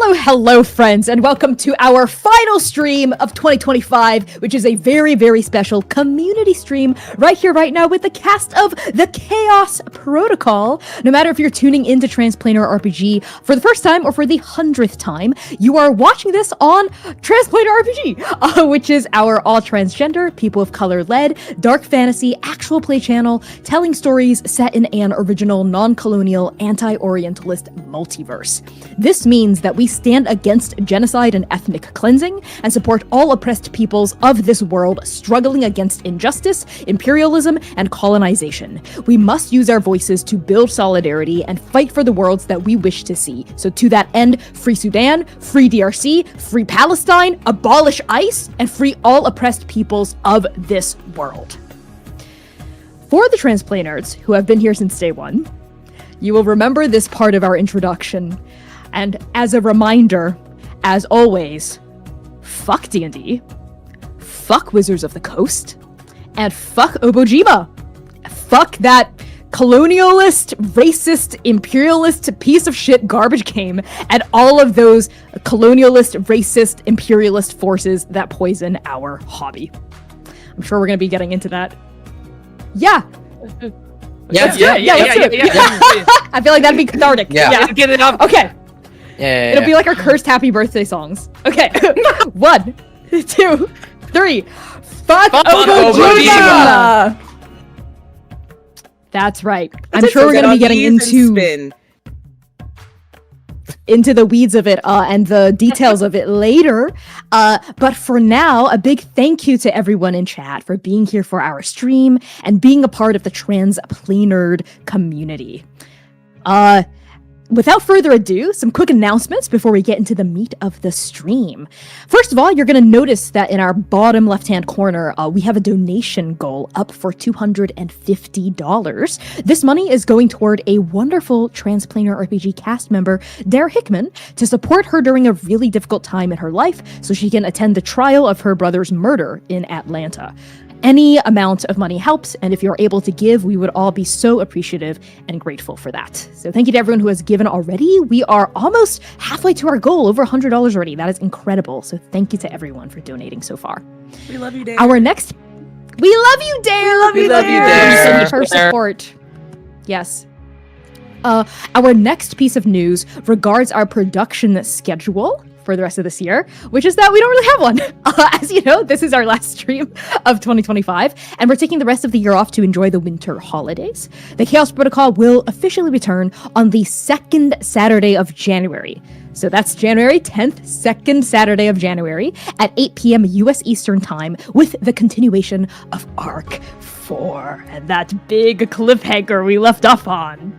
Hello, friends, and welcome to our final stream of 2025, which is a very, very special community stream right here, right now, with the cast of the Chaos Protocol. No matter if you're tuning into Transplanar RPG for the first time or for the 100th time, you are watching this on Transplanar RPG, which is our all-transgender, people of color-led, dark fantasy, actual play channel, telling stories set in an original, non-colonial, anti-Orientalist multiverse. This means that we stand against genocide and ethnic cleansing and support all oppressed peoples of this world struggling against injustice, imperialism, and colonization. We must use our voices to build solidarity and fight for the worlds that we wish to see. So to that end, free Sudan, free DRC, free Palestine, abolish ICE, and free all oppressed peoples of this world. For the Transplaners, who have been here since day one, you will remember this part of our introduction. And as a reminder, as always, fuck D&D, fuck Wizards of the Coast, and fuck Obojima. Fuck that colonialist, racist, imperialist piece of shit garbage game, and all of those colonialist, racist, imperialist forces that poison our hobby. I'm sure we're going to be getting into that. Yeah. Yeah. I feel like that'd be cathartic. Yeah. Get it up. Okay. Yeah. It'll be like our cursed happy birthday songs. Okay. 1, 2, 3. Fuck Obojima! That's right. I'm sure we're going to be getting into the weeds of it and the details of it later. But for now, a big thank you to everyone in chat for being here for our stream and being a part of the Transplanar community. Without further ado, some quick announcements before we get into the meat of the stream. First of all, you're going to notice that in our bottom left-hand corner, we have a donation goal up for $250. This money is going toward a wonderful Transplanar RPG cast member, Dare Hickman, to support her during a really difficult time in her life so she can attend the trial of her brother's murder in Atlanta. Any amount of money helps, and if you're able to give, we would all be so appreciative and grateful for that. So thank you to everyone who has given already. We are almost halfway to our goal, over $100 already. That is incredible. So thank you to everyone for donating so far. We love you, Dare. We love you, Dare! We love you, Dare! Thank you for support. Yes. Our next piece of news regards our production schedule for the rest of this year, which is that we don't really have one. As you know, this is our last stream of 2025, and we're taking the rest of the year off to enjoy the winter holidays. The Chaos Protocol will officially return on the second Saturday of January. So that's January 10th, second Saturday of January at 8 p.m. US Eastern Time with the continuation of Arc 4 and that big cliffhanger we left off on.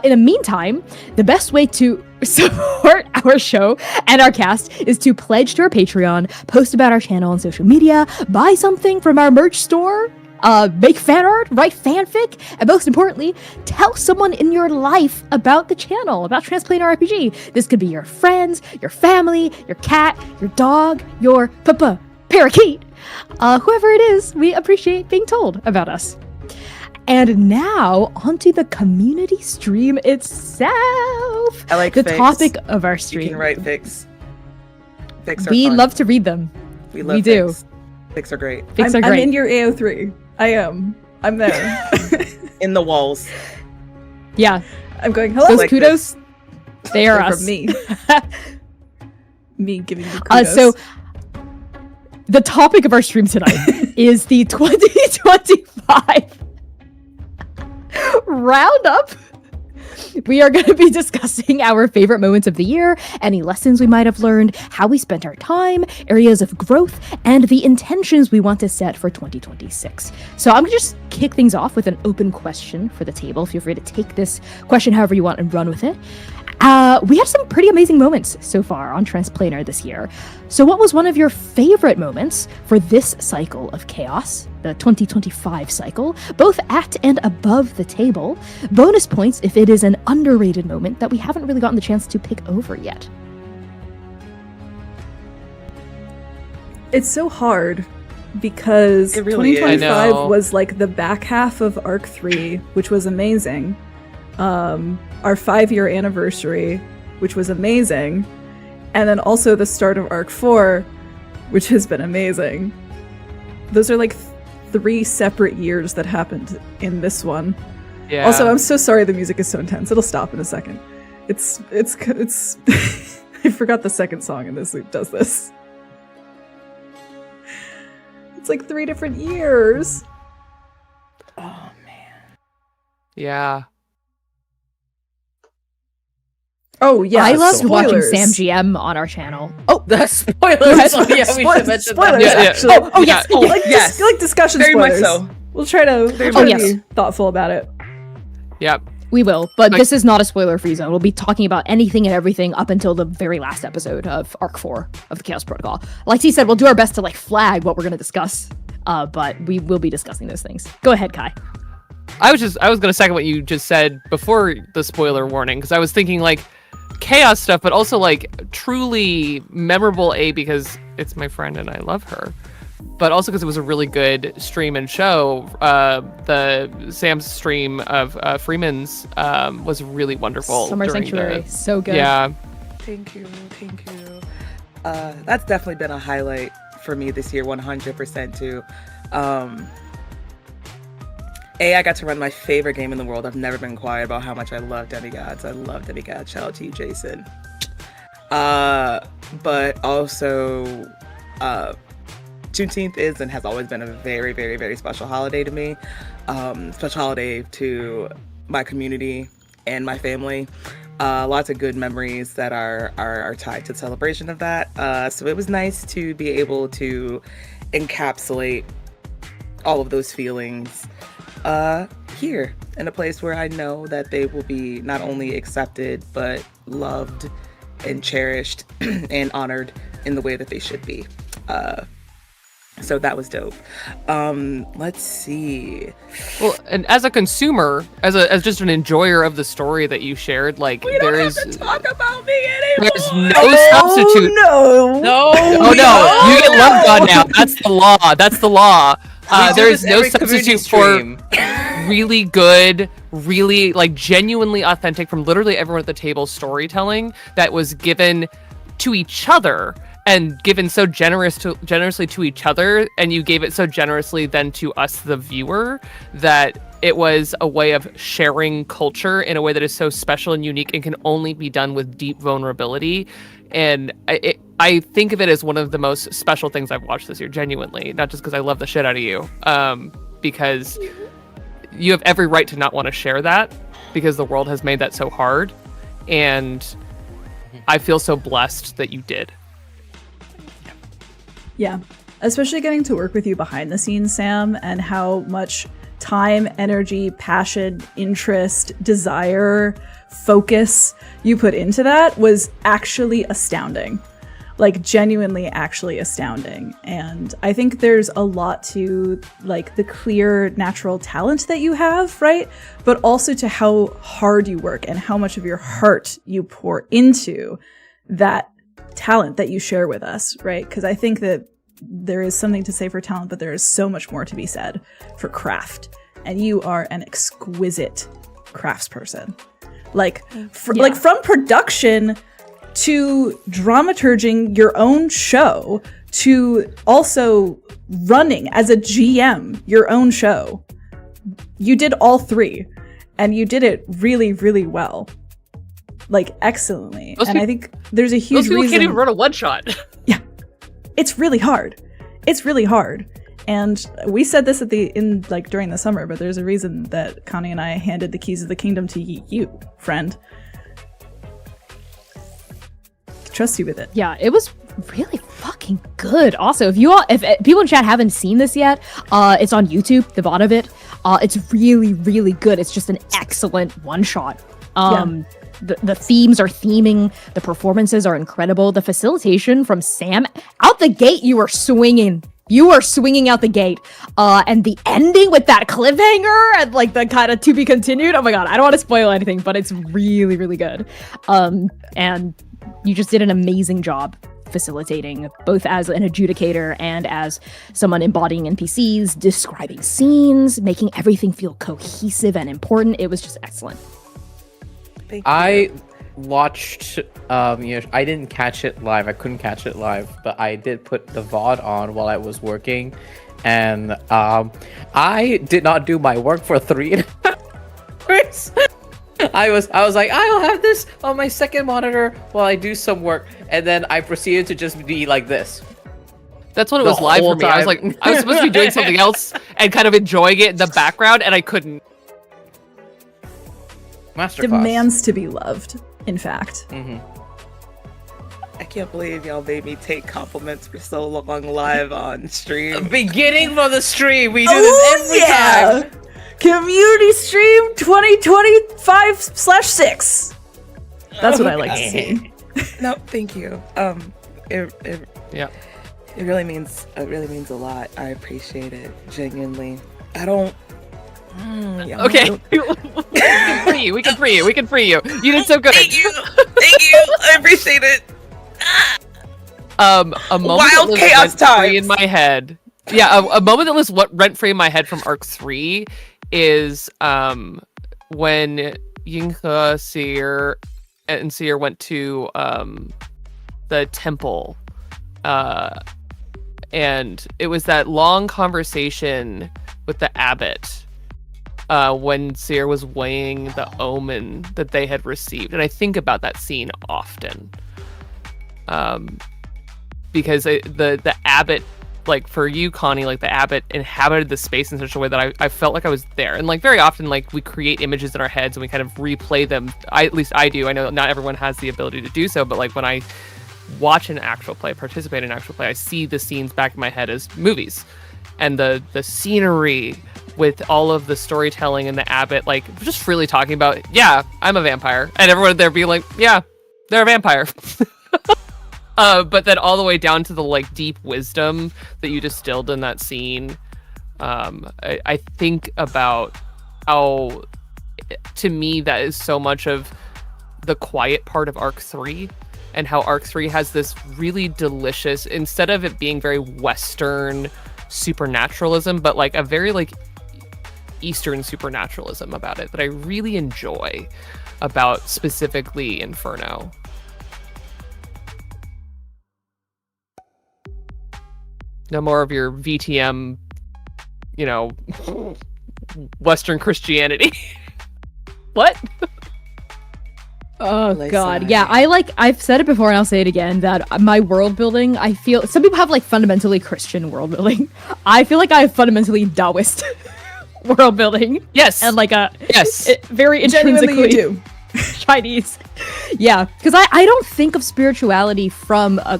In the meantime, the best way to support our show and our cast is to pledge to our Patreon, post about our channel on social media, buy something from our merch store, make fan art, write fanfic, and most importantly, tell someone in your life about the channel, about Transplanar RPG. This could be your friends, your family, your cat, your dog, your parakeet. Whoever it is, we appreciate being told about us. And now, onto the community stream itself. I like the fics. Topic of our stream. You can write fics. Fics are We fun. love to read them. We love do. fics. Fics are great. Fics are I'm great. in your AO3. I am. I'm there. In the walls. Yeah. I'm going, hello. Those like kudos, they are They're us. from me. Me giving you kudos. So, the topic of our stream tonight is the 2025 Roundup. We are going to be discussing our favorite moments of the year, any lessons we might have learned, how we spent our time, areas of growth, and the intentions we want to set for 2026. So I'm going to just kick things off with an open question for the table. Feel free to take this question however you want and run with it. We had some pretty amazing moments so far on Transplanar this year. So what was one of your favorite moments for this cycle of Chaos, the 2025 cycle, both at and above the table? Bonus points if it is an underrated moment that we haven't really gotten the chance to pick over yet. It's so hard because It really is. 2025 I know. was like the back half of Arc 3, which was amazing. Our 5-year anniversary, which was amazing. and then also the start of Arc 4, which has been amazing. Those are like 3 separate years that happened in this one. Yeah. Also, I'm so sorry the music is so intense. It'll stop in a second. It's I forgot the second song in this loop does this. It's like 3 different years. Oh man. Yeah. Oh yeah, I loved spoilers. watching Sam GM on our channel. Oh, The spoilers. Spoilers, Yeah, we should mention spoilers, that. Yeah. actually. oh yes. Oh, like, yes. like discussion Very much spoilers. so. We'll try to much yes. be thoughtful about it. Yep. We will, but Like- this is not a spoiler-free zone. We'll be talking about anything and everything up until the very last episode of Arc 4 of the Chaos Protocol. Like he said, we'll do our best to like flag what we're going to discuss, but we will be discussing those things. Go ahead, Kai. I was gonna second what you just said before the spoiler warning, because I was thinking like chaos stuff, but also like truly memorable because it's my friend and I love her, but also because it was a really good stream and show. The Sam's stream of Freeman's was really wonderful. Summer during Sanctuary, so good. Yeah. Thank you. That's definitely been a highlight for me this year, 100% too. I got to run my favorite game in the world. I've never been quiet about how much I love Demigods. I love Demigods. Shout out to you, Jason. But also, Juneteenth is and has always been a very, very, very special holiday to me. Special holiday to my community and my family. Lots of good memories that are tied to the celebration of that. So it was nice to be able to encapsulate all of those feelings here in a place where I know that they will be not only accepted but loved and cherished and honored in the way that they should be. So that was dope. Let's see. Well, and as a consumer, as just an enjoyer of the story that you shared, like We don't have to talk about me anymore. there's no substitute. No. Oh no, you get love God now. That's the law. That's the law. There is no substitute for really good, really like genuinely authentic from literally everyone at the table storytelling that was given to each other and given so generously to each other, and you gave it so generously then to us, the viewer, that it was a way of sharing culture in a way that is so special and unique and can only be done with deep vulnerability. And I think of it as one of the most special things I've watched this year, genuinely, not just because I love the shit out of you, because you have every right to not want to share that because the world has made that so hard. And I feel so blessed that you did. Yeah, especially getting to work with you behind the scenes, Sam, and how much time, energy, passion, interest, desire, focus you put into that was actually astounding. Like, genuinely actually astounding. And I think there's a lot to, like, the clear natural talent that you have, right? But also to how hard you work and how much of your heart you pour into that talent that you share with us, right? Because I think that there is something to say for talent, but there is so much more to be said for craft. And you are an exquisite craftsperson. Like, like from production to dramaturging your own show to also running as a GM your own show. You did all 3, and you did it really, really well. Like, excellently. And I think there's a huge reason. Those people can't even run a one-shot. Yeah. It's really hard. It's really hard. And we said this during the summer, but there's a reason that Connie and I handed the keys of the kingdom to you, friend. Trust you with it. Yeah, it was really fucking good. Also, if people in chat haven't seen this yet, it's on YouTube, the VOD of it. It's really, really good. It's just an excellent one-shot. The themes are theming. The performances are incredible. The facilitation from Sam out the gate, you were swinging. You are swinging out the gate. And the ending with that cliffhanger and like the kind of to be continued. Oh my god, I don't want to spoil anything, but it's really, really good. And you just did an amazing job facilitating, both as an adjudicator and as someone embodying NPCs, describing scenes, making everything feel cohesive and important. It was just excellent. Thank you. watched, I didn't catch it live. I couldn't catch it live, but I did put the VOD on while I was working, and I did not do my work for 3 hours. I was like, I'll have this on my second monitor while I do some work, and then I proceeded to just be like this. That's when it was live for me. I was like, I was supposed to be doing something else and kind of enjoying it in the background, and I couldn't. Masterclass. Demands to be loved, in fact. I can't believe y'all made me take compliments for so long live on stream. Beginning of the stream, we do this every time. Community stream 2025/6. That's what I like to see. No, thank you. Yeah. It really means a lot. I appreciate it genuinely. I don't. Okay. We can free you. You did so good. Thank you. I appreciate it. A moment Wild that chaos lives rent-free times. in my head. Yeah, a moment that lives rent-free in my head from Arc 3 is when Yinghe, Seer, and Seer went to the temple. And it was that long conversation with the abbot when Seer was weighing the omen that they had received. And I think about that scene often. Because the abbot, like for you, Connie, like the abbot inhabited the space in such a way that I felt like I was there. And like very often, like we create images in our heads and we kind of replay them. At least I do. I know not everyone has the ability to do so, but like when I watch an actual play, participate in an actual play, I see the scenes back in my head as movies. And the scenery with all of the storytelling and the abbot, like just freely talking about, yeah, I'm a vampire. And everyone there being like, yeah, they're a vampire. But then all the way down to the like deep wisdom that you distilled in that scene. I think about how, to me, that is so much of the quiet part of Arc 3. And how Arc 3 has this really delicious, instead of it being very Western supernaturalism, but like a very like Eastern supernaturalism about it that I really enjoy about specifically Inferno. No more of your VTM, Western Christianity. What? Oh god, yeah, I've said it before and I'll say it again, that my world building, I feel, some people have like fundamentally Christian world building. I feel like I have fundamentally Taoist world building. Yes. And like yes, very Genuinely intrinsically you do. Chinese. Yeah, because I don't think of spirituality from a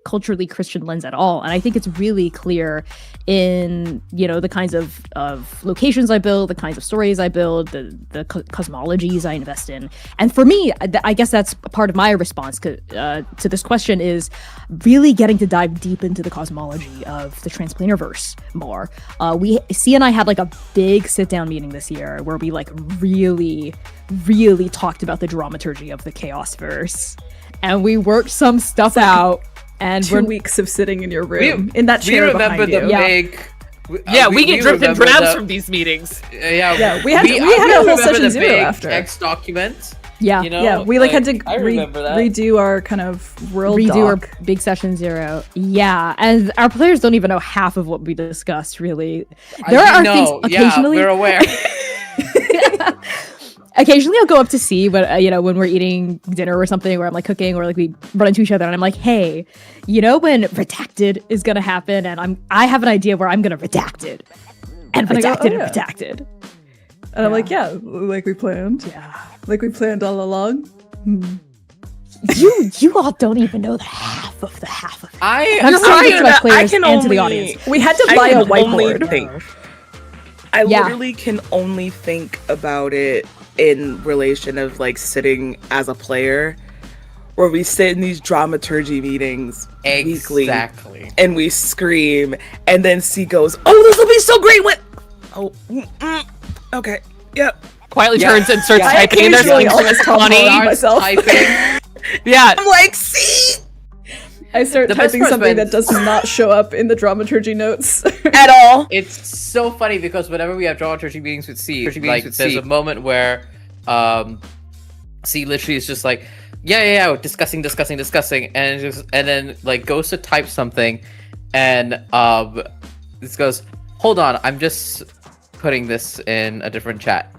culturally Christian lens at all. And I think it's really clear in, the kinds of locations I build, the kinds of stories I build, the cosmologies I invest in. And for me, I guess that's part of my response to this question is really getting to dive deep into the cosmology of the Transplanerverse more. C and I had like a big sit-down meeting this year where we like really talked about the dramaturgy of the Chaosverse, and we worked some stuff out. And 2 weeks of sitting in your room in that chair we remember behind the you. big. we get dripped and drabs from these meetings. Yeah, we had a whole session zero after text document. Yeah, we had to redo our kind of world our doc. big session zero. Yeah, and our players don't even know half of what we discussed. Really, there are things occasionally. Yeah, we're aware. Occasionally, I'll go up to C when when we're eating dinner or something, or I'm like cooking, or like we run into each other, and I'm like, "Hey, when redacted is gonna happen, and I have an idea where I'm gonna redact it, and redacted and redacted." And I'm like, "Yeah, like we planned. Yeah, like we planned all along." You all don't even know the half of it. I'm sorry to my players I can and only, to the audience. We had to buy a whiteboard. I literally can only think about it in relation of like sitting as a player, where we sit in these dramaturgy meetings weekly, and we scream, and then C goes, "Oh, this will be so great!" Okay, yep. Quietly turns and starts typing in their almost funny. myself. Yeah, I'm like, C. I start typing something that does not show up in the dramaturgy notes at all. It's so funny because whenever we have dramaturgy meetings with C, there's a moment where C literally is just like, yeah, discussing, and then like goes to type something, and this goes, hold on, I'm just putting this in a different chat.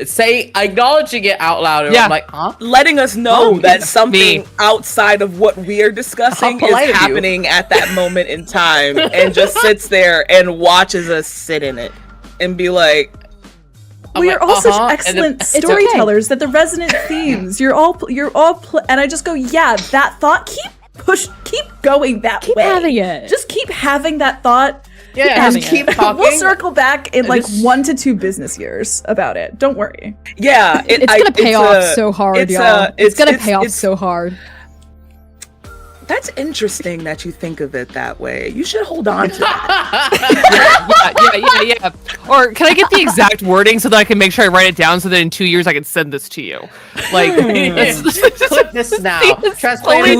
Acknowledging it out loud, and I'm like, huh? Letting us know that something outside of what we're discussing is happening at that moment in time, and just sits there and watches us sit in it and be like, we are all such excellent storytellers that the resonant themes, and I just go, yeah, that thought, keep going that way. Keep having it. Just keep having that thought. Yeah, just keep talking. We'll circle back in like 1 to 2 business years about it. Don't worry. Yeah, it's gonna pay off so hard, y'all. It's gonna pay off so hard. That's interesting that you think of it that way. You should hold on to that. Yeah. Or can I get the exact wording so that I can make sure I write it down so that in 2 years I can send this to you? Like, click this now. Translate it.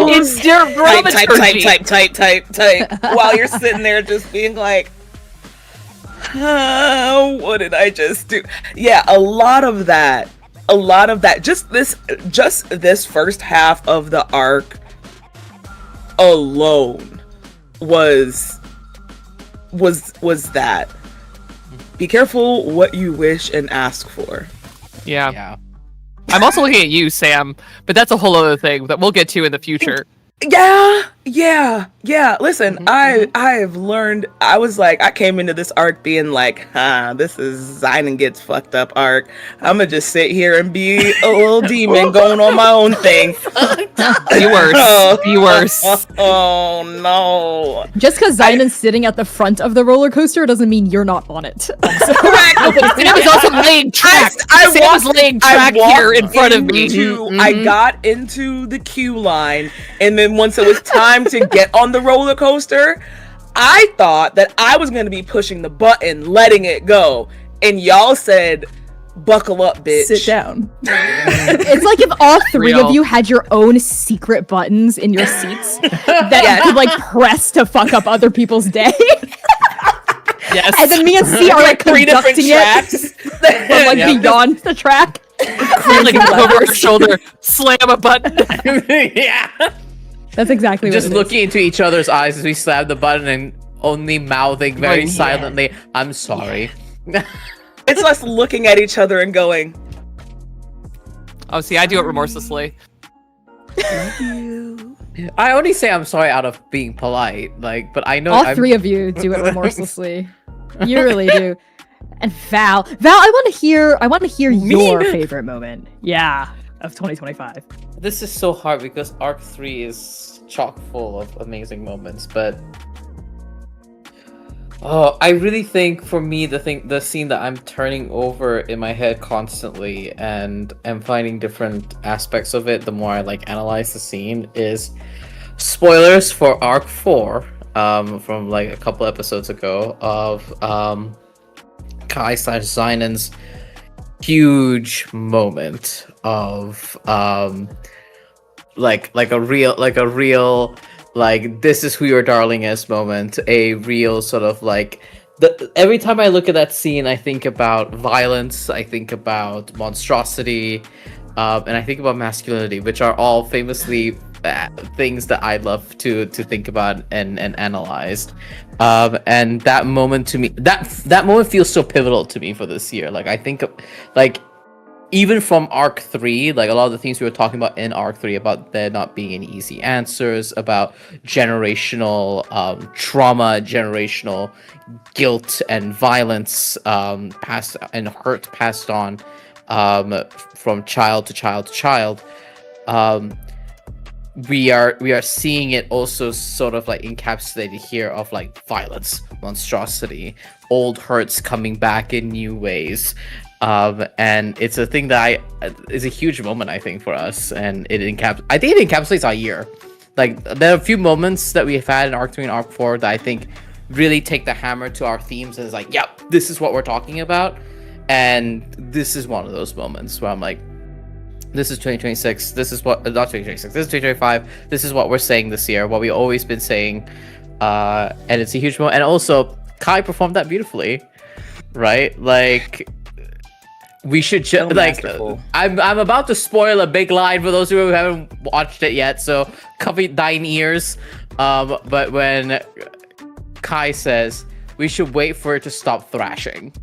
It's dramaturgy. Type. While you're sitting there just being like, what did I just do? Yeah, a lot of that. Just this first half of the arc alone was that. Be careful what you wish and ask for. Yeah. I'm also looking at you, Sam, but that's a whole other thing that we'll get to in the future. Yeah. Listen, I've learned. I came into this arc being like, this is Zynon gets fucked up arc. I'm gonna just sit here and be a little demon going on my own thing. Be worse. Oh no! Just because Zynon's sitting at the front of the roller coaster doesn't mean you're not on it. Correct. Sam is also laying track. Sam's laying track here in front of me. I got into the queue line, and then once it was time to get on the roller coaster, I thought that I was going to be pushing the button, letting it go, and y'all said, buckle up, bitch. Sit down. It's like if all three of you had your own secret buttons in your seats that you could like press to fuck up other people's day. Yes. And then me and C are like 3 different conducting tracks. it from like beyond the track. Like over her shoulder, slam a button. Yeah. That's exactly what Just it looking into each other's eyes as we slam the button and only mouthing very silently, I'm sorry. It's us looking at each other and going, Oh, see, I do it remorselessly. I only say I'm sorry out of being polite, but I know all three of you do it remorselessly. You really do. And Val, I want to hear your favorite moment. Yeah, of 2025. This is so hard because Arc 3 is chock full of amazing moments, but I really think for me the scene that I'm turning over in my head constantly and am finding different aspects of it the more I analyze the scene is spoilers for Arc 4 from like a couple episodes ago of Kai/Zynon's huge moment of like a real this is who your darling is moment, a real sort of every time I look at that scene I think about violence, I think about monstrosity, and I think about masculinity, which are all famously things that I love to think about and analyze. And that moment to me, that moment feels so pivotal to me for this year. I think even from Arc 3, a lot of the things we were talking about in Arc 3 about there not being any easy answers, about generational trauma, generational guilt and violence passed and hurt passed on from child to child to child. We are seeing it also sort of encapsulated here of violence, monstrosity, old hurts coming back in new ways. And it's a thing that is a huge moment, I think, for us, and I think it encapsulates our year. There are a few moments that we've had in Arc 3 and Arc 4 that I think really take the hammer to our themes and is yep, this is what we're talking about. And this is one of those moments where I'm this is 2026, this is what, not 2026, this is 2025, this is what we're saying this year, what we've always been saying, and it's a huge moment. And also, Kai performed that beautifully, right? we should So like. masterful. I'm about to spoil a big line for those who haven't watched it yet, so cover thine ears. But when Kai says we should wait for it to stop thrashing,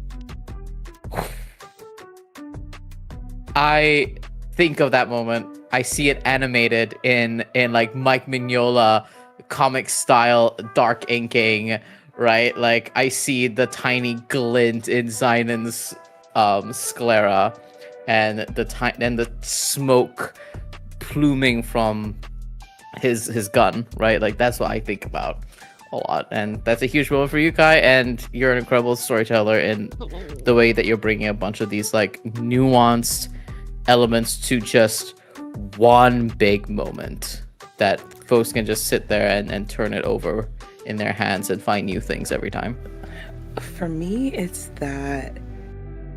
I think of that moment. I see it animated in like Mike Mignola comic style dark inking, right? Like I see the tiny glint in Zynon's sclera and the smoke pluming from his gun, right? Like that's what I think about a lot, and that's a huge moment for you, Kai. And you're an incredible storyteller in the way that you're bringing a bunch of these like nuanced elements to just one big moment that folks can just sit there and turn it over in their hands and find new things every time. For me, it's that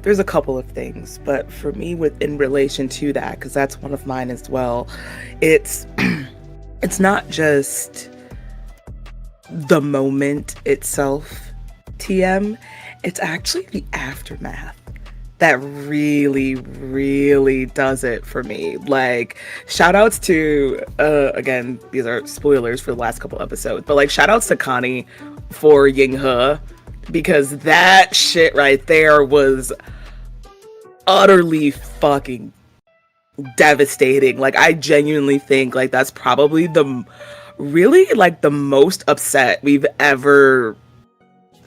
there's a couple of things, but for me, in relation to that, because that's one of mine as well, it's it's not just the moment itself, TM, it's actually the aftermath that really, really does it for me. Like, shout outs to, again, these are spoilers for the last couple episodes, but like, shout outs to Connie for Ying-he, because that shit right there was utterly fucking devastating. Like, I genuinely think, like, that's probably really, like, the most upset we've ever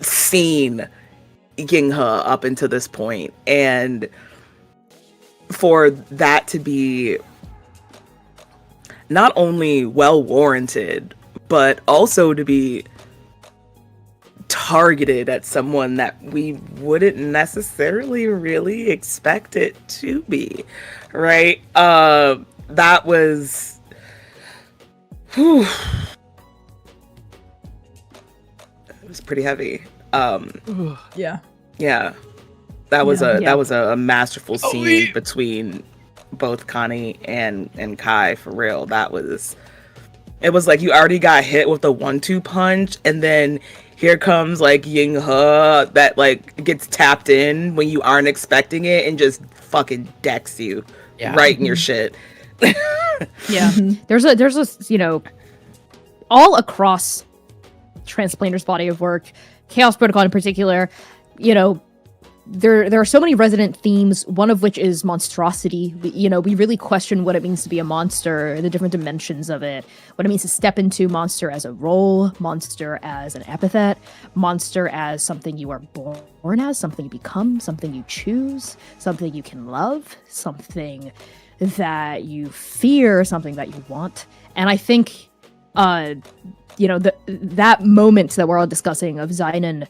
seen Ying-he up until this point, and for that to be not only well warranted, but also to be targeted at someone that we wouldn't necessarily really expect it to be, right? That was, whew, it was pretty heavy. Yeah. Yeah, that was Yeah. that was a masterful scene between both Connie and Kai, for real. It was like you already got hit with the 1-2 punch, and then here comes like Ying-he that like gets tapped in when you aren't expecting it and just fucking decks you right in your shit. Yeah. There's a all across Transplanter's body of work, Chaos Protocol in particular, there are so many resonant themes, one of which is monstrosity. We really question what it means to be a monster, the different dimensions of it, what it means to step into monster as a role, monster as an epithet, monster as something you are born as, something you become, something you choose, something you can love, something that you fear, something that you want. And I think that moment that we're all discussing of Zynon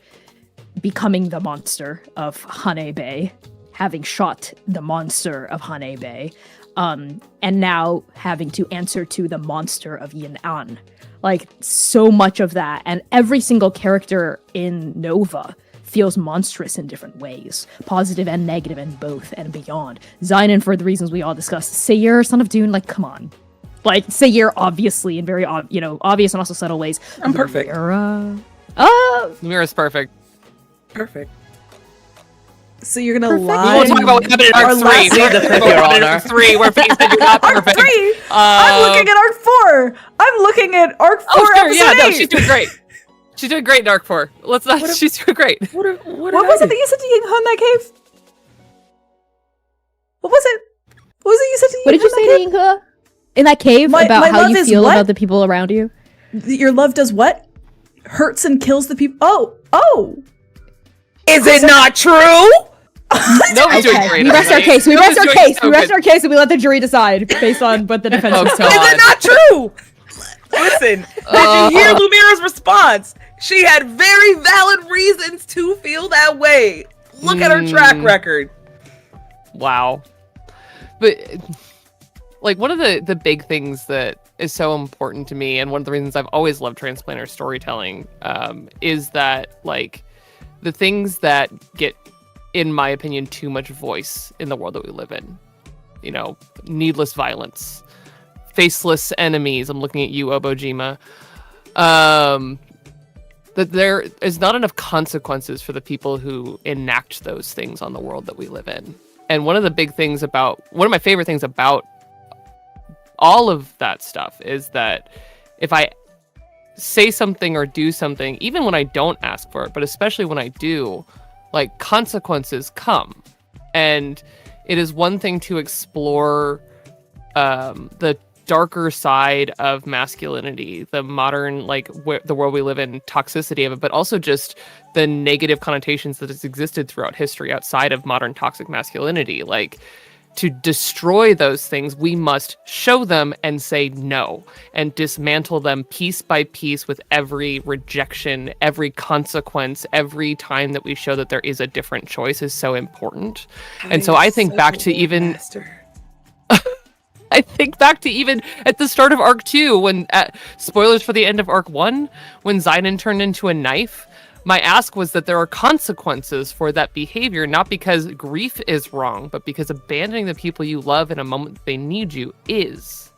becoming the monster of Hane Bay, having shot the monster of Hane Bay, and now having to answer to the monster of Yin An. Like, so much of that, and every single character in Nova feels monstrous in different ways, positive and negative and both and beyond. Zynon, for the reasons we all discussed. Sayir, Son of Dune, like, come on. Like, Sayir, obviously, in very, obvious and also subtle ways. I'm perfect. Mira's perfect. Perfect. So you're gonna Perfect. lie. We won't talk about what happened in Our Arc 3. last- See the fifth, Your Honor. 3, where things said you're not Arc perfect. 3. I'm looking at Arc 4. I'm looking at Arc 4. Oh, sure, episode yeah, no, 8. she's doing great. She's doing great in Arc 4. Let's not, she's doing great. What What was it that you said to Ying-he in that cave? What was it? What was it you said to Ying-he? What did you say to Ying-he in that cave My about how love you is feel what? about the people around you? Your love does what? Hurts and kills the people. Oh. Is it not true? Nobody's doing great. We rest our case. We Nobody's rest our doing case. so We rest good. our case, and we let the jury decide based on what the defense Oh, is telling. Is God. it not true? Listen, did you hear Lumira's response? She had very valid reasons to feel that way. Look at her track record. Wow. But like one of the big things that is so important to me, and one of the reasons I've always loved Transplanter storytelling, is that like the things that get, in my opinion, too much voice in the world that we live in. Needless violence, faceless enemies. I'm looking at you, Obojima. That there is not enough consequences for the people who enact those things on the world that we live in. And one of my favorite things about all of that stuff is that if I say something or do something, even when I don't ask for it, but especially when I do, like, consequences come. And it is one thing to explore the darker side of masculinity, the modern, like, the world we live in, toxicity of it, but also just the negative connotations that has existed throughout history outside of modern toxic masculinity. Like, to destroy those things, we must show them and say no, and dismantle them piece by piece with every rejection, every consequence, every time that we show that there is a different choice is so important. And so I think back to even... I think back to even at the start of Arc 2, when, spoilers for the end of Arc 1, when Zynon turned into a knife, my ask was that there are consequences for that behavior, not because grief is wrong, but because abandoning the people you love in a moment they need you is.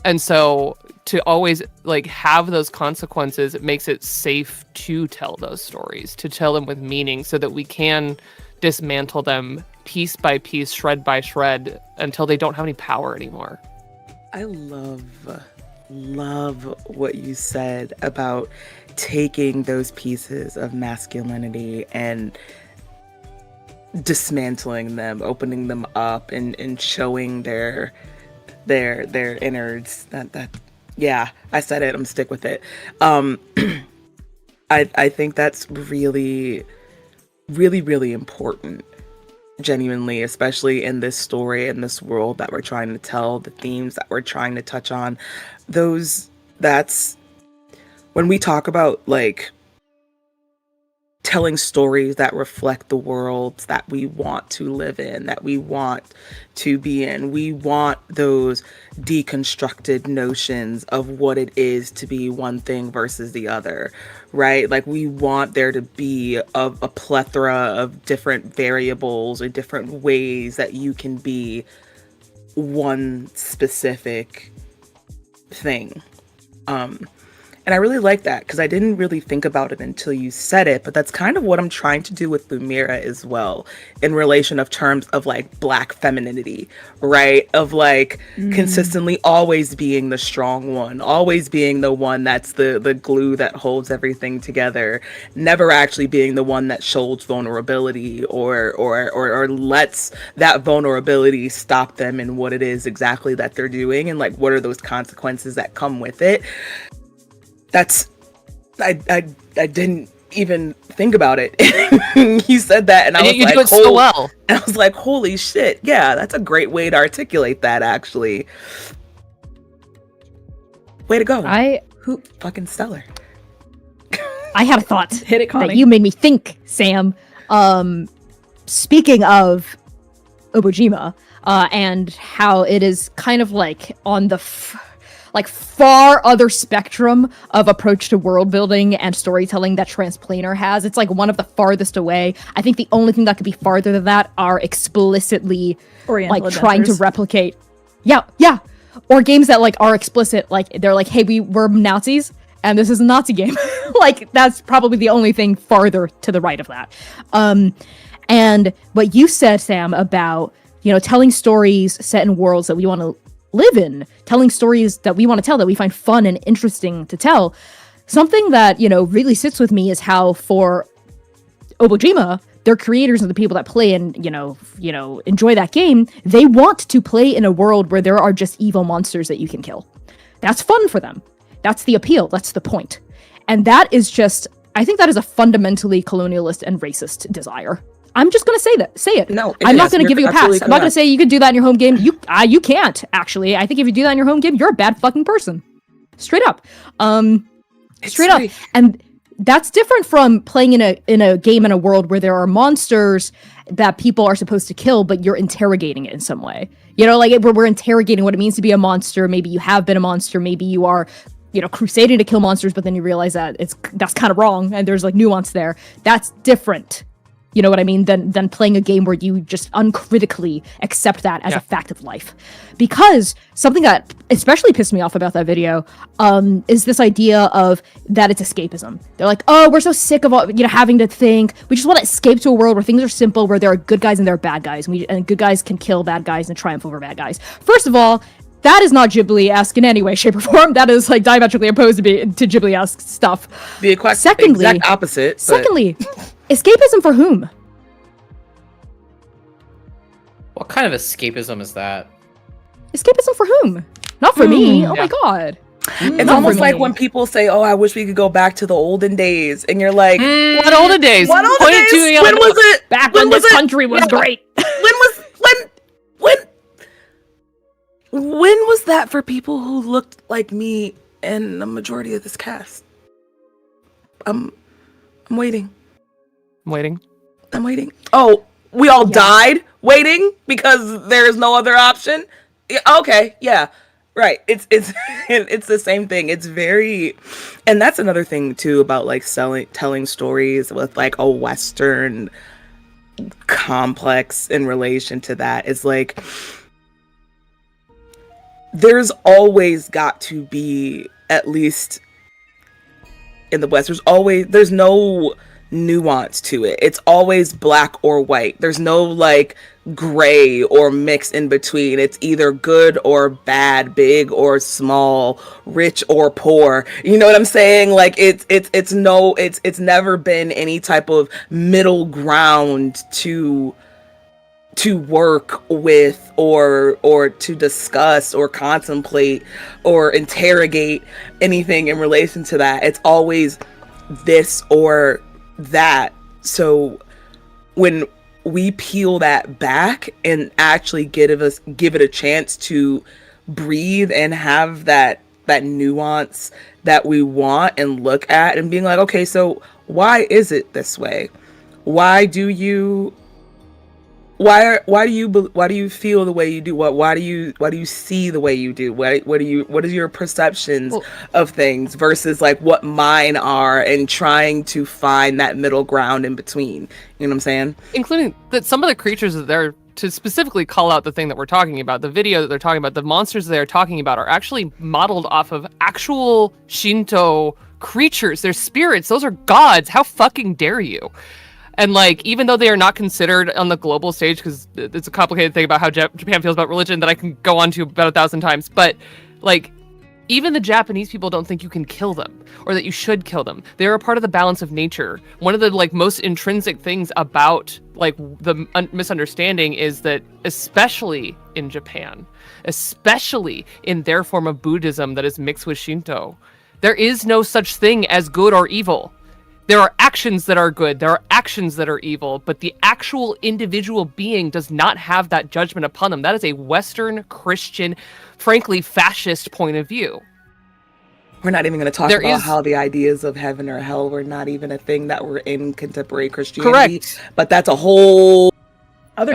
And so to always, like, have those consequences, it makes it safe to tell those stories, to tell them with meaning, so that we can dismantle them piece by piece, shred by shred, until they don't have any power anymore. I love what you said about taking those pieces of masculinity and dismantling them, opening them up, and showing their innards. That yeah, I said it. I'm stick with it. I think that's really, really, really important. Genuinely, especially in this story, in this world that we're trying to tell, the themes that we're trying to touch on, that's when we talk about, like, telling stories that reflect the worlds that we want to live in, that we want to be in. We want those deconstructed notions of what it is to be one thing versus the other, right? Like, we want there to be a plethora of different variables or different ways that you can be one specific thing. And I really like that, because I didn't really think about it until you said it, but that's kind of what I'm trying to do with Lumira as well, in relation of terms of, like, Black femininity, right? Of, like, consistently always being the strong one, always being the one that's the glue that holds everything together, never actually being the one that shows vulnerability or lets that vulnerability stop them in what it is exactly that they're doing, and, like, what are those consequences that come with it. I didn't even think about it. You said that, and I was you like, do it so well. And I was like, holy shit, yeah, that's a great way to articulate that, actually. Way to go. Fucking stellar. I had a thought. Hit it, Connie. That you made me think, Sam. Speaking of Obojima, and how it is kind of like on the far other spectrum of approach to world building and storytelling that Transplanar has. It's like one of the farthest away. I think the only thing that could be farther than that are explicitly Oriental like trying to adventures. replicate. Yeah. Or games that, like, are explicit, like they're like, hey, we're Nazis and this is a Nazi game. Like, that's probably the only thing farther to the right of that. And what you said, Sam, about, you know, telling stories set in worlds that we want to live in, telling stories that we want to tell, that we find fun and interesting to tell. Something that, you know, really sits with me is how for Obojima, their creators and the people that play and, you know, enjoy that game, they want to play in a world where there are just evil monsters that you can kill. That's fun for them. That's the appeal. That's the point. And that is just, I think that is a fundamentally colonialist and racist desire. I'm just going to say it. No, I'm not going to give you a pass. I'm not going to say you can do that in your home game. You can't, actually. I think if you do that in your home game, you're a bad fucking person. Straight up. Straight up. And that's different from playing in a game in a world where there are monsters that people are supposed to kill, but you're interrogating it in some way. You know, like we're interrogating what it means to be a monster. Maybe you have been a monster. Maybe you are, you know, crusading to kill monsters, but then you realize that that's kind of wrong and there's, like, nuance there. That's different. You know what I mean? Than playing a game where you just uncritically accept that as a fact of life. Because something that especially pissed me off about that video is this idea of that it's escapism. They're like, oh, we're so sick of all, having to think. We just want to escape to a world where things are simple, where there are good guys and there are bad guys, and good guys can kill bad guys and triumph over bad guys. First of all, that is not Ghibli-esque in any way, shape, or form. That is like diametrically opposed to Ghibli-esque stuff. The exact opposite. Secondly, escapism for whom? What kind of escapism is that? Escapism for whom? Not for me. Oh my god. It's almost like when people say, "Oh, I wish we could go back to the olden days," and you're like, "What olden days? What olden days? When was it? Back when this country was great." When was that for people who looked like me and the majority of this cast? I'm waiting. I'm waiting. Oh, we all died waiting because there is no other option. Yeah, okay, yeah, right. It's it's the same thing. It's very, and that's another thing too about like telling stories with like a Western complex in relation to that. Is like there's always got to be, at least in the West, there's no nuance to it. It's always black or white. There's no like gray or mix in between. It's either good or bad, big or small, rich or poor. You know what I'm saying? Like it's never been any type of middle ground to work with or to discuss or contemplate or interrogate anything in relation to that. It's always this or that. So when we peel that back and actually give it a chance to breathe and have that nuance that we want and look at and being like, okay, so why is it this way? Why do you feel the way you do? Why do you see the way you do? What are your perceptions of things versus like what mine are, and trying to find that middle ground in between. You know what I'm saying? Including that some of the creatures that they're, to specifically call out the thing that we're talking about, the video that they're talking about, the monsters they're talking about are actually modeled off of actual Shinto creatures. They're spirits. Those are gods. How fucking dare you? And, like, even though they are not considered on the global stage, because it's a complicated thing about how Japan feels about religion that I can go on to about 1,000 times, but, like, even the Japanese people don't think you can kill them, or that you should kill them. They're a part of the balance of nature. One of the, like, most intrinsic things about, like, the misunderstanding is that, especially in Japan, especially in their form of Buddhism that is mixed with Shinto, there is no such thing as good or evil. There are actions that are good, there are actions that are evil, but the actual individual being does not have that judgment upon them. That is a Western, Christian, frankly, fascist point of view. We're not even going to talk about how the ideas of heaven or hell were not even a thing that were in contemporary Christianity. Correct. But that's a whole other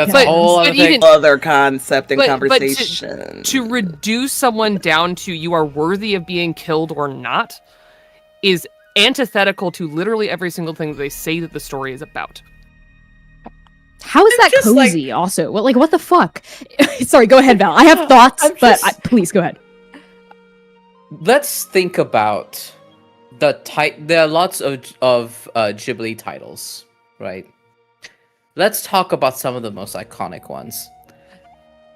concept and conversation. To reduce someone down to you are worthy of being killed or not is antithetical to literally every single thing that they say that the story is about. How is that cozy? Like, also, what the fuck? Sorry, go ahead, Val. I have thoughts, please go ahead. Let's think about there are lots of Ghibli titles, right? Let's talk about some of the most iconic ones.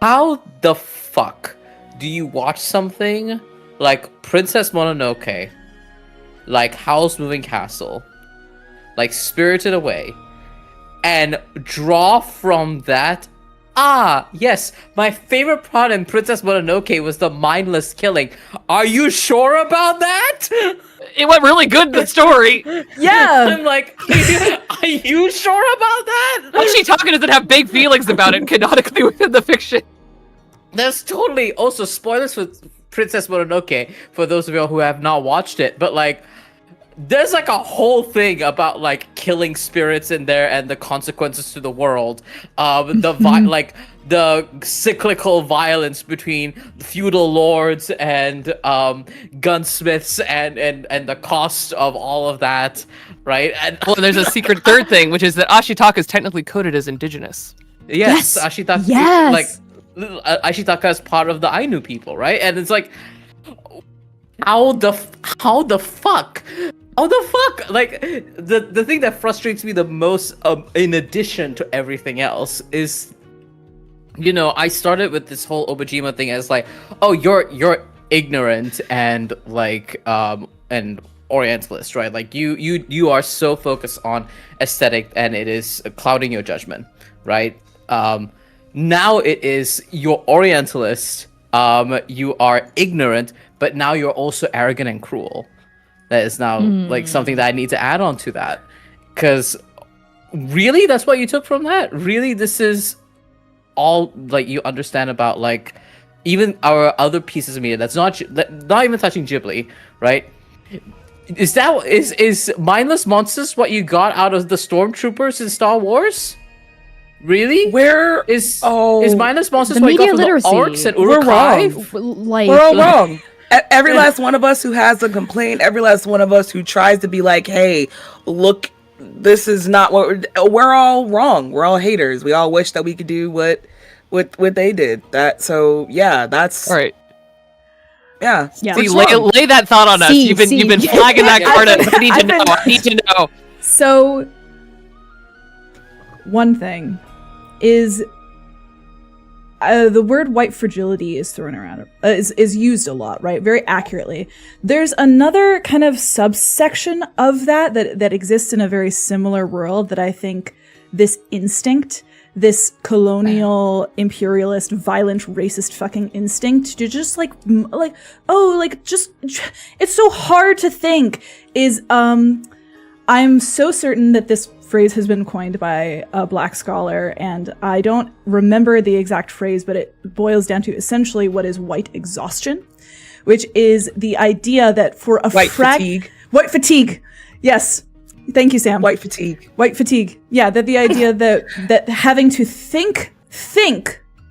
How the fuck do you watch something like Princess Mononoke, like Howl's Moving Castle, like Spirited Away, and draw from that? Ah, yes, my favorite part in Princess Mononoke was the mindless killing. Are you sure about that? It went really good, the story. Yeah. I'm like, are you sure about that? Oshitaka doesn't have big feelings about it canonically within the fiction. There's totally also spoilers for Princess Mononoke for those of you who have not watched it, but like, there's like a whole thing about like killing spirits in there and the consequences to the world. Like the cyclical violence between feudal lords and gunsmiths and the cost of all of that. right? And Well, there's a secret third thing, which is that Ashitaka is technically coded as indigenous. yes, Yes. Ashitaka, Yes. like Ashitaka is part of the Ainu people, right? And it's like, how the fuck? How the fuck? Like, the thing that frustrates me the most, in addition to everything else, is, I started with this whole Obajima thing as like, oh, you're ignorant and like and Orientalist, right? Like you are so focused on aesthetic and it is clouding your judgment, right? Now it is you're Orientalist, you are ignorant, but now you're also arrogant and cruel. That is now like something that I need to add on to that, because really, that's what you took from that. Really, this is all like you understand about like even our other pieces of media. That's not even touching Ghibli, right? Is mindless monsters what you got out of the stormtroopers in Star Wars? Really? Where is mindless monsters the what you got media from literacy. the orcs and We're Urukai? Like, we're all wrong. Every last one of us who has a complaint, every last one of us who tries to be like, hey, look, this is not what we're all wrong. We're all haters. We all wish that we could do what they did. That's all right. Yeah. Yeah. See, What's wrong? lay that thought on us. See, You've been flagging that card up. I need to know. I need to know. So, one thing is the word white fragility is thrown around, is used a lot, right? Very accurately. There's another kind of subsection of that exists in a very similar world that I think this instinct, this colonial, imperialist, violent, racist fucking instinct to just it's so hard to think is, I'm so certain that this phrase has been coined by a Black scholar, and I don't remember the exact phrase, but it boils down to essentially what is white exhaustion, which is the idea that for a White fatigue. White fatigue. Yes. Thank you, Sam. White fatigue. White fatigue. Yeah, that the idea that having to think,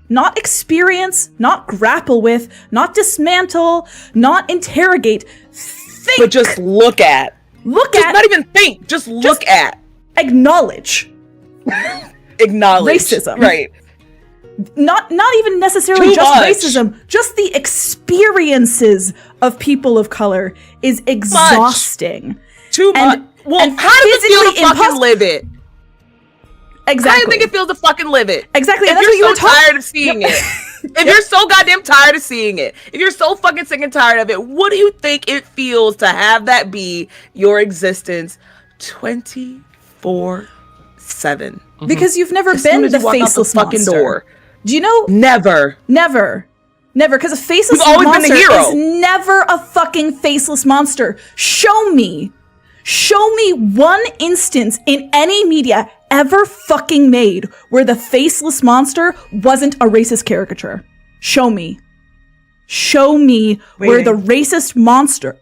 not experience, not grapple with, not dismantle, not interrogate, think. But just look at. Not even think. Just look at. Acknowledge racism. Right. Not even necessarily Too just much. racism, just the experiences of people of color is exhausting. Too much. Well, and how does it feel to fucking impossible. live it? Exactly. How do you think it feels to fucking live it? Exactly. If And that's what you you're were so tired of seeing it, if you're so goddamn tired of seeing it, if you're so fucking sick and tired of it, what do you think it feels to have that be your existence 24/7? Because you've never As soon been as the you walk out the faceless fucking monster. door. Do you know? Never. Never. Because a faceless You've always been monster the hero. is never a fucking faceless monster. Show me one instance in any media ever fucking made where the faceless monster wasn't a racist caricature. Show me where the racist monster,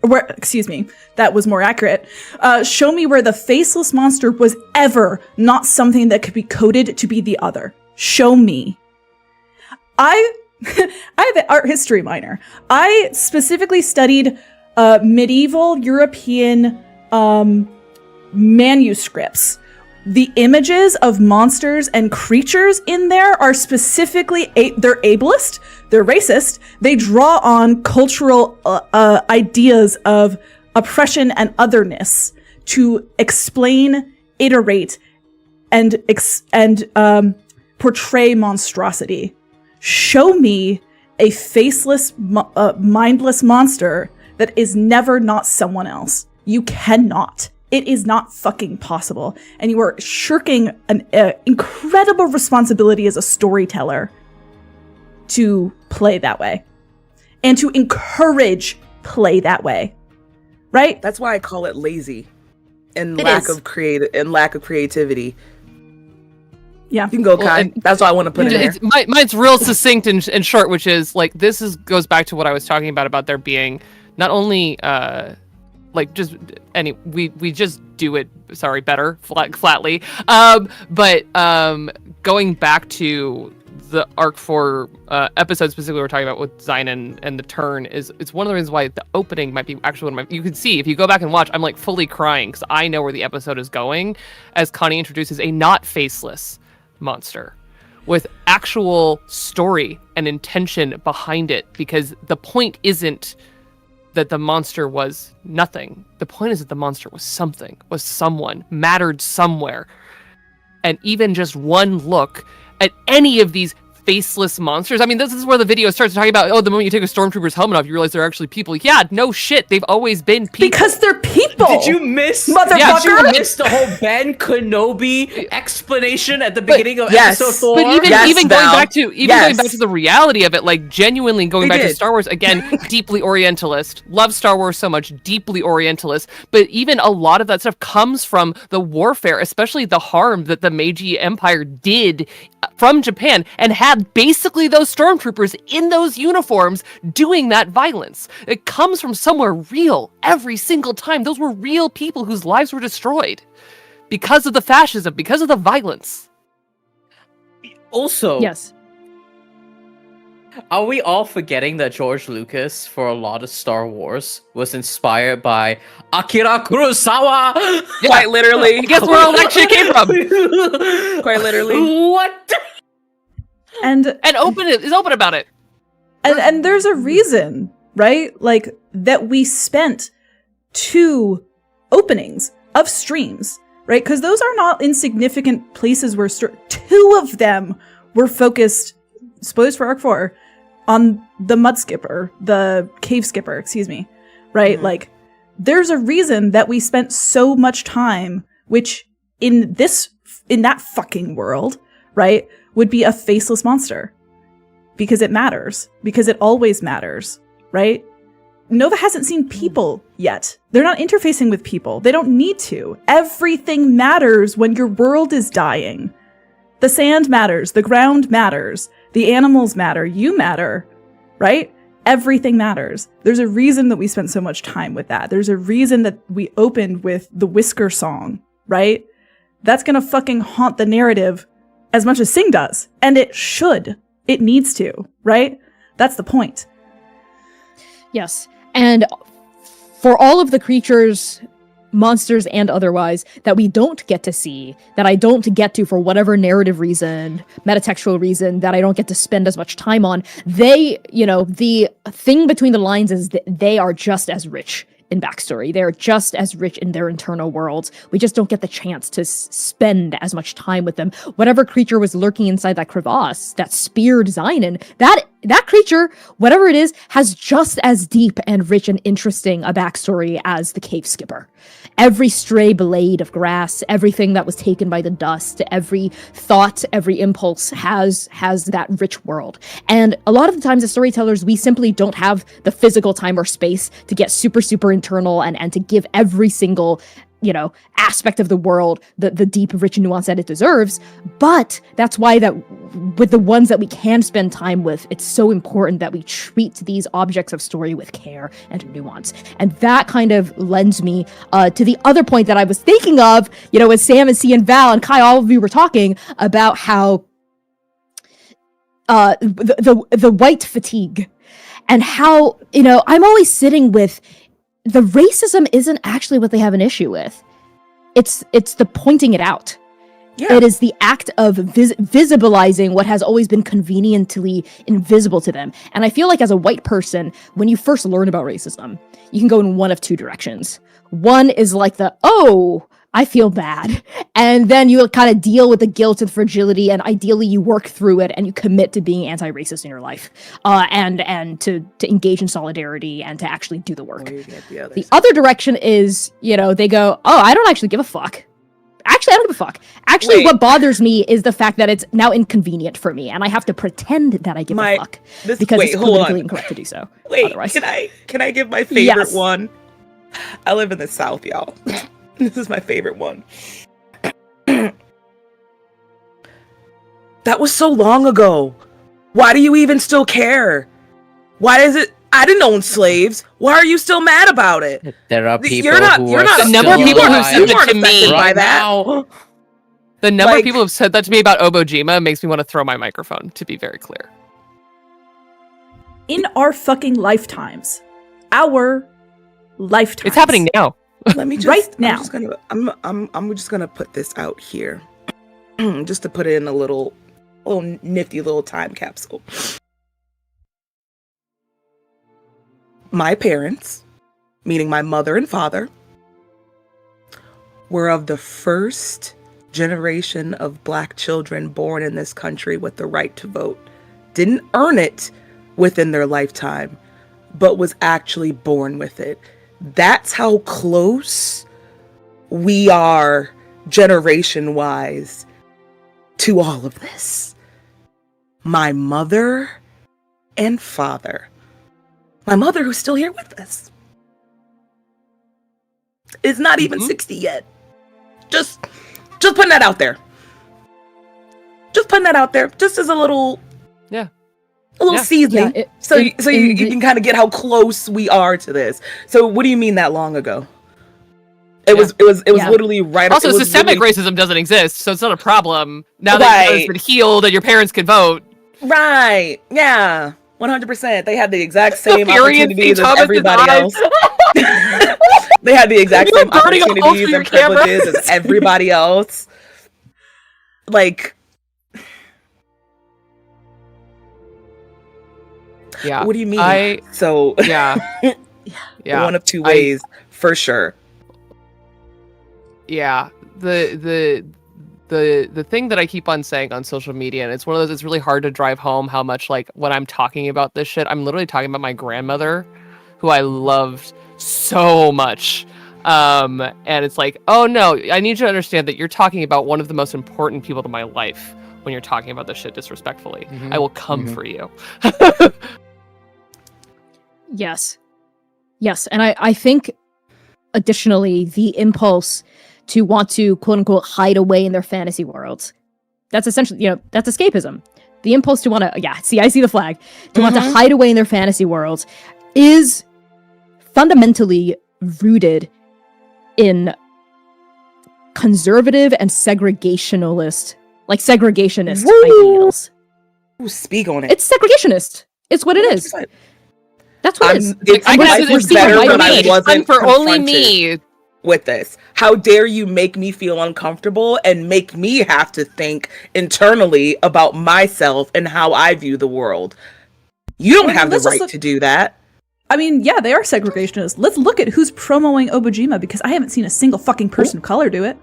that was more accurate. Show me where the faceless monster was ever not something that could be coded to be the other. Show me. I'm an art history minor. I specifically studied medieval European manuscripts. The images of monsters and creatures in there are specifically, they're ableist, they're racist, they draw on cultural ideas of oppression and otherness to explain, iterate, and portray monstrosity. Show me a faceless, mindless monster that is never not someone else. You cannot. It is not fucking possible. And you are shirking an incredible responsibility as a storyteller to play that way. And to encourage play that way. Right? That's why I call it lazy and It lack is. of creativity. Yeah. You can go, Well, Kai. and- That's why I want to put it in there. Mine's real succinct and short, which is like goes back to what I was talking about there being not only we just do it better flatly, but going back to the Arc 4 episode specifically we're talking about with Zynon and the turn it's one of the reasons why the opening might be actually one of my, you can see if you go back and watch, I'm like fully crying because I know where the episode is going as Connie introduces a not faceless monster with actual story and intention behind it, because the point isn't that the monster was nothing. The point is that the monster was something, was someone, mattered somewhere. And even just one look at any of these faceless monsters. I mean, this is where the video starts talking about, oh, the moment you take a stormtrooper's helmet off, you realize they're actually people. Yeah, no shit. They've always been people. Because they're people. Did you miss? Motherfucker. Did you miss the whole Ben Kenobi explanation at the beginning of episode 4? But even going back to going back to the reality of it, like genuinely going back to Star Wars again, deeply Orientalist. Love Star Wars so much, deeply Orientalist. But even a lot of that stuff comes from the warfare, especially the harm that the Meiji Empire did from Japan, and had basically those stormtroopers in those uniforms doing that violence. It comes from somewhere real every single time. Those were real people whose lives were destroyed because of the fascism, because of the violence. Also, Yes. are we all forgetting that George Lucas, for a lot of Star Wars, was inspired by Akira Kurosawa? Quite literally. Guess where all that shit came from? Quite literally. What? And And is open about it. and there's a reason, right? Like that we spent 2 openings of streams, right? Because those are not insignificant places where 2 of them were focused, spoilers for Arc 4, on the mud skipper, the cave skipper, excuse me, right? Mm-hmm. Like there's a reason that we spent so much time, which in that fucking world, right, would be a faceless monster. Because it matters. Because it always matters, right? Nova hasn't seen people yet. They're not interfacing with people. They don't need to. Everything matters when your world is dying. The sand matters. The ground matters. The animals matter. You matter, right? Everything matters. There's a reason that we spent so much time with that. There's a reason that we opened with the Whisker song, right? That's gonna fucking haunt the narrative as much as Sing does. And it should. It needs to, right? That's the point. Yes. And for all of the creatures, monsters and otherwise, that we don't get to see, that I don't get to for whatever narrative reason, metatextual reason, that I don't get to spend as much time on, they, the thing between the lines is that they are just as rich in backstory. They're just as rich in their internal worlds. We just don't get the chance to spend as much time with them. Whatever creature was lurking inside that crevasse that speared Zynon, that creature, whatever it is, has just as deep and rich and interesting a backstory as the cave skipper. Every stray blade of grass, everything that was taken by the dust, every thought, every impulse has that rich world. And a lot of the times as storytellers, we simply don't have the physical time or space to get super, super internal and to give every single aspect of the world the deep, rich nuance that it deserves. But that's why that with the ones that we can spend time with, it's so important that we treat these objects of story with care and nuance. And that kind of lends me to the other point that I was thinking of, as Sam and C and Val and Kai, all of you were talking about how the white fatigue and how, I'm always sitting with the racism isn't actually what they have an issue with. It's the pointing it out. Yeah. It is the act of visibilizing what has always been conveniently invisible to them. And I feel like as a white person, when you first learn about racism, you can go in one of 2 directions. One is like I feel bad. And then you kind of deal with the guilt and fragility, and ideally you work through it and you commit to being anti-racist in your life, and to engage in solidarity and to actually do the work. The other direction is, they go, I don't actually give a fuck. Actually, I don't give a fuck. Actually, what bothers me is the fact that it's now inconvenient for me, and I have to pretend that I give a fuck because it's politically incorrect to do so. Otherwise. Can I give my favorite one? I live in the South, y'all. This is my favorite one. That was so long ago. Why do you even still care? Why is it? I didn't own slaves. Why are you still mad about it? There are people you're not who the are number of people who alive sent it to me right by that. now. The number of people who have said that to me about Obojima makes me want to throw my microphone, to be very clear. In our fucking lifetimes. Our lifetimes. It's happening now. Let me just Right now. I'm just gonna put this out here. Just to put it in a little nifty little time capsule. My parents, meaning my mother and father, were of the first generation of Black children born in this country with the right to vote. Didn't earn it within their lifetime, but was actually born with it. That's how close we are generation-wise to all of this. My mother and father. My mother, who's still here with us, is not even 60 yet. Just putting that out there. Just putting that out there, just as a little seasoning, you can kind of get how close we are to this. So, what do you mean that long ago? It was literally right. Also, systemic racism doesn't exist, so it's not a problem now that it's been healed and your parents can vote. Right? Yeah. 100%. They had the exact same opportunities as everybody else. They had the exact same opportunities and privileges as everybody else. Like, yeah. What do you mean? Yeah. One of two ways, for sure. Yeah. The thing that I keep on saying on social media, and it's one of those, it's really hard to drive home how much, like, when I'm talking about this shit, I'm literally talking about my grandmother, who I loved so much. And it's like, oh no, I need you to understand that you're talking about one of the most important people in my life when you're talking about this shit disrespectfully. I will come for you. Yes. And I think, additionally, the impulse to want to, quote unquote, hide away in their fantasy worlds. That's essentially, that's escapism. The impulse to want to, I see the flag, to want to hide away in their fantasy worlds is fundamentally rooted in conservative and segregationist ideals. Ooh, speak on it. It's segregationist. It's what it is. 100%. That's what it is. I guess was better when I wasn't for only confronted me. With this. How dare you make me feel uncomfortable and make me have to think internally about myself and how I view the world? You don't have the right to do that. I mean, yeah, they are segregationists. Let's look at who's promoting Obojima, because I haven't seen a single fucking person of color do it.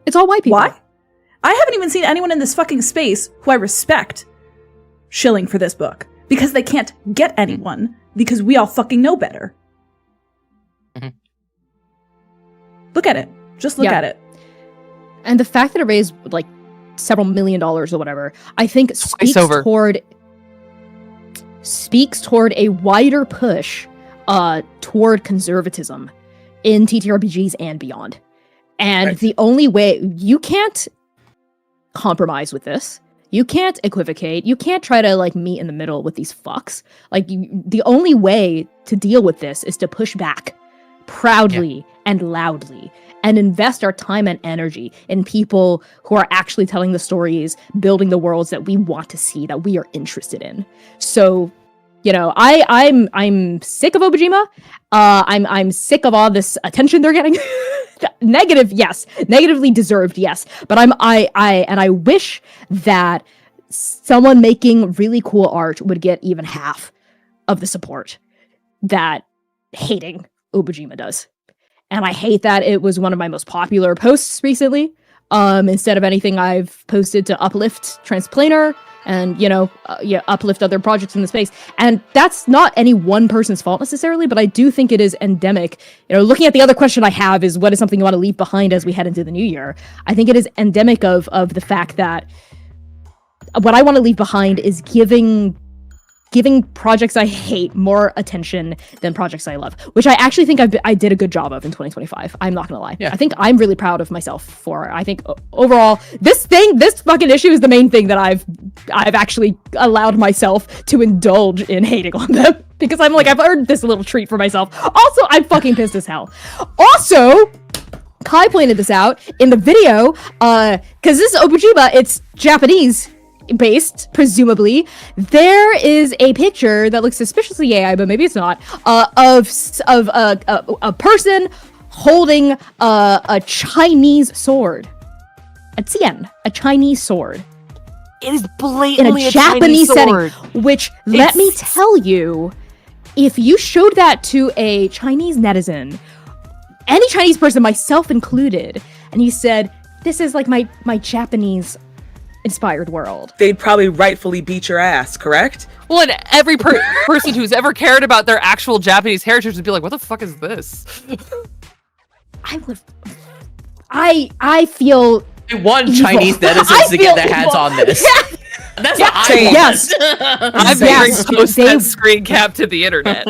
It's all white people. Why? I haven't even seen anyone in this fucking space who I respect shilling for this book, because they can't get anyone, because we all fucking know better. Look at it. Just look at it. And the fact that it raised like several $1 million or whatever, I think speaks toward a wider push toward conservatism in TTRPGs and beyond. And the only way, you can't compromise with this. You can't equivocate. You can't try to like meet in the middle with these fucks. Like, the only way to deal with this is to push back proudly and loudly, and invest our time and energy in people who are actually telling the stories, building the worlds that we want to see, that we are interested in. So, I'm sick of Obojima. I'm sick of all this attention they're getting. Negative, yes. Negatively deserved, yes. But I wish that someone making really cool art would get even half of the support that hating Obojima does. And I hate that it was one of my most popular posts recently. Instead of anything I've posted to uplift Transplanar and, uplift other projects in the space. And that's not any one person's fault necessarily, but I do think it is endemic. Looking at the other question I have is, what is something you want to leave behind as we head into the new year? I think it is endemic of the fact that what I want to leave behind is giving projects I hate more attention than projects I love, which I actually think I did a good job of in 2025. I'm not gonna lie. I think I'm really proud of myself for. I think overall, this fucking issue is the main thing that I've actually allowed myself to indulge in hating on them, because I'm like, I've earned this little treat for myself. Also, I'm fucking pissed as hell. Also, Kai pointed this out in the video, because this is Obujima, it's Japanese based, presumably. There is a picture that looks suspiciously AI, but maybe it's not, of a person holding a Chinese sword. A tsian, a Chinese sword. It is blatantly in a Japanese sword. setting, which, let me tell you, if you showed that to a Chinese netizen, any Chinese person, myself included, and you said, this is like my Japanese inspired world, they'd probably rightfully beat your ass, correct? Well, and every person who's ever cared about their actual Japanese heritage would be like, what the fuck is this? I feel One evil. Chinese netizens to get their hands evil. on this. Yeah. That's what I want. Yes. I'm Yes. going to post They- that screen cap to the internet.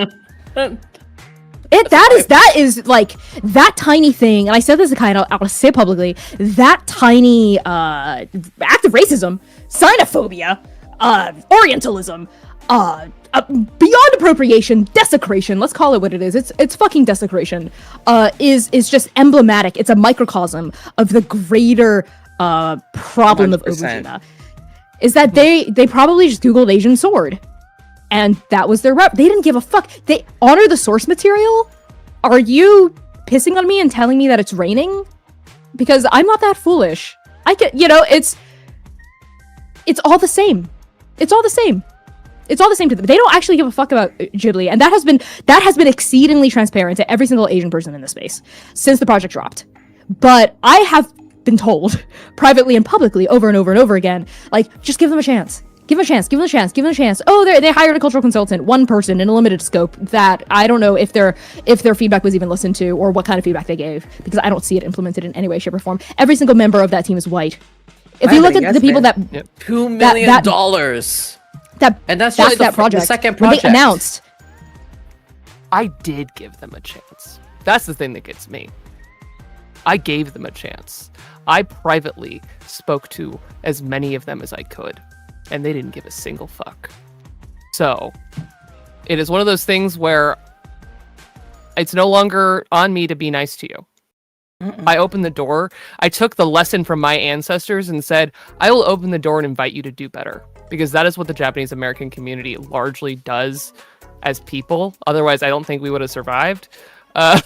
That is like that tiny thing, and I said this to Kai, and I'll say it publicly, that tiny act of racism, xenophobia, Orientalism, beyond appropriation, desecration, let's call it what it is. It's fucking desecration. Is just emblematic. It's a microcosm of the greater problem 100%. of Obujima. Is that they probably just Googled Asian sword. And that was their rep. They didn't give a fuck. They honor the source material. Are you pissing on me and telling me that it's raining? Because I'm not that foolish. I can, it's all the same. It's all the same. It's all the same to them. They don't actually give a fuck about Ghibli, and that has been exceedingly transparent to every single Asian person in this space since the project dropped. But I have been told privately and publicly over and over and over again, like, just give them a chance. Give them a chance, give them a chance, give them a chance. Oh, they hired a cultural consultant, one person in a limited scope that I don't know if their feedback was even listened to or what kind of feedback they gave, because I don't see it implemented in any way, shape, or form. Every single member of that team is white. If you look at the people that $2 million. And that's just that project, the second when project. they announced. I did give them a chance. That's the thing that gets me. I gave them a chance. I privately spoke to as many of them as I could, and they didn't give a single fuck. So, it is one of those things where it's no longer on me to be nice to you. I opened the door. I took the lesson from my ancestors and said, I will open the door and invite you to do better. Because that is what the Japanese American community largely does as people. Otherwise, I don't think we would have survived. And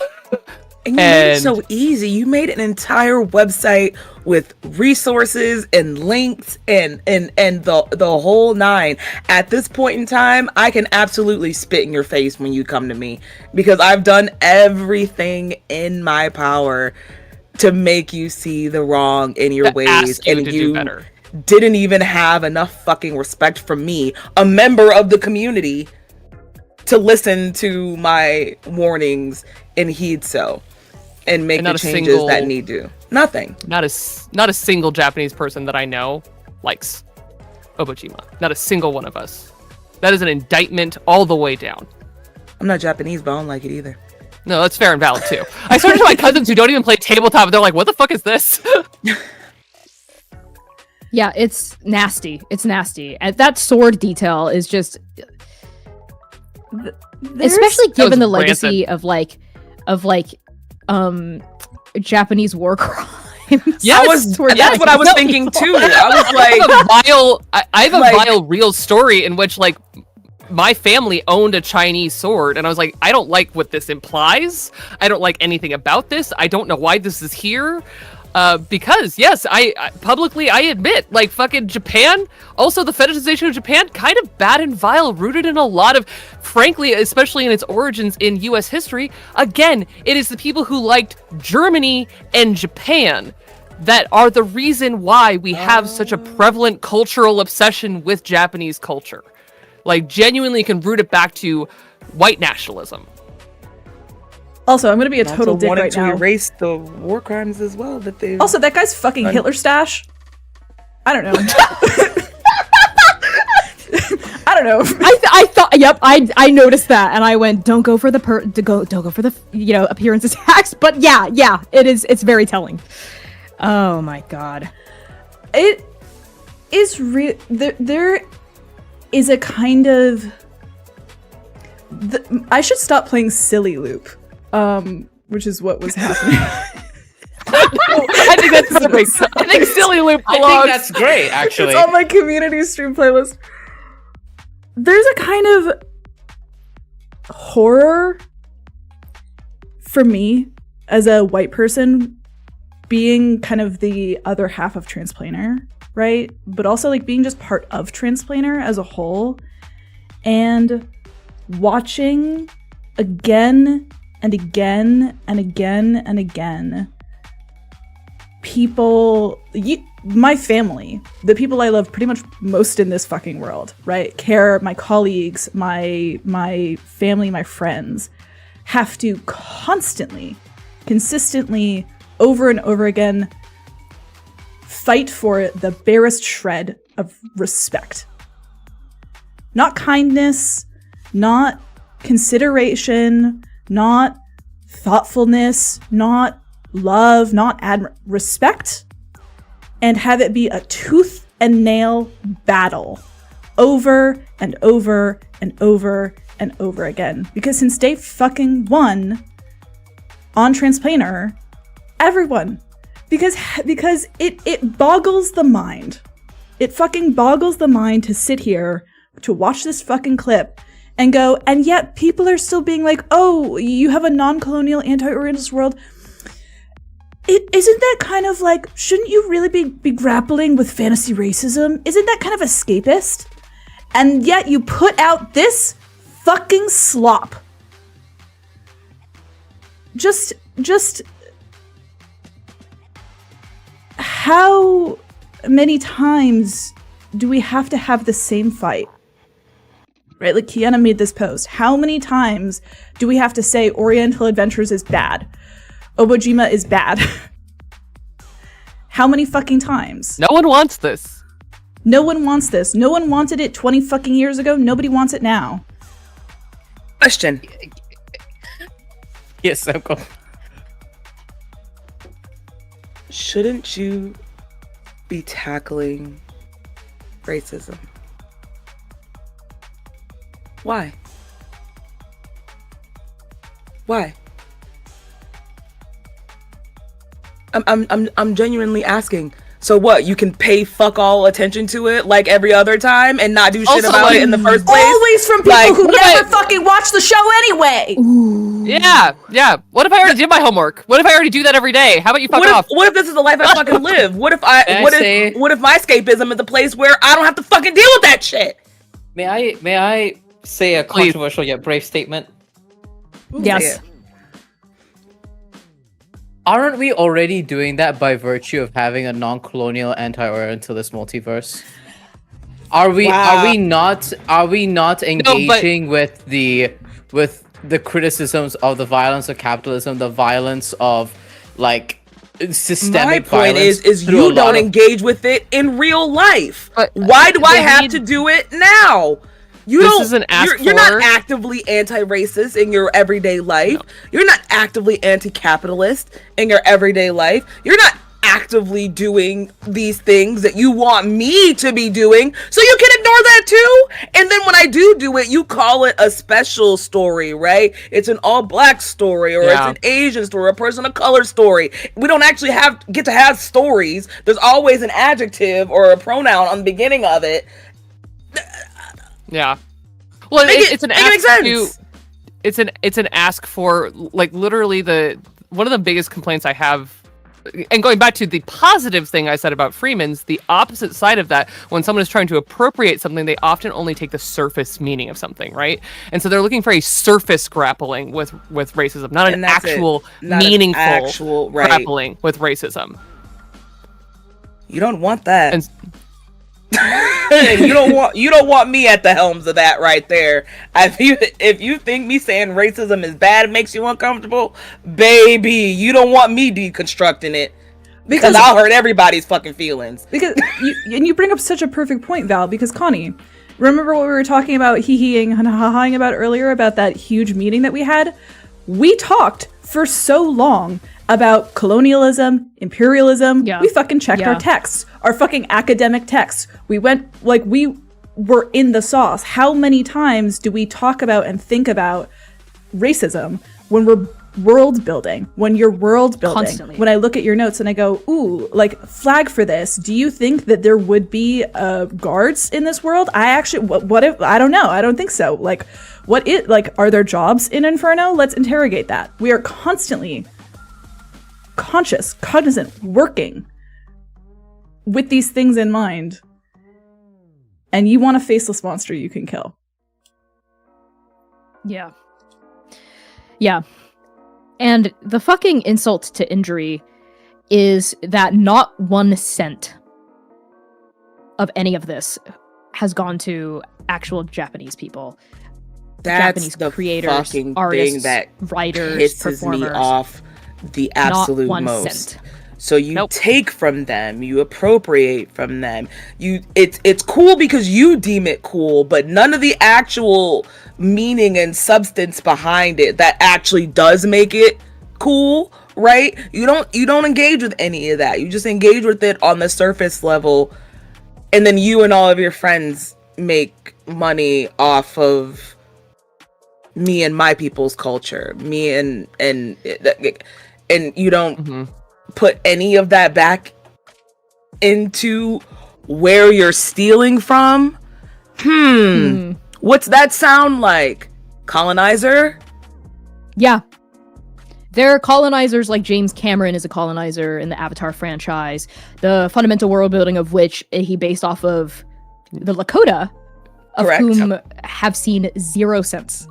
you made it so easy. You made an entire website with resources and links and the whole nine. At this point in time, I can absolutely spit in your face when you come to me, because I've done everything in my power to make you see the wrong in your ways, and you didn't even have enough fucking respect from me, a member of the community, to listen to my warnings and heed so. And make the changes that need to. Nothing. Not a single Japanese person that I know likes Obujima. Not a single one of us. That is an indictment all the way down. I'm not Japanese, but I don't like it either. No, that's fair and valid too. I started to my cousins who don't even play tabletop, and they're like, "What the fuck is this?" Yeah, it's nasty. It's nasty. And that sword detail is just, especially given the legacy of Japanese war crimes. Yeah, that's what I was thinking too. I was like, I have a vile real story in which like my family owned a Chinese sword, and I was like, I don't like what this implies. I don't like anything about this. I don't know why this is here. Because yes, I publicly I admit, like, fucking Japan, also the fetishization of Japan, kind of bad and vile, rooted in a lot of, frankly, especially in its origins in US history. Again, it is the people who liked Germany and Japan that are the reason why we have such a prevalent cultural obsession with Japanese culture. Like, genuinely can root it back to white nationalism. Also, I'm gonna be a total dick right now. To erase the war crimes as well that they. Also, that guy's fucking Hitler stash. I don't know. I don't know. I thought. Yep. I noticed that, and I went, "Don't go for the don't go for the appearance attacks." But yeah, it's very telling. Oh my god. It is real. There is a kind of. I should stop playing Silly Loop. Which is what was happening. I think that's perfect. I think Silly Loop belongs. I think that's great, actually. It's on my community stream playlist. There's a kind of horror for me as a white person being kind of the other half of Transplaner, right? But also like being just part of Transplaner as a whole and watching again and again and again and again people, my family, the people I love pretty much most in this fucking world, right? Care, my colleagues, my family, my friends have to constantly, consistently, over and over again fight for the barest shred of respect. Not kindness, not consideration, not thoughtfulness, not love, not respect, and have it be a tooth and nail battle over and over and over and over again. Because since day fucking one on Transplaner, everyone, because it boggles the mind. It fucking boggles the mind to sit here to watch this fucking clip and go, and yet people are still being like, oh, you have a non-colonial anti-Orientalist world. Isn't that kind of like, shouldn't you really be grappling with fantasy racism? Isn't that kind of escapist? And yet you put out this fucking slop. Just how many times do we have to have the same fight? Right, like Kiana made this post. How many times do we have to say Oriental Adventures is bad? Obojima is bad. How many fucking times? No one wants this. No one wants this. No one wanted it 20 fucking years ago. Nobody wants it now. Question. Yes, Uncle. Shouldn't you be tackling racism? Why? Why? I'm genuinely asking. So what? You can pay fuck all attention to it like every other time and not do shit Also, about like, it in the first place? Always from people Like, who what never if fucking watch the show anyway. Yeah. What if I already did my homework? What if I already do that every day? How about you fuck off? What if this is the life I fucking live? What if my escapism is a place where I don't have to fucking deal with that shit? May I say a Please. controversial yet brave statement? Yes. Aren't we already doing that by virtue of having a non-colonial anti-Orientalist multiverse? Are we not engaging with the criticisms of the violence of capitalism, the violence of like systemic My point violence? is through you don't engage with it in real life. But, Why do I they have need- to do it now? You This don't. is an ask You're not for- actively anti-racist in your everyday life. No. You're not actively anti-capitalist in your everyday life. You're not actively doing these things that you want me to be doing, so you can ignore that too. And then when I do it, you call it a special story, right? It's an all-black story, or it's an Asian story, a person of color story. We don't actually get to have stories. There's always an adjective or a pronoun on the beginning of it. Yeah. Well, it's an make it make ask sense. it's an ask for, like, literally one of the biggest complaints I have, and going back to the positive thing I said about Freeman's, the opposite side of that, when someone is trying to appropriate something, they often only take the surface meaning of something, right? And so they're looking for a surface grappling with racism, not an actual meaningful grappling with racism. You don't want that. And you don't want me at the helms of that right there. If you think me saying racism is bad, it makes you uncomfortable, baby, you don't want me deconstructing it, because I'll hurt everybody's fucking feelings. Because you bring up such a perfect point, Val, because Connie, remember what we were talking about, hee-heeing and ha-haing about earlier, about that huge meeting that we had? We talked for so long about colonialism, imperialism. We fucking checked our texts, our fucking academic texts. We went, like, we were in the sauce. How many times do we talk about and think about racism when we're world building, when you're world building, Constantly. when I look at your notes and I go, ooh, like flag for this, do you think that there would be guards in this world? I actually, what if, I don't know. I don't think so. Like, are there jobs in Inferno? Let's interrogate that. We are constantly conscious, cognizant, working with these things in mind. And you want a faceless monster you can kill. Yeah. Yeah. And the fucking insult to injury is that not 1 cent of any of this has gone to actual Japanese people. That's Japanese the creators, fucking artists, thing that writers, pisses performers. me off the absolute not 1 most. cent. So you Nope. take from them, you appropriate from them. It's cool because you deem it cool, but none of the actual meaning and substance behind it that actually does make it cool, right? You don't engage with any of that. You just engage with it on the surface level, and then you and all of your friends make money off of me and my people's culture. Me and you don't put any of that back into where you're stealing from. What's that sound like? Colonizer? Yeah. There are colonizers like James Cameron is a colonizer in the Avatar franchise, the fundamental world building of which he based off of the Lakota, of Correct. whom have seen 0 cents.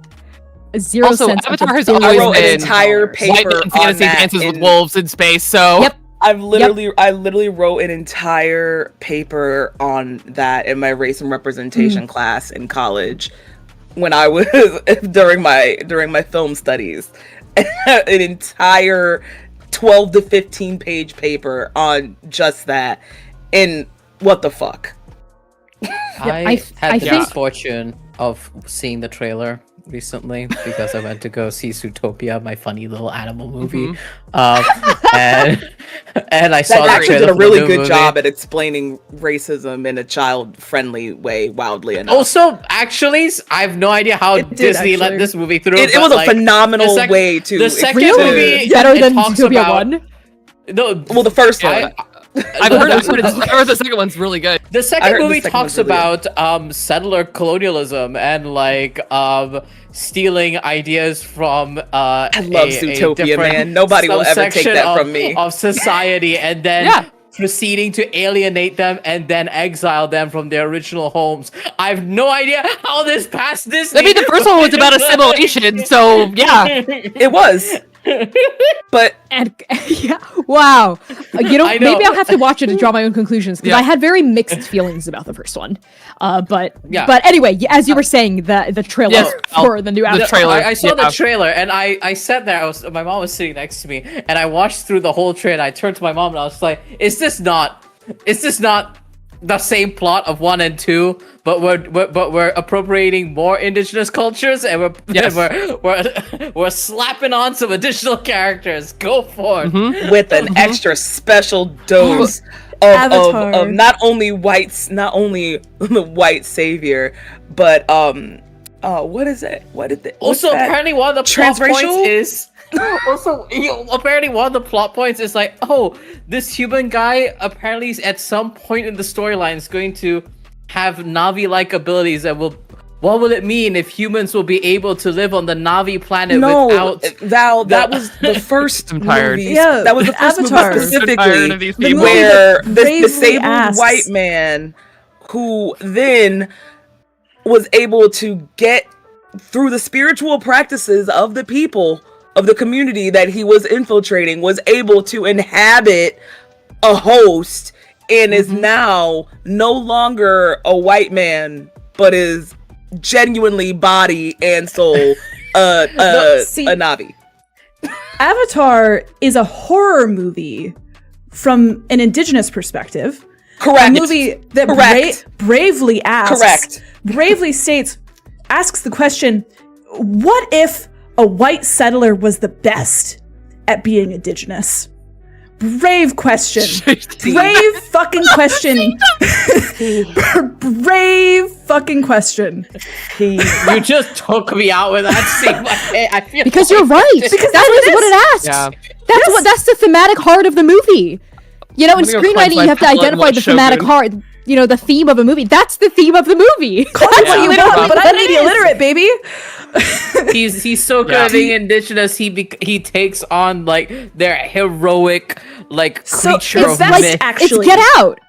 0 Also, cents. of Avatar has the always I billions wrote of an been entire dollars. White paper man on fantasy that. dances with in- wolves in space. So Yep. I literally wrote an entire paper on that in my race and representation class in college when I was during my film studies. An entire 12 to 15 page paper on just that. And what the fuck? I had I the think- misfortune of seeing the trailer recently because I went to go see Zootopia, my funny little animal movie, and I saw That the actually trailer did a for the really new good movie. job at explaining racism in a child-friendly way, wildly enough. Also, actually, I have no idea how It did, Disney let actually. this movie through. it but, was a like, phenomenal the sec- way to the second explain- movie Better it than talks Zootopia about 1? no. Well, the first one. I've heard the second one's really good. The I second heard the movie second talks one's really about settler colonialism and like stealing ideas from I love a Zootopia, different man. Nobody will ever take subsection that from me. of society, and then Yeah. proceeding to alienate them and then exile them from their original homes. I have no idea how this passed Disney. I mean, the first one was about assimilation, so yeah. It was. But And yeah, wow. I know. Maybe I'll have to watch it to draw my own conclusions because Yeah. I had very mixed feelings about the first one. But Yeah. but anyway, as you were saying, the trailer Yes, for the new the Avatar. trailer. I saw Yeah. the trailer and I sat there. My mom was sitting next to me, and I watched through the whole trailer. I turned to my mom and I was like, "Is this not the same plot of 1 and 2? But we're appropriating more indigenous cultures, and Yes. we're slapping on some additional characters. Go for it." with an extra special dose Avatar. of not only the white savior, but what is it? What did they Also, apparently one of the plot points Transracial? is apparently one of the plot points is like, oh, this human guy apparently at some point in the storyline is going to have Navi-like abilities that will. What will it mean if humans will be able to live on the Navi planet No, without? Val, that was the first I'm tired. movie. Yeah, that was the first Avatar. movie I'm tired of specifically these The people. movie where that this bravely disabled asks- white man who then was able to get through the spiritual practices of the people of the community that he was infiltrating, was able to inhabit a host and is now no longer a white man, but is genuinely body and soul see- a Navi. Avatar is a horror movie from an indigenous perspective. Correct. A movie that Correct. bravely asks, Correct. bravely asks the question, what if a white settler was the best at being indigenous? Brave question. Brave fucking question. Brave fucking question. You just took me out with that scene. I feel Because you're right. Because that is what it asks. Yeah. That's the thematic heart of the movie. You know, in I'm gonna go screenwriting, cleanse you have to my palate identify and the watch thematic Shogun. heart. You know, the theme of a movie. That's the theme of the movie. Call it what you Yeah. want, but I'm media literate, baby. he's so good at being indigenous. He takes on like their heroic like So, creature it's of that- myth. actually- It's Get Out.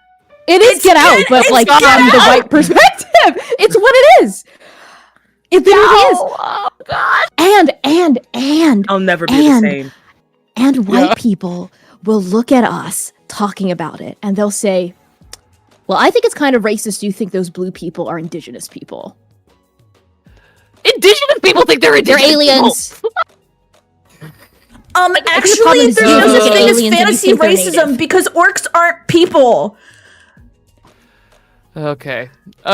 It is Get Out, but it's like Get from the Out. right perspective. It's what it is. It literally is. Oh god. And I'll never be the same. And white people will look at us talking about it and they'll say, well, I think it's kind of racist. You think those blue people are indigenous people. Indigenous people think they're They're indigenous aliens. people. the Actually, problem is there's you no think such they're thing as aliens and you fantasy think they're racism native. because orcs aren't people. Okay. Do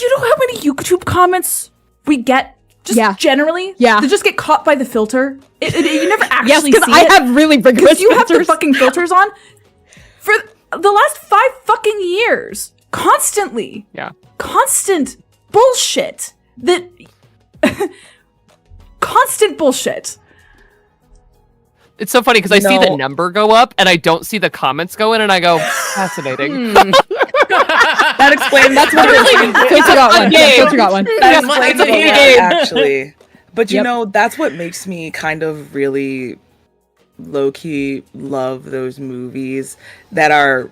you know how many YouTube comments we get? Just generally? Yeah. They just get caught by the filter. You never Yes, actually because see I it. have really rigorous Because you have the filters. fucking filters on for the last 5 fucking years. Constantly. Yeah. Constant bullshit. That constant bullshit. It's so funny because I see the No. number go up and I don't see the comments go in, and I go, fascinating. That explains. That's what Filter got one. Yeah, filter got one. That explains it's a a lot, game. actually. But you Yep. know, that's what makes me kind of really low-key love those movies that are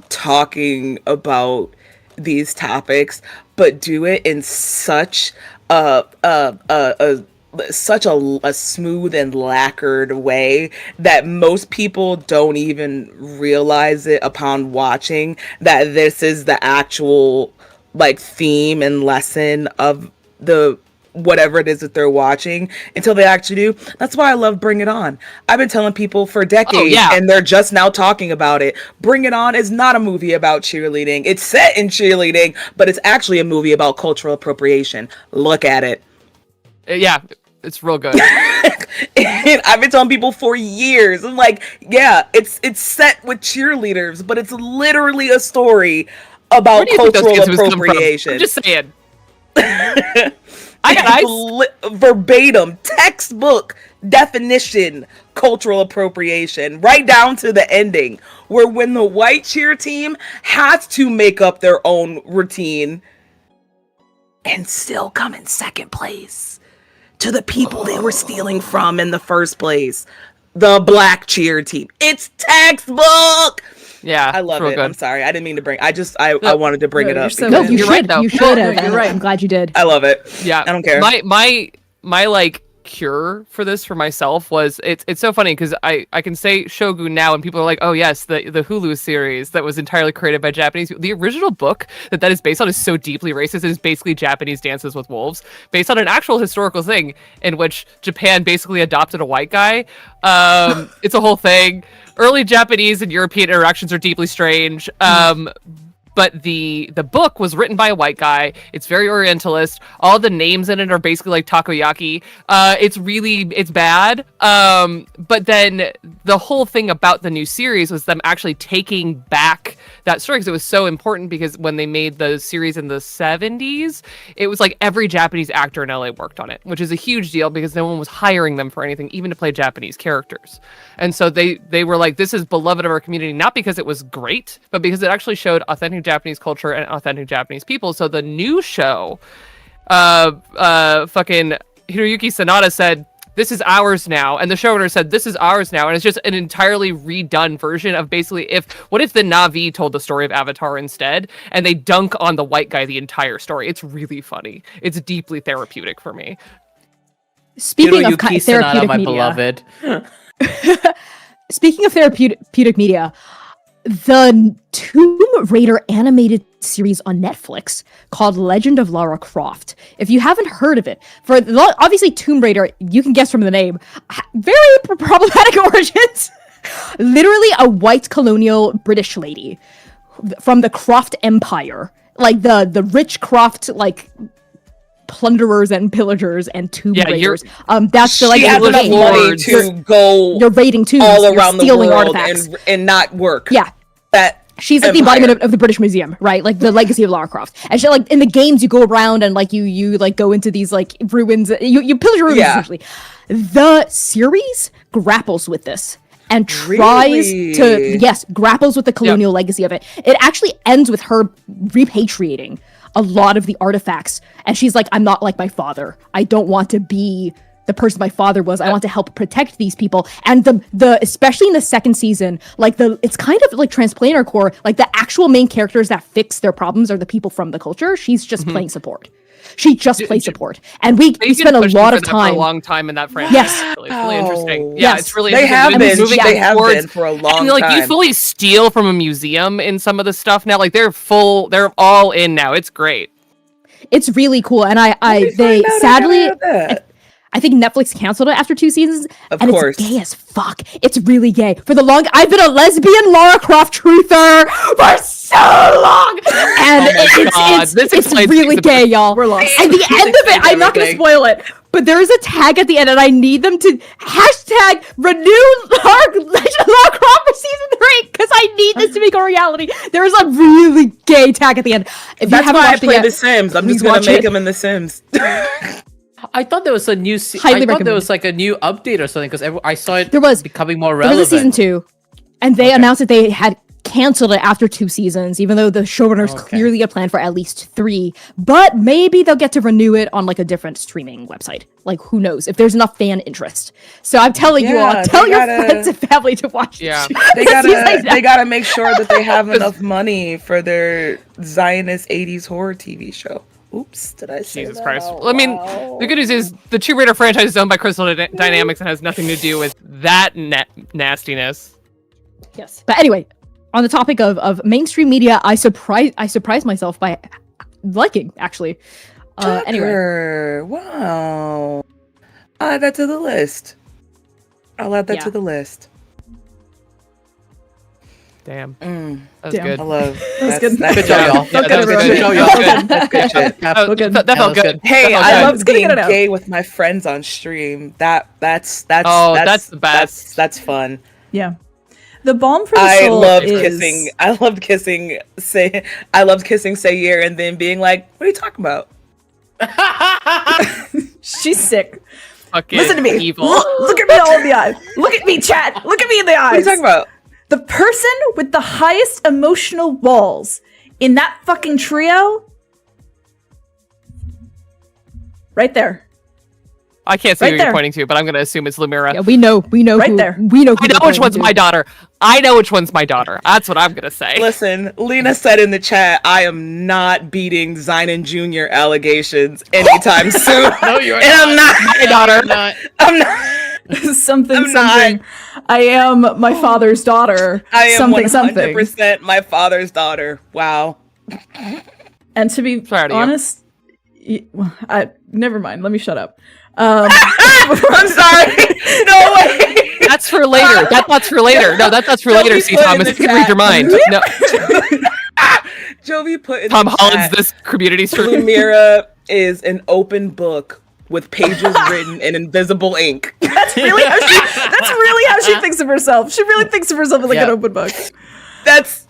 talking about these topics, but do it in such a smooth and lacquered way that most people don't even realize it upon watching that this is the actual like theme and lesson of the whatever it is that they're watching until they actually do. That's why I love Bring It On. I've been telling people for decades yeah. and they're just now talking about it. Bring It On is not a movie about cheerleading. It's set in cheerleading, but it's actually a movie about cultural appropriation. Look at it. Yeah, it's real good. And I've been telling people for years. I'm like, yeah, it's set with cheerleaders, but it's literally a story about Where do you think those cultural kids come from? appropriation. I'm just saying. I got eyes. Verbatim, textbook definition, cultural appropriation, right down to the ending, where when the white cheer team has to make up their own routine and still come in second place to the people they were stealing from in the first place, the black cheer team. It's textbook. Yeah, I love it's real it. good. I'm sorry. I didn't mean to bring. I wanted to bring No, it you're up. so No, because you You're should. right, though. You should have. You're right. I'm glad you did. I love it. Yeah, I don't care. My like cure for this for myself was it's so funny because I can say Shogun now and people are like, oh yes, the Hulu series that was entirely created by Japanese people. The original book that is based on is so deeply racist. It is basically Japanese Dances with Wolves, based on an actual historical thing in which Japan basically adopted a white guy. It's a whole thing. Early Japanese and European interactions are deeply strange. But the book was written by a white guy. It's very Orientalist. All the names in it are basically like takoyaki. It's bad. But then the whole thing about the new series was them actually taking back that story because it was so important because when they made the series in the 70s, it was like every Japanese actor in LA worked on it, which is a huge deal because no one was hiring them for anything, even to play Japanese characters. And so they were like, this is beloved of our community, not because it was great, but because it actually showed authentic Japanese culture and authentic Japanese people. So the new show, fucking Hiroyuki Sanada said, this is ours now. And the showrunner said, this is ours now. And it's just an entirely redone version of basically what if the Na'vi told the story of Avatar instead and they dunk on the white guy the entire story. It's really funny. It's deeply therapeutic for me. Speaking of Hiroyuki Sanada, therapeutic my media, beloved. speaking of therapeutic media, the Tomb Raider animated series on Netflix called Legend of Lara Croft. If you haven't heard of it, obviously Tomb Raider, you can guess from the name, very problematic origins. Literally a white colonial British lady from the Croft Empire, like the rich Croft like plunderers and pillagers and tomb Yeah, raiders. That's the She has the enough game. money to go You're raiding tombs. all you're around the stealing world artifacts. and not work. Yeah. That She's like the embodiment of the British Museum, right? Like the legacy of Lara Croft. And she like in the games you go around and like you like go into these like ruins. You pillage ruins essentially. The series grapples with this and tries to grapples with the colonial legacy of it. It actually ends with her repatriating a lot of the artifacts, and she's like, I'm not like my father. I don't want to be the person my father was. I want to help protect these people. And the especially in the second season, like it's kind of like Transplanar Core, like the actual main characters that fix their problems are the people from the culture. She's just playing support. She just plays support. And we spent a lot of time. For a long time in that franchise. Yes. Actually. It's really interesting. Yeah, Yes. it's really They have interesting. been. They have been for a long like, time. You fully steal from a museum in some of the stuff now. Like they're all in now. It's great. It's really cool. And they sadly I think Netflix canceled it after 2 seasons. Of and course. It's gay as fuck. It's really gay. I've been a lesbian Lara Croft truther for so long. And it's really gay, y'all. We're lost. At the end of it, I'm not going to spoil it, but there is a tag at the end, and I need them to hashtag renew Legend of Lara Croft for season 3, because I need this to become a reality. There is a really gay tag at the end. If That's you haven't why I watched it play yet, The Sims. I'm please just gonna watch make it. them in The Sims. I thought there was a new. Highly I thought there recommend. was like a new update or something because I saw it. There was becoming more There relevant. was a season 2, and they announced that they had canceled it after 2 seasons, even though the showrunners clearly had planned for at least 3. But maybe they'll get to renew it on like a different streaming website. Like, who knows if there's enough fan interest. So I'm telling you all, tell your friends and family to watch. Yeah. They gotta make sure that they have enough money for their Zionist 80s horror TV show. Oops, did I say Jesus that Christ. out Well, I mean, loud? the good news is the Tomb Raider franchise is owned by Crystal Dynamics and has nothing to do with that nastiness. Yes. But anyway, on the topic of mainstream media, I surprised myself by liking, actually. Anyway. Tucker, wow. I'll add that to the list. Yeah. To the list. Damn. Mm, That was Damn. good. I love. That's good. Good job, y'all. Yeah, that was everyone. good. Good job, y'all. Good. Good shit. That felt was good. Hey, That felt I good. love It's good to being get it out. gay with my friends on stream. That's the best. That's fun. Yeah. The balm for the I soul loved is... kissing. I loved kissing Sayer and then being like, "What are you talking about?" She's sick. Fucking Listen to me. evil. Look at me all in the eye. Look at me, chat. Look at me in the eyes. What are you talking about? The person with the highest emotional walls in that fucking trio, right there. I can't see Right who there. you're pointing to, but I'm going to assume it's Lumira. Yeah, we know Right who, there. we know who I know you're which one's pointing my to. daughter. I know which one's my daughter. That's what I'm going to say. Listen, Lena said in the chat, "I am not beating Zynon Jr. allegations anytime soon." No, you're and I'm not My daughter. not. I'm not. something. I'm not. I am my father's daughter. I am something 100% my father's daughter. Wow. And to be Proud of you. honest, never mind. Let me shut up. I'm sorry. No way. That's for later. That's for later. No, that's for Don't later, be C. put in Thomas. the You can read chat. your mind. No, Jovi put in Tom the Holland's chat, this community stream. Lumira is an open book with pages written in invisible ink. That's really how she thinks of herself. She really thinks of herself as like an open book. That's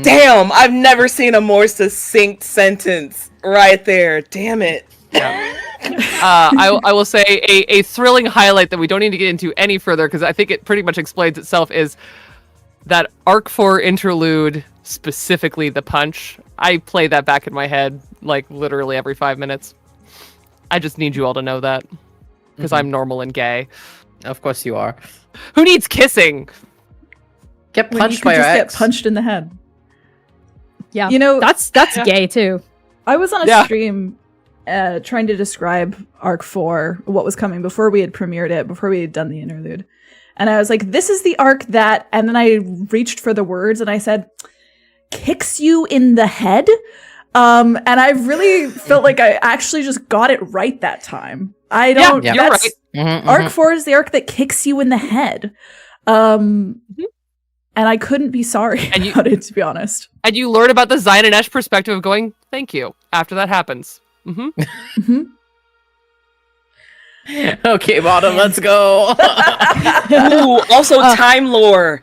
damn. I've never seen a more succinct sentence right there. Damn it. I will say a thrilling highlight that we don't need to get into any further because I think it pretty much explains itself is that Arc 4 interlude, specifically the punch. I play that back in my head like literally every 5 minutes. I just need you all to know that because I'm normal and gay. Of course you are. Who needs kissing? Get When punched you could by your just ex. get punched in the head. Yeah, You know, that's gay too. I was on a Yeah. stream trying to describe Arc 4, what was coming before we had premiered it, before we had done the interlude. And I was like, this is the arc that, and then I reached for the words and I said, kicks you in the head. And I really felt like I actually just got it right that time. I don't, Yeah, you're that's- right. Arc 4 is the arc that kicks you in the head. And I couldn't be sorry And you- about it, to be honest. And you learn about the Zion and Esh perspective of going, thank you, after that happens. Okay, bottom, let's go. Ooh, also time lore.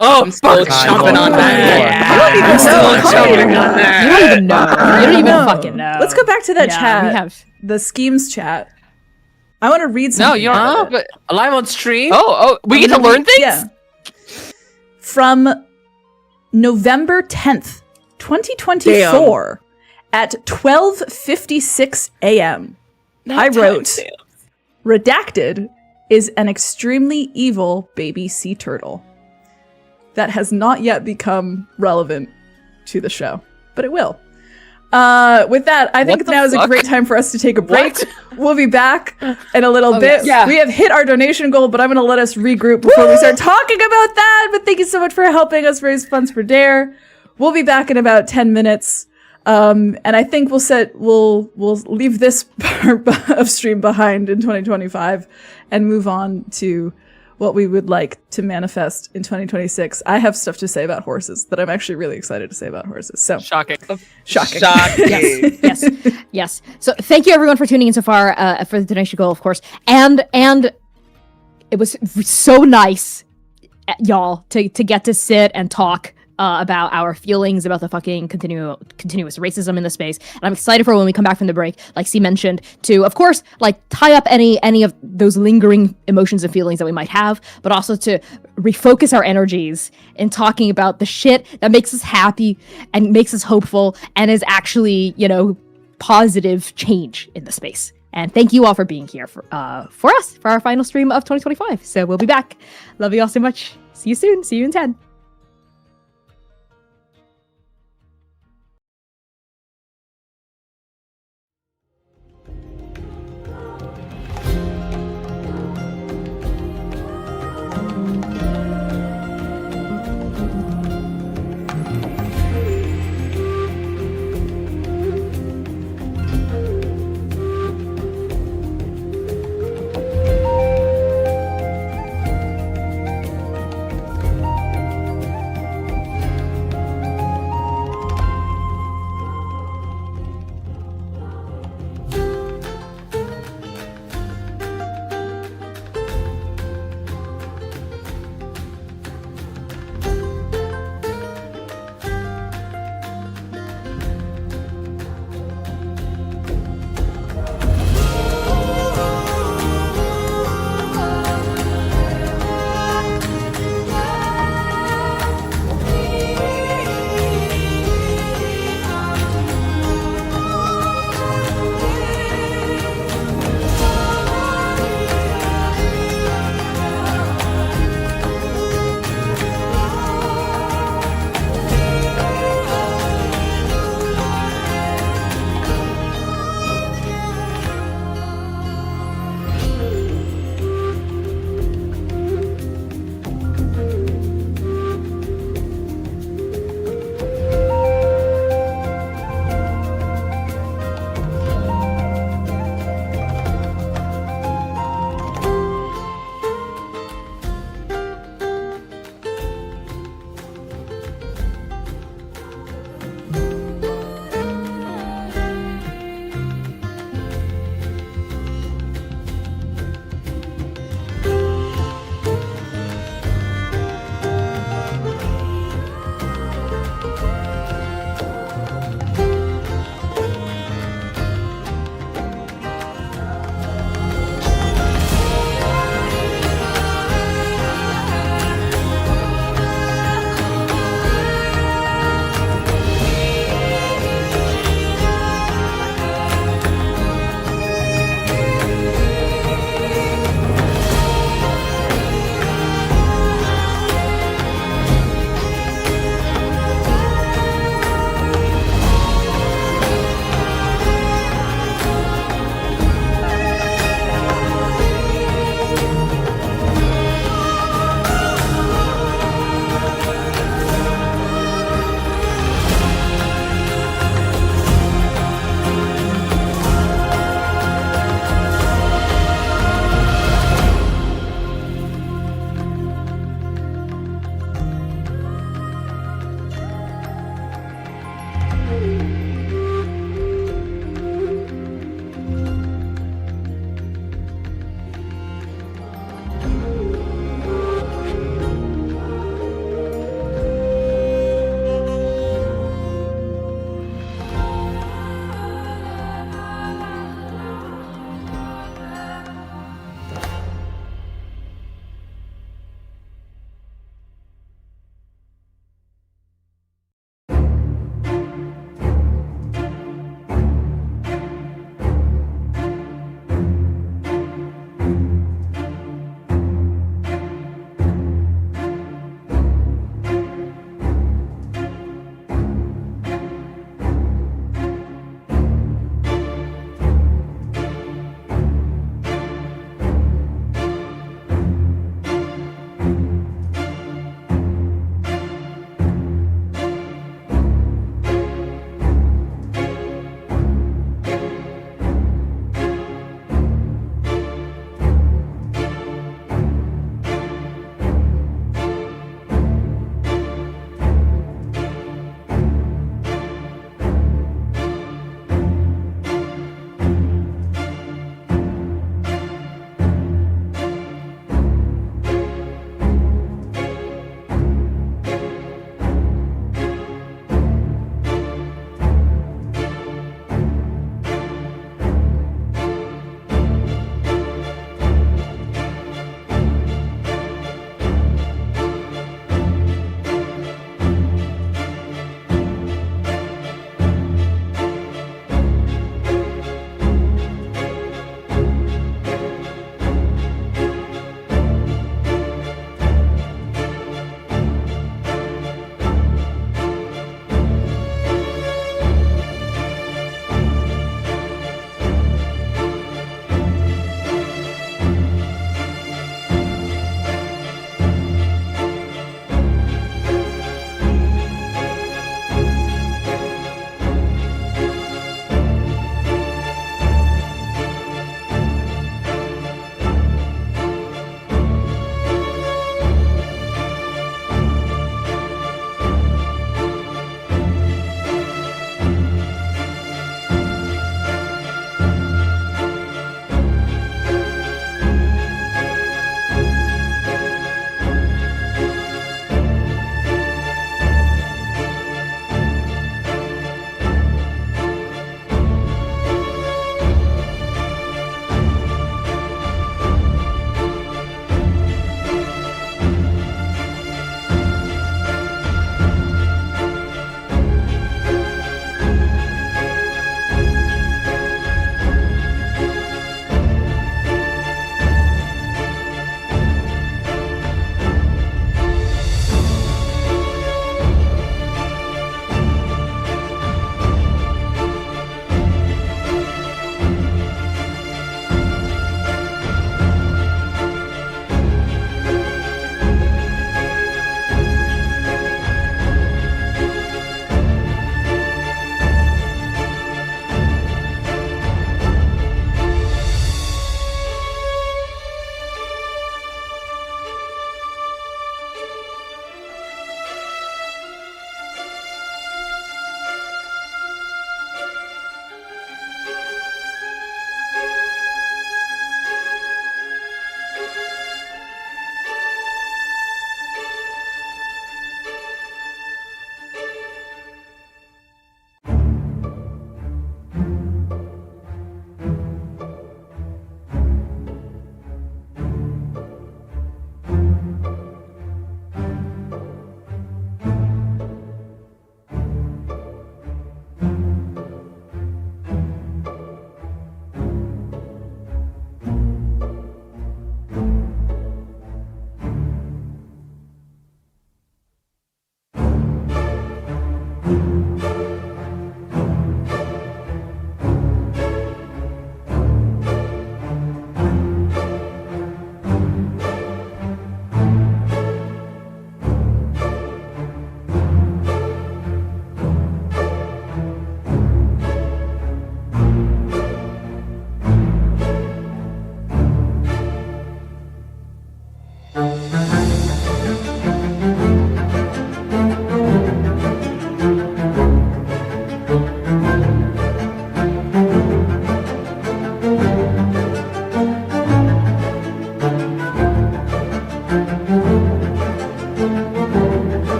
Oh, I'm still fuck. chomping on that. Yeah. I'm still chomping on You that. don't even know. You don't even No. fucking know. Let's go back to that Yeah, chat. we have. The schemes chat. I want to read No, something. you don't. out of it. But, Live on stream? we get to learn things? Yeah. From November 10th, 2024 at 12:56 a.m. I wrote, redacted is an extremely evil baby sea turtle that has not yet become relevant to the show, but it will. With that, I think What the now is a fuck? great time for us to take a break. We'll be back in a little bit. yes. Yeah. We have hit our donation goal, but I'm going to let us regroup before we start talking about that. But thank you so much for helping us raise funds for Dare. We'll be back in about 10 minutes. And I think we'll leave this part of stream behind in 2025 and move on to what we would like to manifest in 2026. I have stuff to say about horses that I'm actually really excited to say about horses. So Shocking. shocking. Yes. So thank you everyone for tuning in so far for the donation goal, of course. And it was so nice, y'all, to get to sit and talk about our feelings about the fucking continuous racism in the space. And I'm excited for when we come back from the break, like C mentioned, to, of course, like tie up any of those lingering emotions and feelings that we might have, but also to refocus our energies in talking about the shit that makes us happy and makes us hopeful and is actually, positive change in the space. And thank you all for being here for us, for our final stream of 2025. So we'll be back. Love you all so much. See you soon. See you in 10.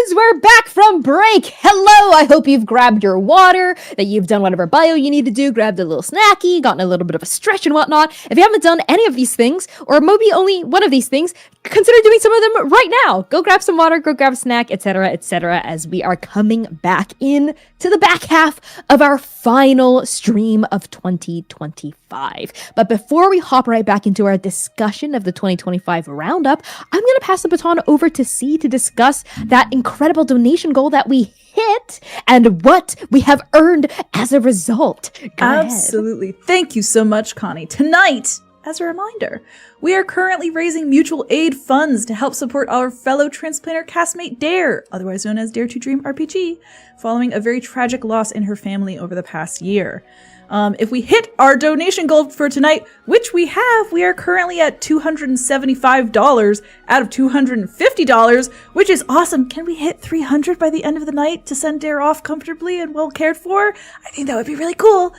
friends, we're back from break. Hello, I hope you've grabbed your water, that you've done whatever bio you need to do, grabbed a little snacky, gotten a little bit of a stretch and whatnot. If you haven't done any of these things, or maybe only one of these things, consider doing some of them right now. Go grab some water, go grab a snack, etc., as we are coming back in to the back half of our final stream of 2025. But before we hop right back into our discussion of the 2025 roundup, I'm going to pass the baton over to C to discuss that incredible donation goal that we hit and what we have earned as a result. Go Absolutely. Thank you so much, Connie. Tonight, as a reminder, we are currently raising mutual aid funds to help support our fellow transplanter castmate Dare, otherwise known as Dare to Dream RPG, following a very tragic loss in her family over the past year. If we hit our donation goal for tonight, which we have, we are currently at $275 out of $250, which is awesome. Can we hit 300 by the end of the night to send Dare off comfortably and well cared for? I think that would be really cool.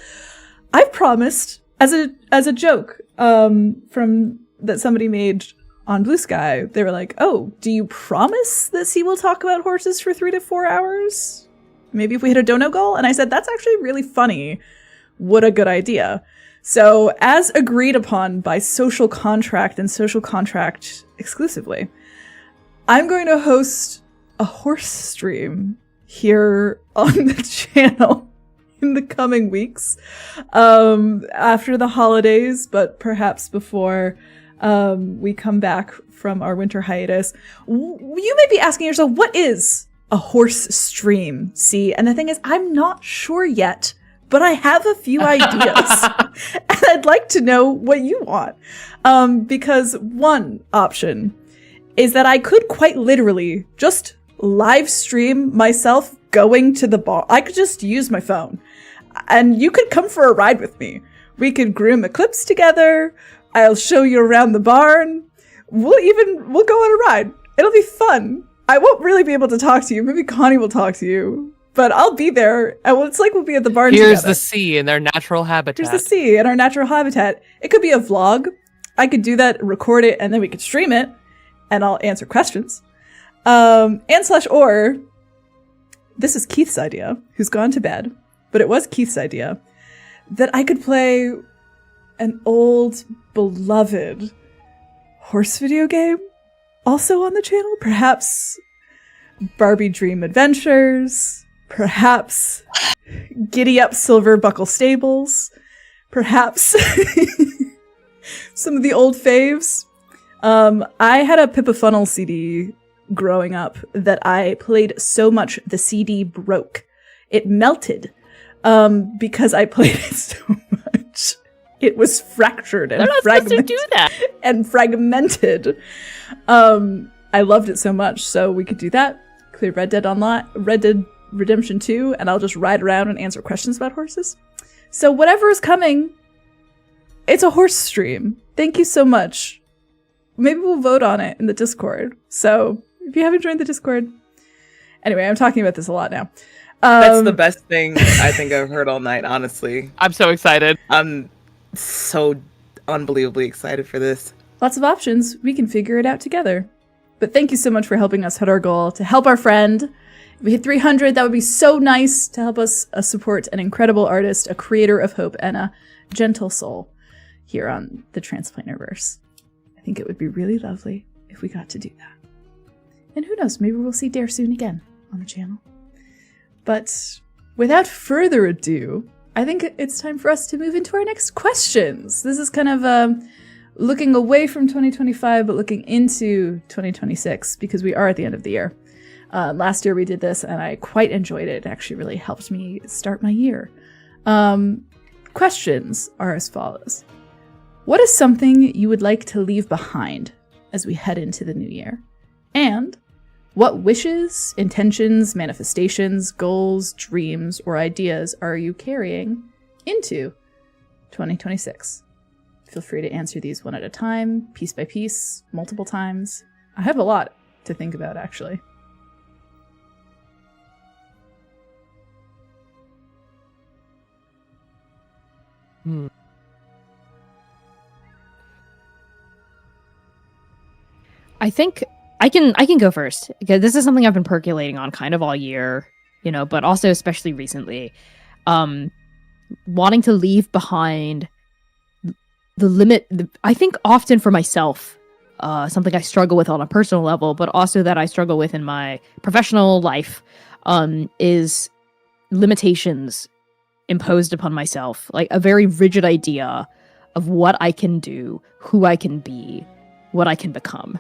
I promised, as a joke, from that somebody made on Blue Sky, they were like, "Oh, do you promise that C will talk about horses for 3 to 4 hours? Maybe if we hit a dono goal?" And I said, "That's actually really funny. What a good idea." So, as agreed upon by Social Contract and Social Contract exclusively, I'm going to host a horse stream here on the channel in the coming weeks, after the holidays, but perhaps before we come back from our winter hiatus. You may be asking yourself, what is a horse stream? See, and the thing is, I'm not sure yet, but I have a few ideas, and I'd like to know what you want. Because one option is that I could quite literally just live stream myself going to the bar. I could just use my phone, and you could come for a ride with me. We could groom Eclipse together. I'll show you around the barn. We'll go on a ride. It'll be fun. I won't really be able to talk to you. Maybe Connie will talk to you. But I'll be there, and it's like we'll be at the barn Here's together. the sea in their natural habitat. Here's the sea in our natural habitat. It could be a vlog. I could do that, record it, and then we could stream it, and I'll answer questions. Or, this is Keith's idea, who's gone to bed, but it was Keith's idea, that I could play an old, beloved horse video game, also on the channel. Perhaps Barbie Dream Adventures, perhaps Giddy Up Silver Buckle Stables, perhaps some of the old faves. I had a Pippa Funnel CD growing up that I played so much the CD broke. It melted because I played it so much. It was fractured and fragmented. Do that. And fragmented. I loved it so much, so we could do that. Clear Red Dead Redemption 2, and I'll just ride around and answer questions about horses. So whatever is coming, it's a horse stream. Thank you so much. Maybe we'll vote on it in the Discord. So if you haven't joined the Discord, anyway, I'm talking about this a lot now. That's the best thing I think I've heard all night, honestly. I'm so excited. I'm so unbelievably excited for this. Lots of options. We can figure it out together. But thank you so much for helping us hit our goal, to help our friend. If we hit 300, that would be so nice to help us support an incredible artist, a creator of hope, and a gentle soul here on the Transplanterverse. I think it would be really lovely if we got to do that. And who knows, maybe we'll see Dare soon again on the channel. But without further ado, I think it's time for us to move into our next questions. This is kind of looking away from 2025, but looking into 2026, because we are at the end of the year. Last year we did this, and I quite enjoyed it. It actually really helped me start my year. Questions are as follows. What is something you would like to leave behind as we head into the new year? And what wishes, intentions, manifestations, goals, dreams, or ideas are you carrying into 2026? Feel free to answer these one at a time, piece by piece, multiple times. I have a lot to think about, actually. I think I can go first because this is something I've been percolating on kind of all year, but also especially recently. Wanting to leave behind the limit. I think often for myself, something I struggle with on a personal level, but also that I struggle with in my professional life, is limitations imposed upon myself, like a very rigid idea of what I can do, who I can be, what I can become.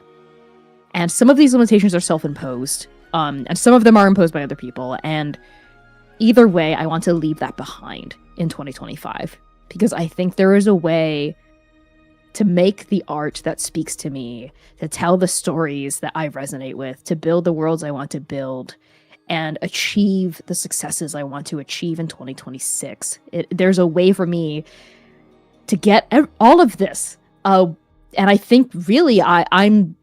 And some of these limitations are self-imposed, and some of them are imposed by other people. And either way, I want to leave that behind in 2025 because I think there is a way to make the art that speaks to me, to tell the stories that I resonate with, to build the worlds I want to build, and achieve the successes I want to achieve in 2026. There's a way for me to get all of this. And I think really I'm,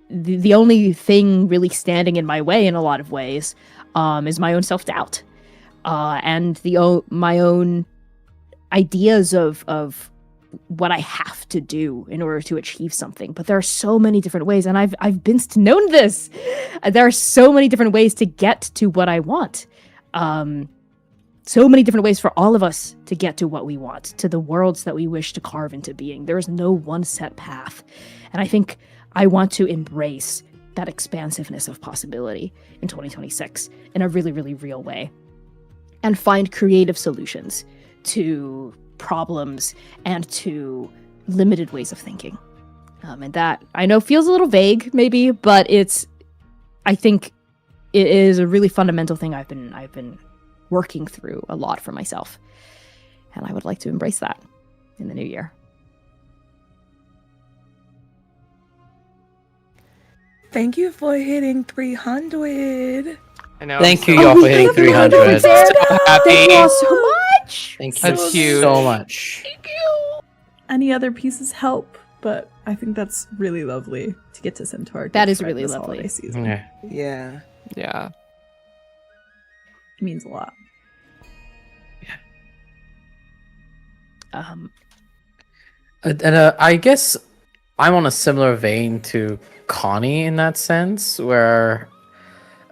the only thing really standing in my way in a lot of ways is my own self-doubt and my own ideas of what I have to do in order to achieve something. But there are so many different ways, and I've been known this. There are so many different ways to get to what I want. So many different ways for all of us to get to what we want, to the worlds that we wish to carve into being. There is no one set path. And I think I want to embrace that expansiveness of possibility in 2026 in a really, really real way. And find creative solutions to problems and to limited ways of thinking. And that I know feels a little vague, maybe, but I think it is a really fundamental thing I've been working through a lot for myself. And I would like to embrace that in the new year. Thank you for hitting 300. I know. Thank you, y'all, for hitting 300. So happy. Thank you all so much. Thank you That's huge. so much. Any other pieces help, but I think that's really lovely to get to Centaur. That is really lovely. Season. Yeah. Yeah. Yeah. It means a lot. I guess I'm on a similar vein to Connie in that sense, where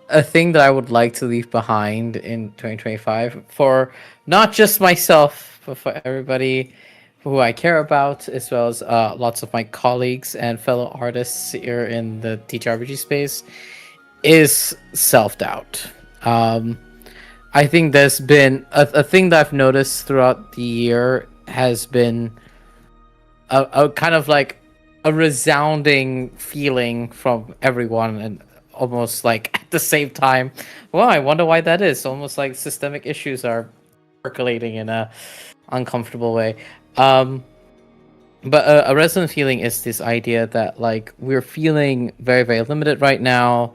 a thing that I would like to leave behind in 2025 for not just myself, but for everybody who I care about, as well as lots of my colleagues and fellow artists here in the TTRPG space, is self-doubt. I think there's been a thing that I've noticed throughout the year has been a kind of like a resounding feeling from everyone, and almost like at the same time, well, I wonder why that is. Almost like systemic issues are percolating in a uncomfortable way. But a resonant feeling is this idea that like we're feeling very, very limited right now.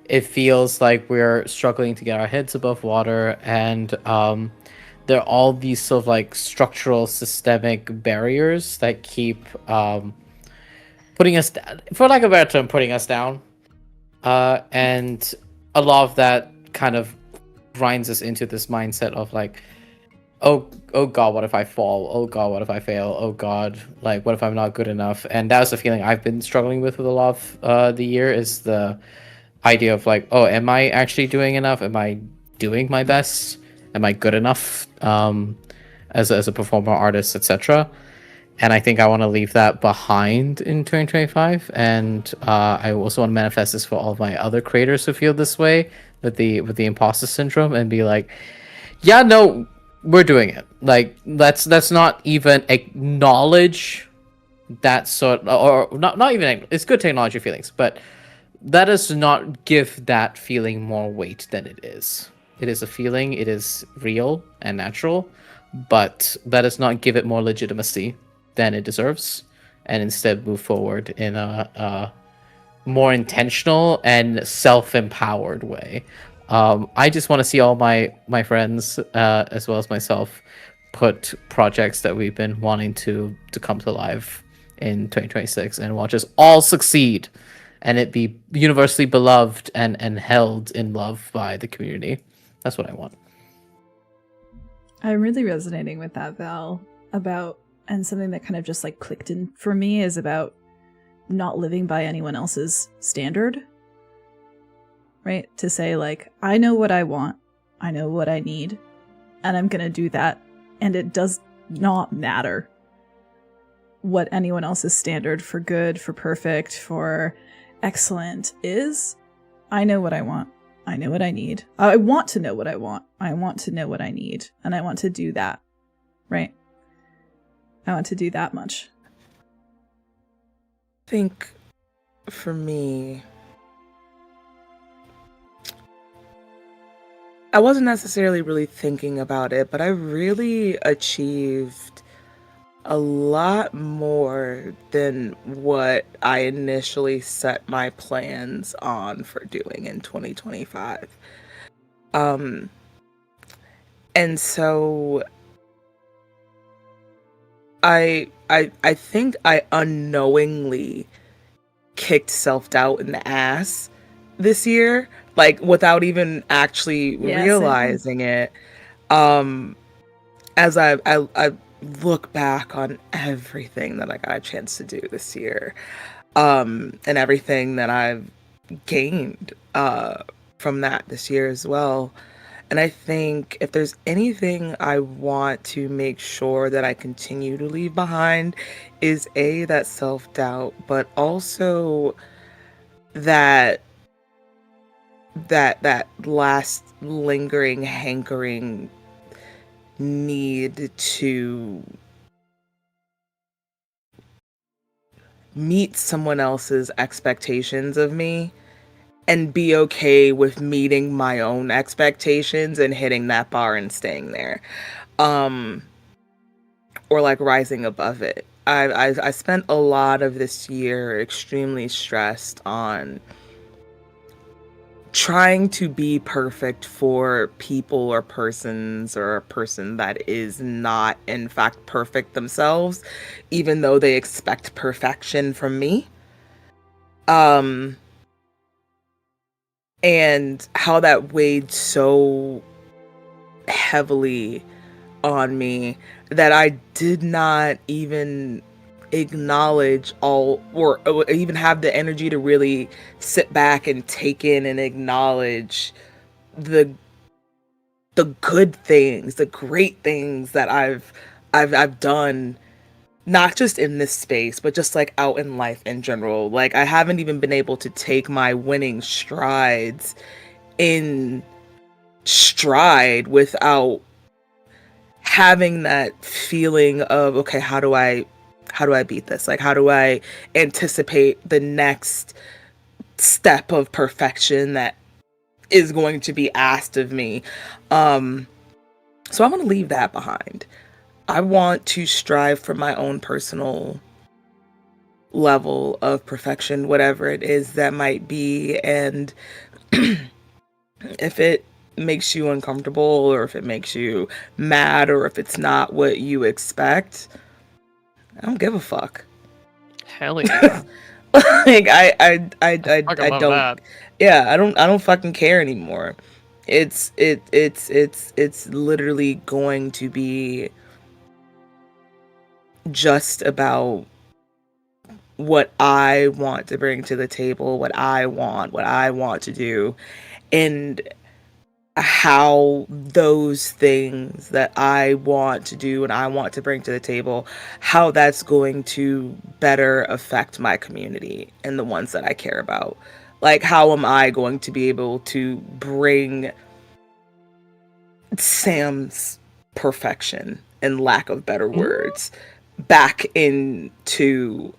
It feels like we're struggling to get our heads above water, and there are all these sort of like structural systemic barriers that keep putting us down, for lack of a better term, putting us down. And a lot of that kind of grinds us into this mindset of like, oh god, what if I fall? Oh god, what if I fail? Oh god, like what if I'm not good enough? And that was the feeling I've been struggling with a lot of the year, is the idea of like, oh, am I actually doing enough? Am I doing my best? Am I good enough as a performer, artist, etc.? And I think I want to leave that behind in 2025. And I also want to manifest this for all of my other creators who feel this way with the imposter syndrome, and be like, yeah, no, we're doing it. Like let's not even acknowledge that sort, or not even. It's good to acknowledge your feelings, but that does not give that feeling more weight than it is. It is a feeling. It is real and natural, but that does not give it more legitimacy than it deserves, and instead move forward in a more intentional and self-empowered way. I just want to see all my friends, as well as myself, put projects that we've been wanting to come to life in 2026, and watch us all succeed, and it be universally beloved and held in love by the community. That's what I want. I'm really resonating with that, Val, about, and something that kind of just like clicked in for me is about not living by anyone else's standard, right? To say, like, I know what I want, I know what I need, and I'm gonna do that, and it does not matter what anyone else's standard for good, for perfect, for excellent is. I know what I want. I know what I need. I want to know what I want. I want to know what I need. And I want to do that. Right? I want to do that much. I think for me, I wasn't necessarily really thinking about it, but I really achieved a lot more than what I initially set my plans on for doing in 2025. And so I think I unknowingly kicked self-doubt in the ass this year, like without even actually realizing it. As I look back on everything that I got a chance to do this year, and everything that I've gained from that this year as well. And I think if there's anything I want to make sure that I continue to leave behind is that self-doubt, but also that last lingering hankering need to meet someone else's expectations of me and be okay with meeting my own expectations and hitting that bar and staying there, or like rising above it. I spent a lot of this year extremely stressed on trying to be perfect for people or persons, or a person that is not in fact perfect themselves, even though they expect perfection from me. And how that weighed so heavily on me that I did not even acknowledge all, or even have the energy to really sit back and take in and acknowledge the good things, the great things that I've done, not just in this space, but just like out in life in general. Like, I haven't even been able to take my winning strides in stride without having that feeling of, okay, how do I beat this? Like, how do I anticipate the next step of perfection that is going to be asked of me? So I want to leave that behind. I want to strive for my own personal level of perfection, whatever it is that might be. And if it makes you uncomfortable, or if it makes you mad, or if it's not what you expect, I don't give a fuck. Hell yeah. Like, I love don't. that. Yeah, I don't fucking care anymore. It's literally going to be just about what I want to bring to the table, what I want to do, and how those things that I want to do and I want to bring to the table, how that's going to better affect my community and the ones that I care about. Like, how am I going to be able to bring Sam's perfection, and lack of better words, back into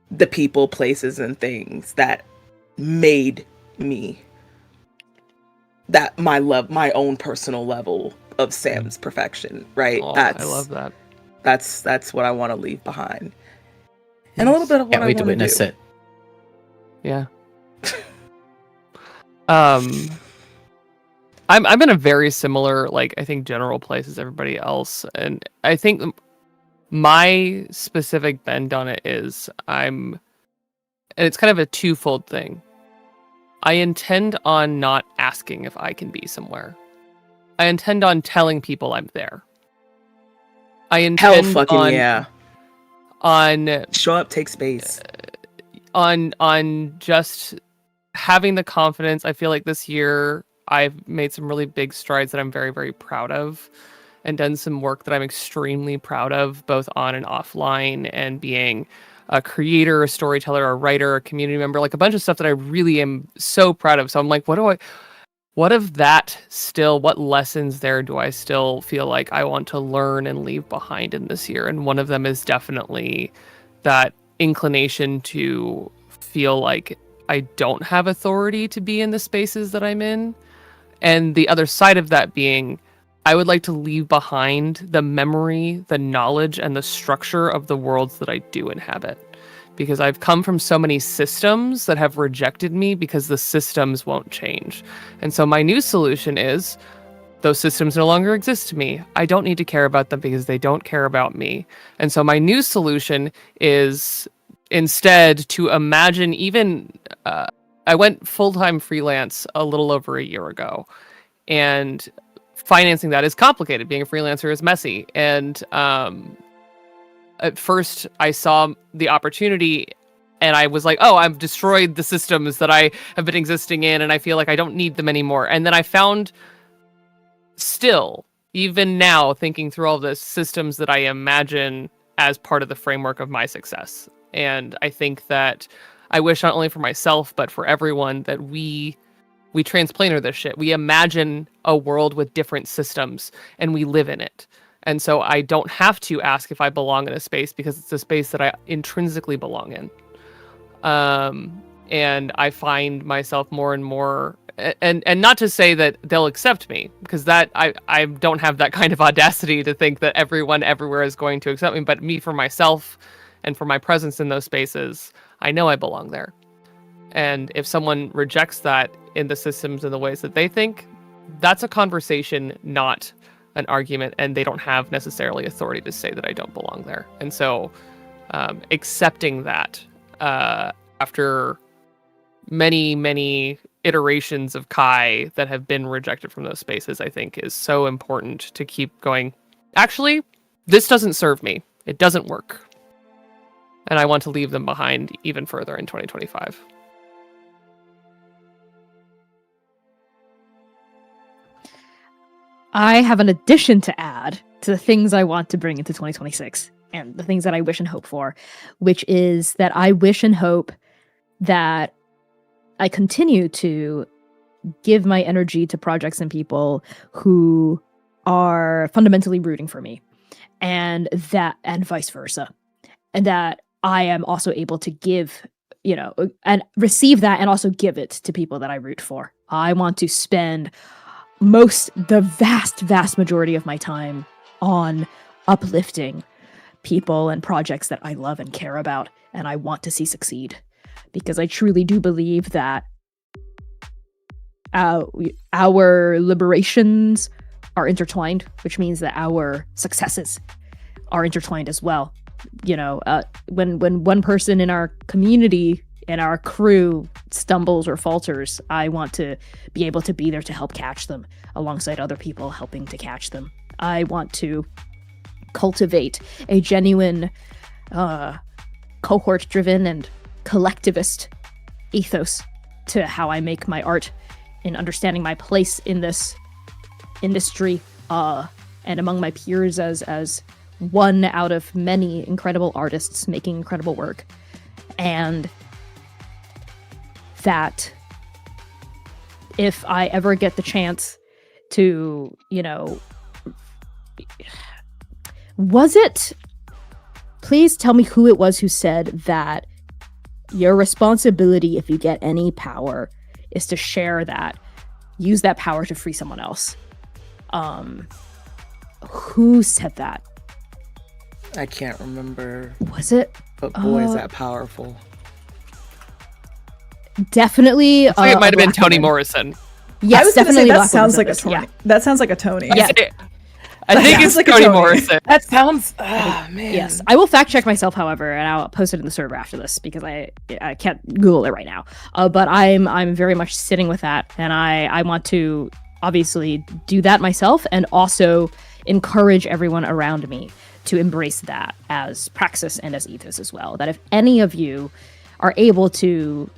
the people, places, and things that made me that my own personal level of Sam's perfection, right? Oh, I love that. That's what I want to leave behind, and a little bit of what Can't I wait to want to witness do. it. Yeah. I'm in a very similar, like, I think, general place as everybody else, and I think my specific bend on it is and it's kind of a twofold thing. I intend on not asking if I can be somewhere. I intend on telling people I'm there. I Hell intend fucking yeah. on Show up, take space. on just having the confidence. I feel like this year I've made some really big strides that I'm very, very proud of, and done some work that I'm extremely proud of, both on and offline, and being a creator, a storyteller, a writer, a community member, like a bunch of stuff that I really am so proud of. So I'm like, what lessons there do I still feel like I want to learn and leave behind in this year? And one of them is definitely that inclination to feel like I don't have authority to be in the spaces that I'm in. And the other side of that being, I would like to leave behind the memory, the knowledge, and the structure of the worlds that I do inhabit. Because I've come from so many systems that have rejected me because the systems won't change. And so my new solution is, those systems no longer exist to me. I don't need to care about them because they don't care about me. And so my new solution is instead to imagine I went full-time freelance a little over a year ago. And financing that is complicated. Being a freelancer is messy. And at first I saw the opportunity and I was like, oh, I've destroyed the systems that I have been existing in and I feel like I don't need them anymore. And then I found, still, even now, thinking through all this, systems that I imagine as part of the framework of my success. And I think that I wish not only for myself, but for everyone, that we transplaner this shit. We imagine a world with different systems and we live in it. And so I don't have to ask if I belong in a space because it's a space that I intrinsically belong in. And I find myself more and more, and not to say that they'll accept me, because that I don't have that kind of audacity to think that everyone everywhere is going to accept me, but me for myself and for my presence in those spaces, I know I belong there. And if someone rejects that in the systems and the ways that they think, that's a conversation, not an argument, and they don't have necessarily authority to say that I don't belong there. And so accepting that after many, many iterations of Kai that have been rejected from those spaces, I think is so important to keep going. Actually, this doesn't serve me. It doesn't work. And I want to leave them behind even further in 2025. I have an addition to add to the things I want to bring into 2026 and the things that I wish and hope for, which is that I wish and hope that I continue to give my energy to projects and people who are fundamentally rooting for me, and vice versa. And that I am also able to give, and receive that and also give it to people that I root for. I want to spend the vast majority of my time on uplifting people and projects that I love and care about and I want to see succeed, because I truly do believe that our liberations are intertwined, which means that our successes are intertwined as well. When one person in our community and our crew stumbles or falters, I want to be able to be there to help catch them alongside other people helping to catch them. I want to cultivate a genuine cohort-driven and collectivist ethos to how I make my art, in understanding my place in this industry and among my peers as one out of many incredible artists making incredible work. And that if I ever get the chance to, please tell me who it was who said that your responsibility, if you get any power, is to share that, use that power to free someone else. Who said that? I can't remember. Was it? But boy, is that powerful. Definitely. I think it might have been Toni Morrison. Yes, I was definitely. Say, that sounds like a Toni. Yeah. That sounds like a Tony. Yeah. I think it's like Toni Morrison. That sounds. Oh man. Yes, I will fact check myself, however, and I'll post it in the server after this because I can't Google it right now. But I'm very much sitting with that, and I want to obviously do that myself, and also encourage everyone around me to embrace that as praxis and as ethos as well. That if any of you are able to,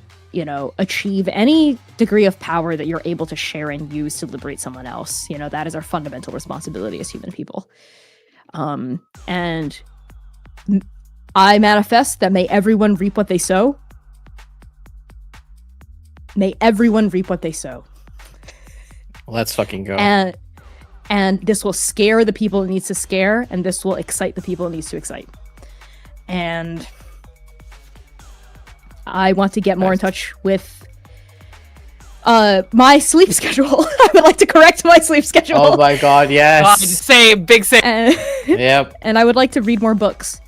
achieve any degree of power that you're able to share and use to liberate someone else. That is our fundamental responsibility as human people. And I manifest that may everyone reap what they sow. May everyone reap what they sow. Let's fucking go. And this will scare the people it needs to scare, and this will excite the people it needs to excite. And I want to get more in touch with my sleep schedule. I would like to correct my sleep schedule. Oh my god, yes. Same, big same. Yep. And I would like to read more books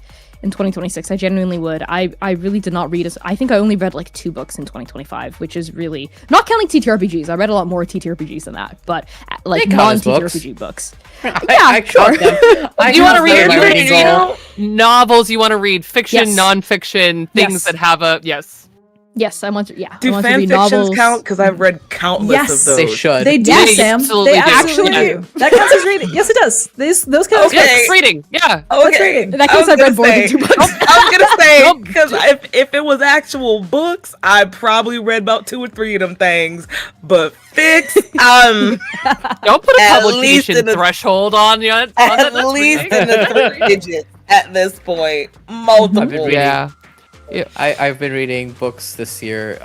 in 2026. I genuinely would. I really did not read I think I only read like 2 books in 2025, which is really not counting TTRPGs. I read a lot more TTRPGs than that, but like non-TTRPG books. Yeah, sure. You want to read novels? You want to read fiction, non-fiction, things that have a Yes, I want to. Yeah, do I want fan to read fictions novels. count? Because I've read countless of those. They should. They do, Yeah, Sam. absolutely They do. actually do. That counts as reading. Yes, it does. Those count as Okay. books. It's reading. Yeah. That's reading. In that case, I've read more than 2 books. I was gonna say because if it was actual books, I probably read about 2 or 3 of them things. But fics, Don't put a At publication least in the- threshold on you. at least in the 3 digits at this point, multiple. Yeah. I've been reading books this year.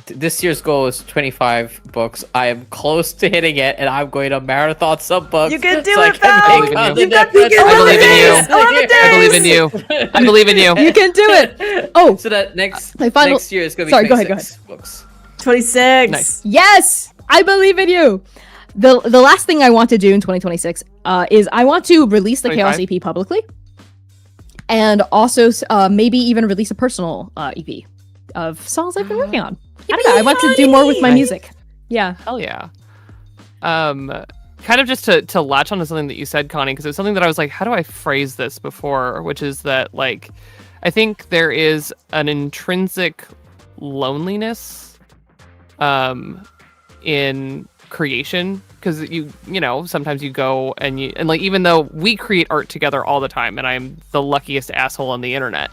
This year's goal is 25 books. I am close to hitting it, and I'm going to marathon some books. You can do so it, I Val! can You make got- content. you I can- believe in you. 11 days! I believe in you. I believe in you. You can do it. Oh, So that next My final- next year is going to be Sorry, go 26 ahead, books. 26. Nice. yes, I believe in you. The last thing I want to do in 2026 is I want to release the 25? Chaos EP publicly, and also maybe even release a personal EP of songs I've been working on. I don't know. I want to do more with my music. Yeah. Hell yeah. Kind of just to latch on to something that you said, Connie, because it was something that I was like, how do I phrase this before? Which is that, like, I think there is an intrinsic loneliness in creation, because you know sometimes you go and like, even though we create art together all the time, and I'm the luckiest asshole on the internet,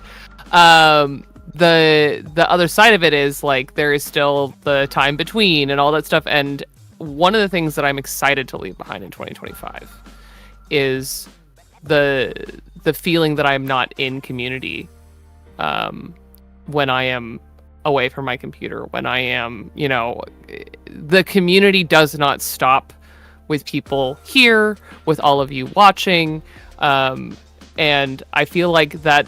the other side of it is like there is still the time between and all that stuff. And one of the things that I'm excited to leave behind in 2025 is the feeling that I'm not in community when I am away from my computer, when I am, the community does not stop with people here, with all of you watching, and I feel like that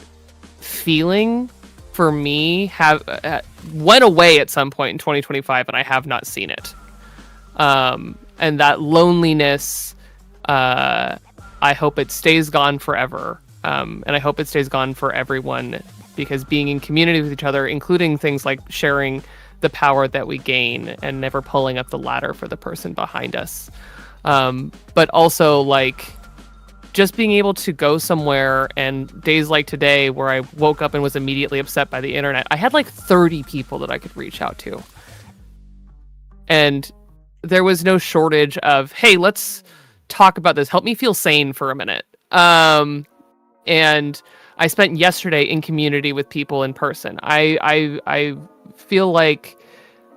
feeling for me went away at some point in 2025, and I have not seen it. And that loneliness, I hope it stays gone forever, and I hope it stays gone for everyone, because being in community with each other, including things like sharing the power that we gain and never pulling up the ladder for the person behind us, but also like just being able to go somewhere, and days like today where I woke up and was immediately upset by the internet, I had like 30 people that I could reach out to, and there was no shortage of, hey, let's talk about this, help me feel sane for a minute. And I spent yesterday in community with people in person. I feel like,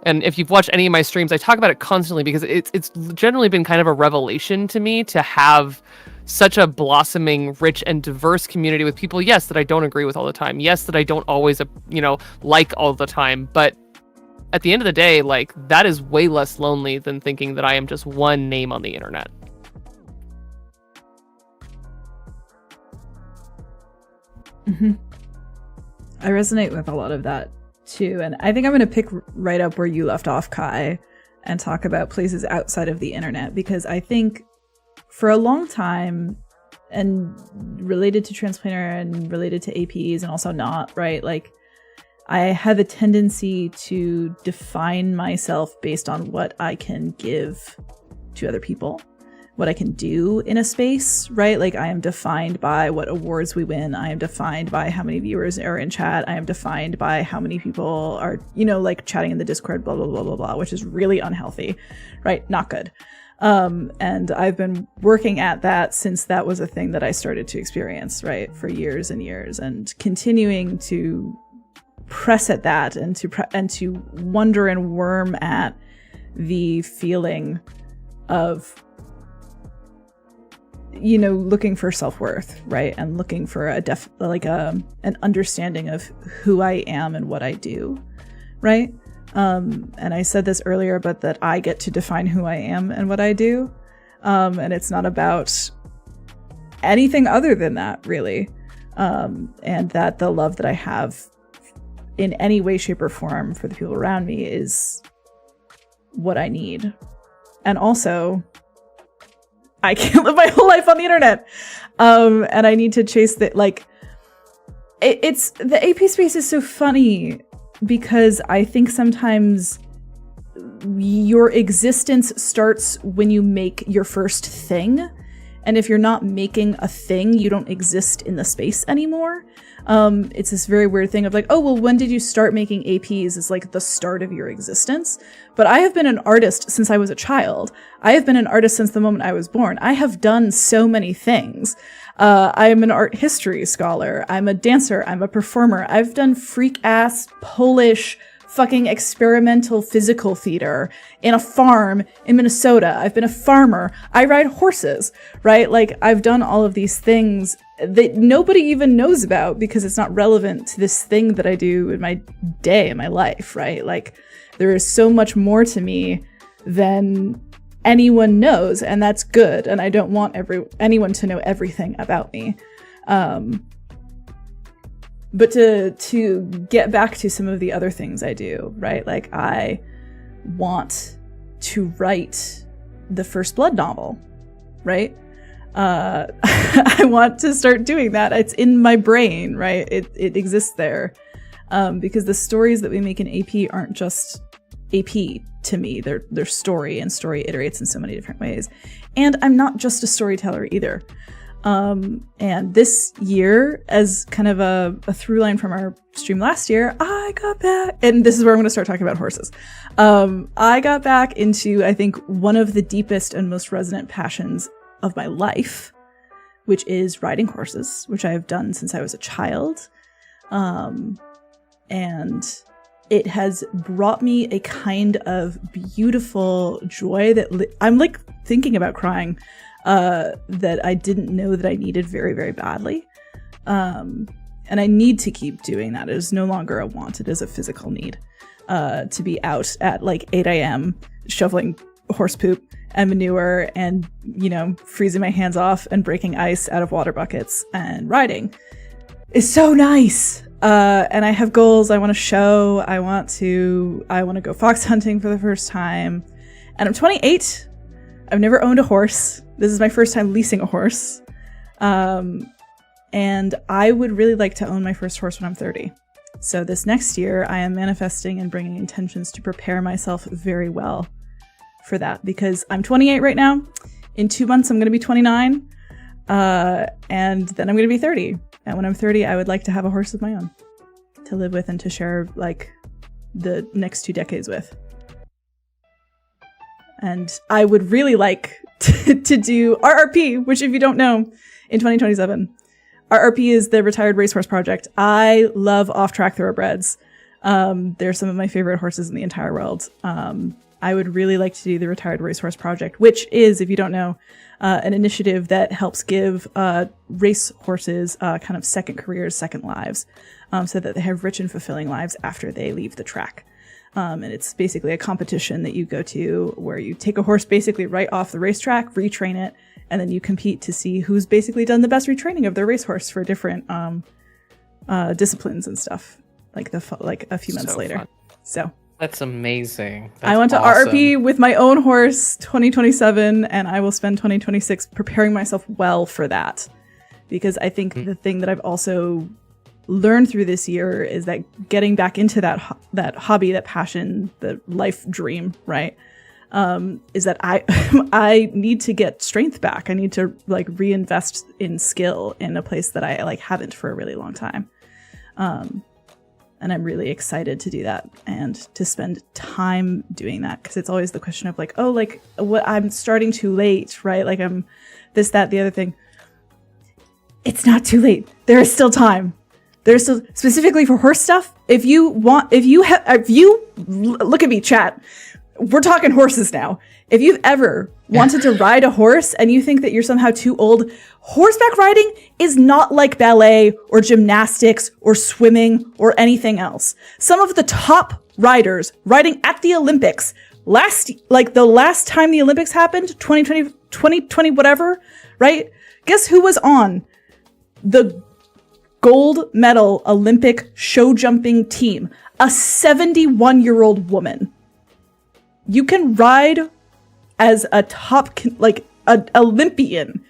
and if you've watched any of my streams, I talk about it constantly, because it's generally been kind of a revelation to me to have such a blossoming, rich, and diverse community with people, yes, that I don't agree with all the time, yes, that I don't always, like all the time, but at the end of the day, like, that is way less lonely than thinking that I am just one name on the internet. Mm-hmm. I resonate with a lot of that too, and I think I'm going to pick right up where you left off, Kai, and talk about places outside of the internet, because I think for a long time, and related to Transplanter and related to APs and also not, right? Like, I have a tendency to define myself based on what I can give to other people, what I can do in a space, right? Like, I am defined by what awards we win. I am defined by how many viewers are in chat. I am defined by how many people are, like, chatting in the Discord, blah, blah, blah, blah, blah, which is really unhealthy, right? Not good. And I've been working at that since that was a thing that I started to experience, right? For years and years, and continuing to press at that and to wonder and worm at the feeling of, you know, looking for self-worth, right? And looking for an understanding of who I am and what I do, right? And I said this earlier, but that I get to define who I am and what I do. And it's not about anything other than that, really. And that the love that I have in any way, shape, or form for the people around me is what I need. And also, I can't live my whole life on the internet. And I need to chase that. Like, it's the AP space is so funny because I think sometimes your existence starts when you make your first thing. And if you're not making a thing, you don't exist in the space anymore. It's this very weird thing of like, oh, well, when did you start making APs is like the start of your existence. But I have been an artist since I was a child. I have been an artist since the moment I was born. I have done so many things. I am an art history scholar. I'm a dancer. I'm a performer. I've done freak ass Polish fucking experimental physical theater in a farm in Minnesota. I've been a farmer. I ride horses, right? Like, I've done all of these things that nobody even knows about because it's not relevant to this thing that I do in my day, in my life, right? Like, there is so much more to me than anyone knows, and that's good. And I don't want anyone to know everything about me. But to get back to some of the other things I do, right? Like, I want to write the First Blood novel, right? I want to start doing that. It's in my brain, right? It exists there. Because the stories that we make in AP aren't just AP to me. They're story, and story iterates in so many different ways. And I'm not just a storyteller either. And this year, as kind of a through line from our stream last year, I got back, and this is where I'm going to start talking about horses. I got back into, I think, one of the deepest and most resonant passions of my life, which is riding horses, which I have done since I was a child. And it has brought me a kind of beautiful joy that I'm like thinking about crying. That I didn't know that I needed very, very badly. And I need to keep doing that. It is no longer a want, it is a physical need. To be out at like 8 a.m. shoveling horse poop and manure and, you know, freezing my hands off and breaking ice out of water buckets and riding is so nice. And I have goals. I want to show. I want to go fox hunting for the first time. And I'm 28. I've never owned a horse. This is my first time leasing a horse. And I would really like to own my first horse when I'm 30. So this next year, I am manifesting and bringing intentions to prepare myself very well for that, because I'm 28 right now. In 2 months, I'm going to be 29. And then I'm going to be 30. And when I'm 30, I would like to have a horse of my own to live with and to share like the next 2 decades with. And I would really like to do RRP, which if you don't know, in 2027. RRP is the Retired Racehorse Project. I love off-track thoroughbreds. They're some of my favorite horses in the entire world. I would really like to do the Retired Racehorse Project, which is, if you don't know, an initiative that helps give race horses kind of second careers, second lives, so that they have rich and fulfilling lives after they leave the track. And it's basically a competition that you go to where you take a horse basically right off the racetrack, retrain it, and then you compete to see who's basically done the best retraining of their racehorse for different disciplines and stuff, like a few months later. Fun. So that's amazing. That's I want to awesome. RRP with my own horse 2027, and I will spend 2026 preparing myself well for that, because I think the thing that I've also learned through this year is that getting back into that hobby, that passion, the life dream, right? Is that I need to get strength back. I need to like reinvest in skill in a place that I like haven't for a really long time. And I'm really excited to do that and to spend time doing that, because it's always the question of like, oh, like what, I'm starting too late, right? Like I'm this, that, the other thing. It's not too late. There is still time. There's still, specifically for horse stuff. If you look at me, chat. We're talking horses now. If you've ever wanted to ride a horse and you think that you're somehow too old, horseback riding is not like ballet or gymnastics or swimming or anything else. Some of the top riders riding at the Olympics the last time the Olympics happened, 2020, whatever, right? Guess who was on the gold medal Olympic show jumping team? A 71-year-old woman. You can ride as a top, an Olympian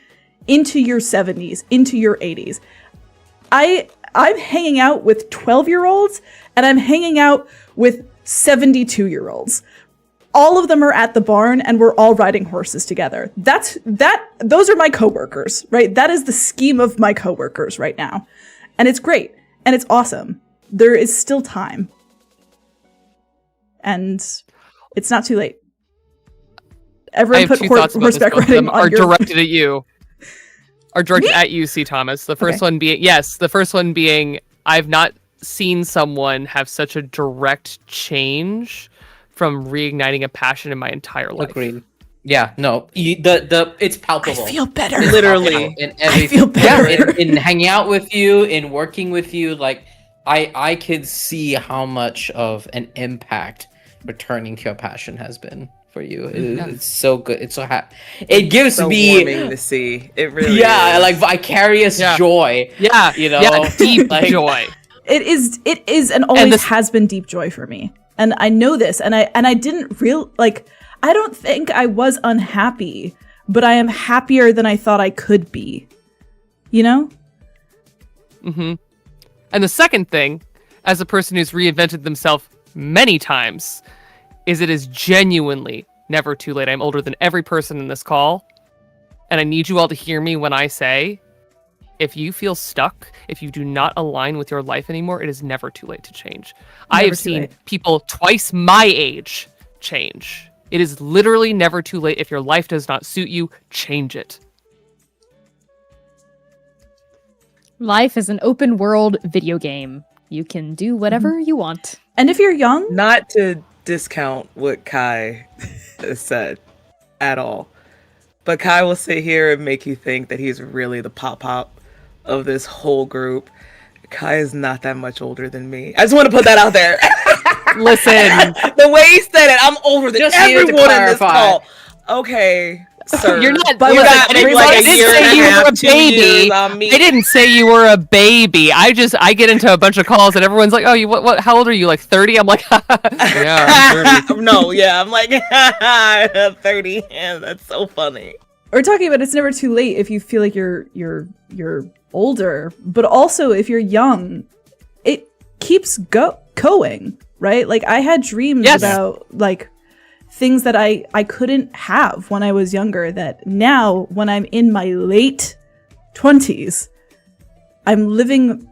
into your 70s, into your 80s. I'm hanging out with 12-year-olds and I'm hanging out with 72-year-olds. All of them are at the barn and we're all riding horses together. Those are my coworkers, right? That is the scheme of my coworkers right now. And it's great. And it's awesome. There is still time. And it's not too late. Everyone put horseback riding on your... directed at you. Are directed at you, C. Thomas. The first one being, I've not seen someone have such a direct change from reigniting a passion in my entire life. Agreed. Yeah, no, it's palpable. I feel better. Literally. In everything. I feel better. Yeah, in hanging out with you, in working with you, like I could see how much of an impact returning to your passion has been for you. It's so good. It's so happy. It gives so me warming to see. It really is. like vicarious joy. Yeah, you know, deep joy. It is and always has been deep joy for me. And I know this, and I didn't I don't think I was unhappy, but I am happier than I thought I could be. You know? Mm-hmm. And the second thing, as a person who's reinvented themselves many times, is it is genuinely never too late. I'm older than every person in this call, and I need you all to hear me when I say, if you feel stuck, if you do not align with your life anymore, it is never too late to change. I have seen people twice my age change. It is literally never too late. If your life does not suit you, change it. Life is an open world video game. You can do whatever you want. And if you're young... Not to discount what Kai has said at all, but Kai will sit here and make you think that he's really the pop of this whole group. Kai is not that much older than me. I just want to put that out there. Listen, the way he said it, I'm older than Just everyone in this call. Okay, sir. you're not. But You're not not like I a didn't year say and a you were half, a 2 baby. years on me. I didn't say you were a baby. I get into a bunch of calls and everyone's like, "Oh, you what? How old are you? Like 30?" I'm like, "Yeah, I'm 30." No, yeah, I'm like 30. Yeah, that's so funny. We're talking about it's never too late if you feel like you're older, but also if you're young, it keeps going, right? Like I had dreams about like things that I couldn't have when I was younger that now when I'm in my late 20s, I'm living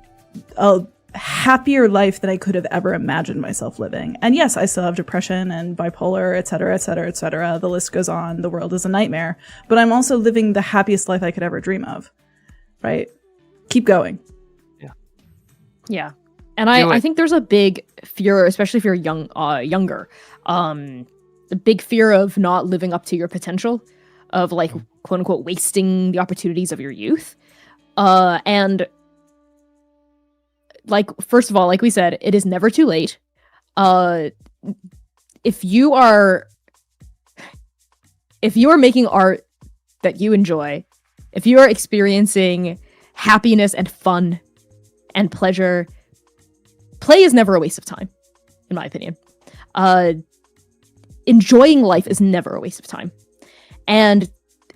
a happier life than I could have ever imagined myself living. And yes, I still have depression and bipolar, et cetera, et cetera, et cetera. The list goes on. The world is a nightmare. But I'm also living the happiest life I could ever dream of. Right? Keep going. Yeah. And I think there's a big fear, especially if you're younger, the big fear of not living up to your potential, of like, quote unquote, wasting the opportunities of your youth. And like, first of all, like we said, it is never too late. If you are making art that you enjoy, if you are experiencing happiness and fun and pleasure, play is never a waste of time, in my opinion. Enjoying life is never a waste of time. And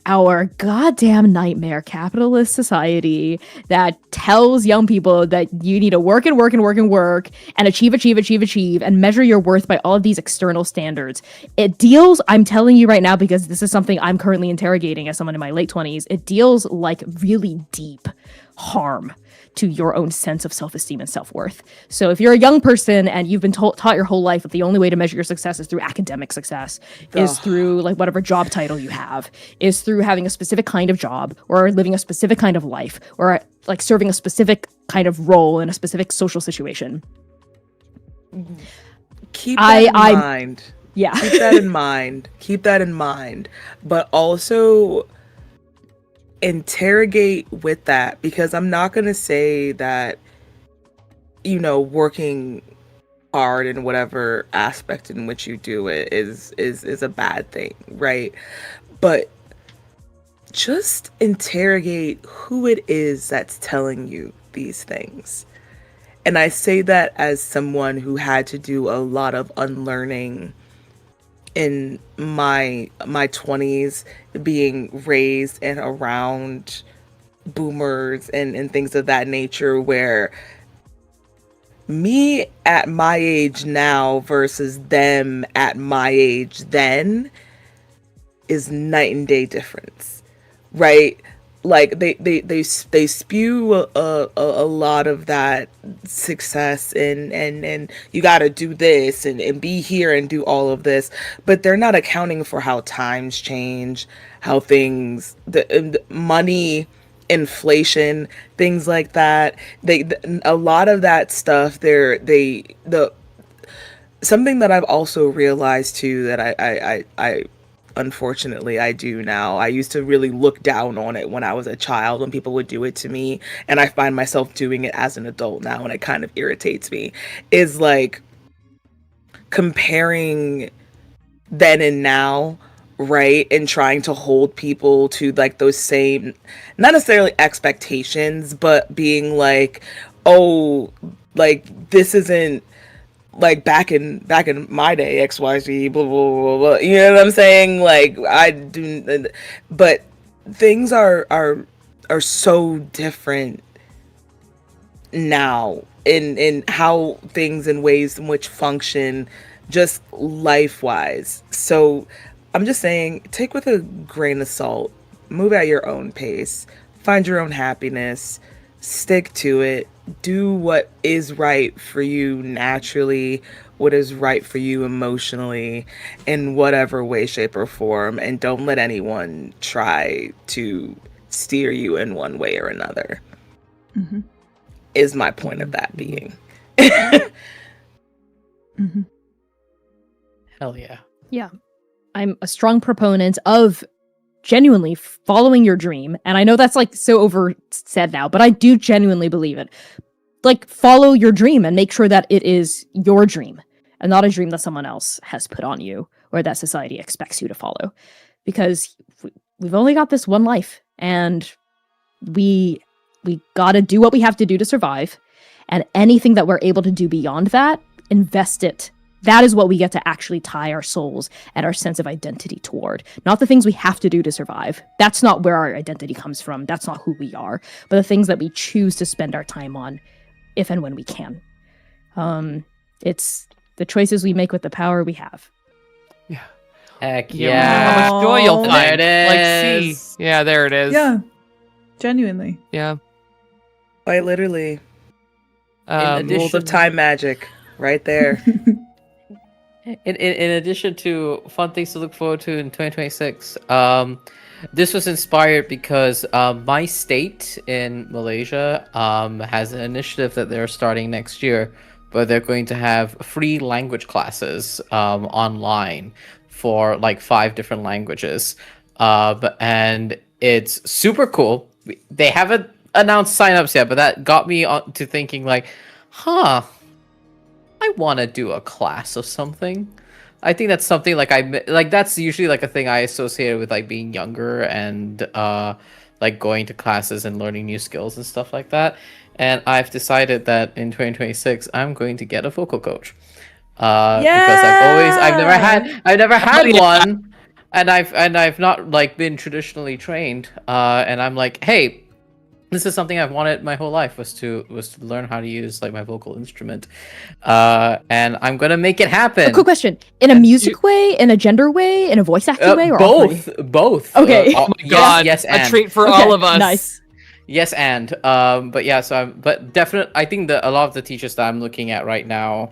our goddamn nightmare capitalist society that tells young people that you need to work and work and work and work and achieve and measure your worth by all of these external standards. It deals, I'm telling you right now, because this is something I'm currently interrogating as someone in my late 20s, it deals like really deep harm to your own sense of self-esteem and self-worth. So if you're a young person and you've been taught your whole life that the only way to measure your success is through academic success, is through like whatever job title you have, is through having a specific kind of job or living a specific kind of life or like serving a specific kind of role in a specific social situation. Keep that in mind. Yeah. Keep that in mind. Keep that in mind. But also interrogate with that, because I'm not going to say that, working hard in whatever aspect in which you do it is a bad thing, right? But just interrogate who it is that's telling you these things. And I say that as someone who had to do a lot of unlearning in my 20s, being raised and around boomers and things of that nature, where me at my age now versus them at my age then is night and day difference, right? Like they spew a lot of that success and you got to do this and be here and do all of this, but they're not accounting for how times change, how things, the money, inflation, things like that. A lot of that stuff, something that I've also realized too, that I unfortunately I do now. I used to really look down on it when I was a child, when people would do it to me, and I find myself doing it as an adult now, and it kind of irritates me, is like comparing then and now, right? And trying to hold people to like those same, not necessarily expectations, but being like, oh, like this isn't like back in my day, XYZ, blah, blah, blah, blah. You know what I'm saying? Like I do, but things are so different now in how things and ways in which function just life wise. So I'm just saying, take with a grain of salt, move at your own pace, find your own happiness, stick to it, do what is right for you naturally, what is right for you emotionally, in whatever way, shape, or form, and don't let anyone try to steer you in one way or another. Mm-hmm. Is my point of that being. Mm-hmm. Hell yeah. Yeah. I'm a strong proponent of genuinely following your dream. And I know that's like so over said now, but I do genuinely believe it. Like, follow your dream and make sure that it is your dream and not a dream that someone else has put on you or that society expects you to follow. Because we've only got this one life, and we gotta do what we have to do to survive. And anything that we're able to do beyond that, invest it. That is what we get to actually tie our souls and our sense of identity toward. Not the things we have to do to survive. That's not where our identity comes from. That's not who we are. But the things that we choose to spend our time on, if and when we can. It's the choices we make with the power we have. Yeah. Heck Yeah. yeah. How much joy you'll There find. it Like, is. see. Yeah, there it is. Yeah. Genuinely. Yeah. Quite literally. In Rules of time magic. Right there. In addition to fun things to look forward to in 2026, this was inspired because my state in Malaysia has an initiative that they're starting next year, where they're going to have free language classes online for like 5 different languages, and it's super cool. They haven't announced signups yet, but that got me on to thinking like, I want to do a class of something. I think that's something like that's usually like a thing I associated with like being younger and like going to classes and learning new skills and stuff like that. And I've decided that in 2026 I'm going to get a vocal coach. Because I've never had one, and I've not like been traditionally trained. And I'm like, hey, this is something I've wanted my whole life, was to learn how to use like my vocal instrument, and I'm gonna make it happen. A quick question: in a music way, in a gender way, in a voice acting way, or all three? both. Okay. Oh my god! Yes, a and. treat for Okay, all of us. Nice. Yes, and but yeah, but definitely, I think that a lot of the teachers that I'm looking at right now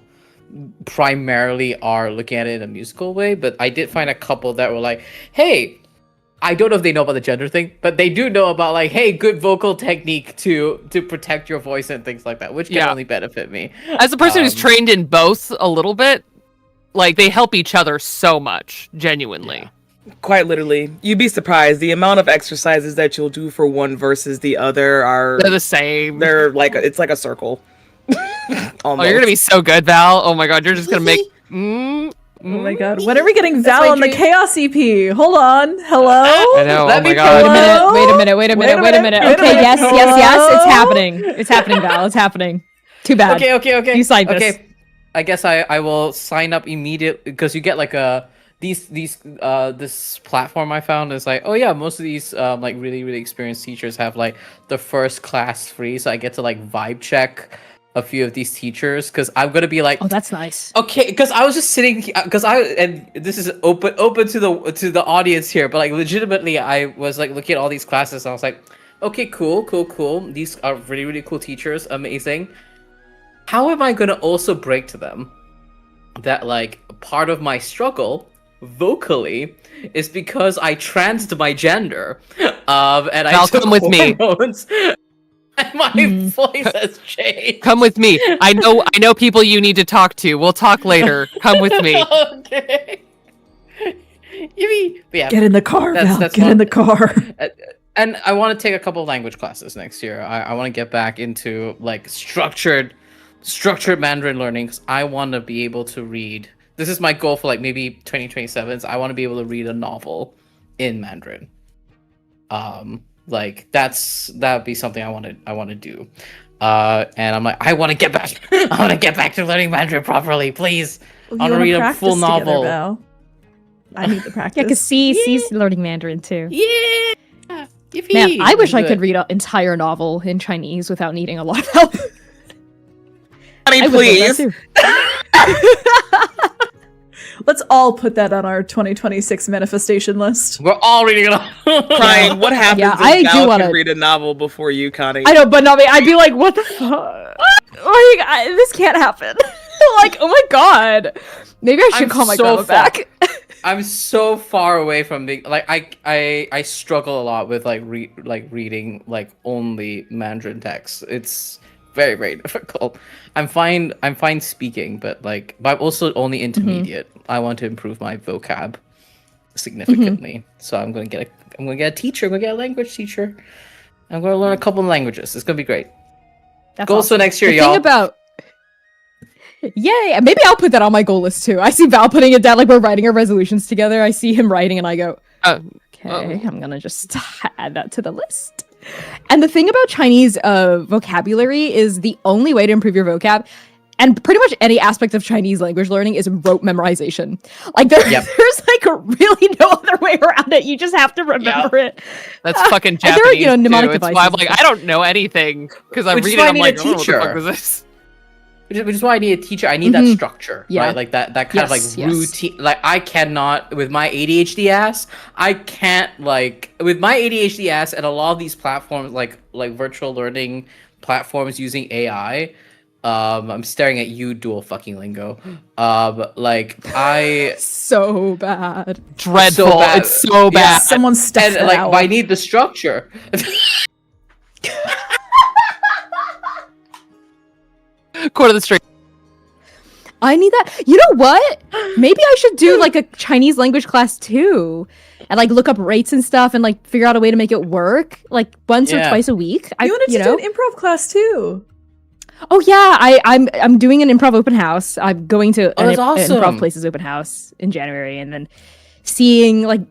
primarily are looking at it in a musical way. But I did find a couple that were like, "Hey, I don't know if they know about the gender thing, but they do know about like, hey, good vocal technique to protect your voice and things like that, which can only benefit me. As a person who's trained in both a little bit, like they help each other so much, genuinely. Quite literally, you'd be surprised the amount of exercises that you'll do for one versus the other are They're the same. They're like it's like a circle. Oh, you're gonna be so good, Val. Oh my god, you're just gonna make. Oh my god, when are we getting Val on the Chaos EP? Hold on, hello? I know, oh my god. Wait a minute. Okay, yes, it's happening. It's happening, Val, it's happening. Too bad. Okay. You signed this. Okay, I guess I will sign up immediately, because you get like this platform I found is like, oh yeah, most of these like really experienced teachers have like the first class free, so I get to like vibe check a few of these teachers, because I'm gonna be like, oh, that's nice. Okay, because I was just sitting, and this is open to the audience here, but like legitimately, I was like looking at all these classes, and I was like, okay, cool. These are really cool teachers, amazing. How am I gonna also break to them that like part of my struggle vocally is because I transed my gender, and I took come with me. hormones. And my voice has changed. Come with me. I know people you need to talk to. We'll talk later. Come with me. Okay. Yeah, get in the car, Val. Get in the car. And I want to take a couple of language classes next year. I want to get back into like structured Mandarin learning, because I want to be able to read. This is my goal for like maybe 2027. I want to be able to read a novel in Mandarin. Like that'd be something I want to do. And I'm like, I want to get back. I want to get back to learning Mandarin properly, please. I want to read a full novel. Together, I need the practice. Yeah, because C's learning Mandarin too. Yeah. Man, I wish I could read an entire novel in Chinese without needing a lot of help. Honey, please. Let's all put that on our 2026 manifestation list. We're all reading it. Crying. What happens Yeah, if I Val do can wanna- read a novel before you, Connie? I know, but not me. I'd be like, what the fuck? Like, this can't happen. Like, oh my god. Maybe I should call my grandma back. I'm so far away from being like I struggle a lot with like reading like only Mandarin text. It's very difficult. I'm fine speaking, but I'm also only intermediate. I want to improve my vocab significantly. So I'm gonna get a teacher. I'm gonna get a language teacher. I'm gonna learn a couple of languages. It's gonna be great. That's Goals for awesome. next year, The y'all. thing about Yay! Maybe I'll put that on my goal list too. I see Val putting it down, like we're writing our resolutions together. I see him writing, and I go, okay, I'm gonna just add that to the list. And the thing about Chinese vocabulary is the only way to improve your vocab, and pretty much any aspect of Chinese language learning, is rote memorization. Like there's like really no other way around it. You just have to remember it. That's fucking Japanese. And there are, you know, mnemonic too. It's devices. why I'm like, I don't know anything, because I'm Which is reading. why I I'm need like, a oh, what the teacher. fuck is this? Which is why I need a teacher. I need that structure, Yeah. right? Like that kind of like Yes, yes. routine. Like I cannot, with my ADHD ass, I can't with my ADHD ass and a lot of these platforms, like virtual learning platforms using AI. I'm staring at you, dual fucking lingo. So bad. Dreadful. So bad. It's so bad. Yeah. Someone stuff And that like, out. but I need the structure. Quarter of the street. I need that. You know what? Maybe I should do like a Chinese language class too, and like look up rates and stuff, and like figure out a way to make it work, like once or Yeah. twice a week. You wanted to do an improv class too. Oh yeah, I'm doing an improv open house. I'm going to Oh, that's an awesome. improv places open house in January, and then seeing like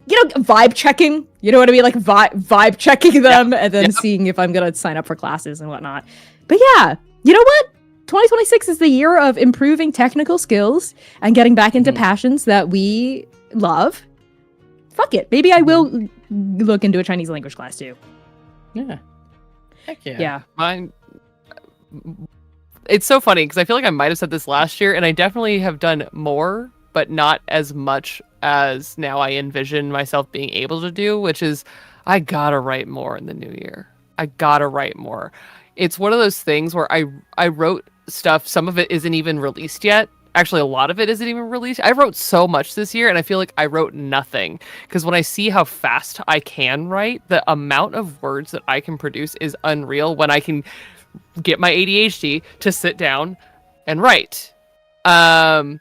vibe checking. You know what I mean? Like vibe checking them, and then seeing if I'm gonna sign up for classes and whatnot. But yeah, you know what? 2026 is the year of improving technical skills and getting back into passions that we love. Fuck it. Maybe I will look into a Chinese language class too. Yeah. Heck yeah. Yeah. Mine. It's so funny because I feel like I might have said this last year, and I definitely have done more, but not as much as now I envision myself being able to do, which is I gotta write more in the new year. I gotta write more. It's one of those things where I wrote stuff, some of it isn't even released yet, actually a lot of it isn't even released. I wrote so much this year, and I feel like I wrote nothing because when I see how fast I can write, the amount of words that I can produce is unreal when I can get my ADHD to sit down and write. And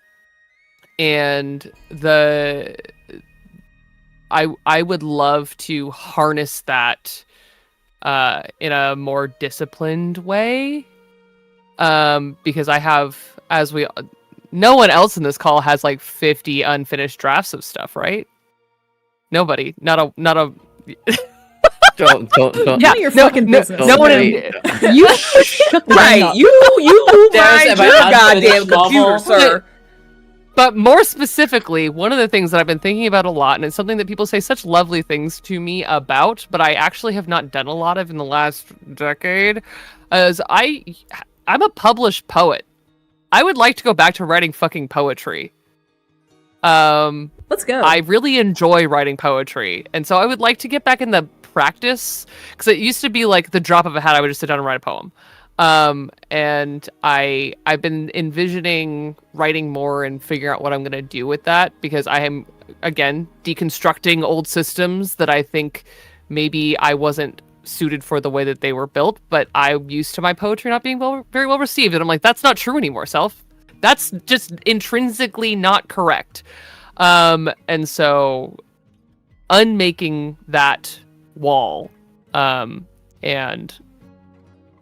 I would love to harness that in a more disciplined way. Because I have, no one else in this call has like 50 unfinished drafts of stuff, right? Nobody, not a. Don't. Yeah, your fucking business. No one. You shut the Right, up. you There's mind my your unfinished goddamn computer, novel. sir. But more specifically, one of the things that I've been thinking about a lot, and it's something that people say such lovely things to me about, but I actually have not done a lot of in the last decade, is I'm a published poet. I would like to go back to writing fucking poetry. Let's go. I really enjoy writing poetry, and so I would like to get back in the practice, because it used to be like the drop of a hat, I would just sit down and write a poem. And I've been envisioning writing more and figuring out what I'm going to do with that, because I am, again, deconstructing old systems that I think maybe I wasn't suited for the way that they were built, but I'm used to my poetry not being very well received. And I'm like, that's not true anymore, self. That's just intrinsically not correct. And so unmaking that wall, and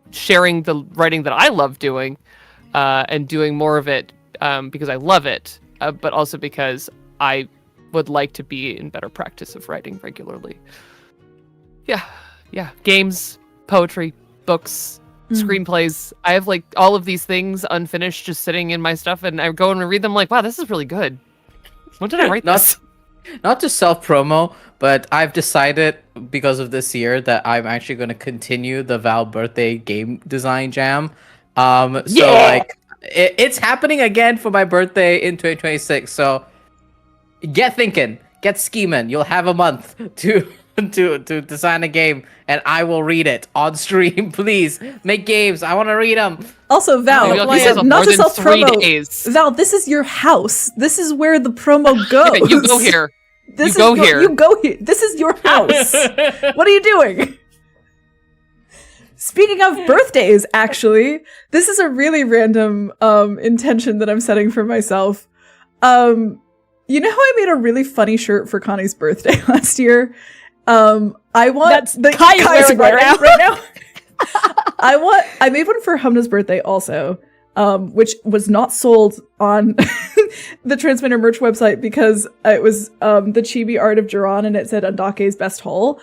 sharing the writing that I love doing, and doing more of it, because I love it, but also because I would like to be in better practice of writing regularly. Yeah. Games, poetry, books, screenplays. I have like all of these things unfinished just sitting in my stuff, and I go and read them like, wow, this is really good. When did I write this? Not to self-promo, but I've decided because of this year that I'm actually going to continue the Val birthday game design jam. It's happening again for my birthday in 2026. So get thinking, get scheming. You'll have a month to design a game, and I will read it on stream. Please make games. I want to read them. Also, Val, not to self-promo. Val, this is your house. This is where the promo goes. Okay, you go here. You go here. This is your house. What are you doing? Speaking of birthdays, actually, this is a really random intention that I'm setting for myself. You know how I made a really funny shirt for Connie's birthday last year? I want That's the Kai's wearing right now. I made one for Humna's birthday also, which was not sold on the Transmitter merch website because it was the chibi art of Jiran and it said Andake's best hole.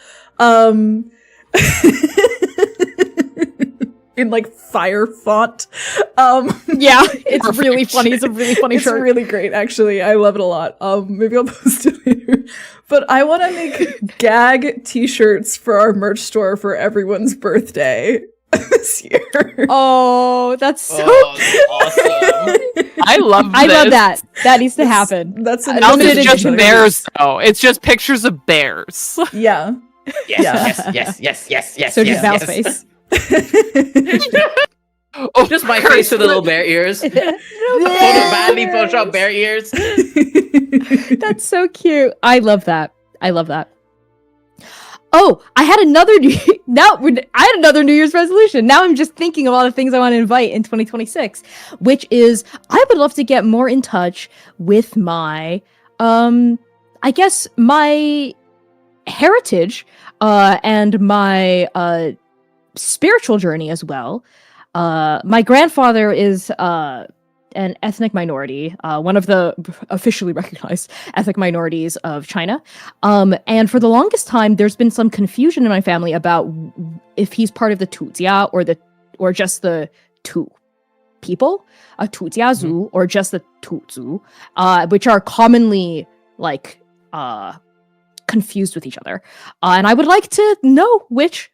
In like fire font. Yeah, it's really funny. It's a really funny shirt. It's really great, actually. I love it a lot. Maybe I'll post it later. But I want to make gag t-shirts for our merch store for everyone's birthday this year. Oh, that's so awesome. I love this. I love that. That needs to happen. That's an Else limited it's just edition. bears, though. It's just pictures of bears. Yeah. Yes. So just Val's face. Oh, just my face with the little bear ears. Badly Photoshop bear ears. That's so cute. I love that. Oh, I had another New Year's resolution. Now I'm just thinking of all the things I want to invite in 2026, which is I would love to get more in touch with my, I guess my heritage, and my spiritual journey as well. My grandfather is an ethnic minority, one of the officially recognized ethnic minorities of China. And for the longest time, there's been some confusion in my family about if he's part of the Tuzia or just the Tu people, Tuziazu, or just the Tuzu, which are commonly like confused with each other. And I would like to know which,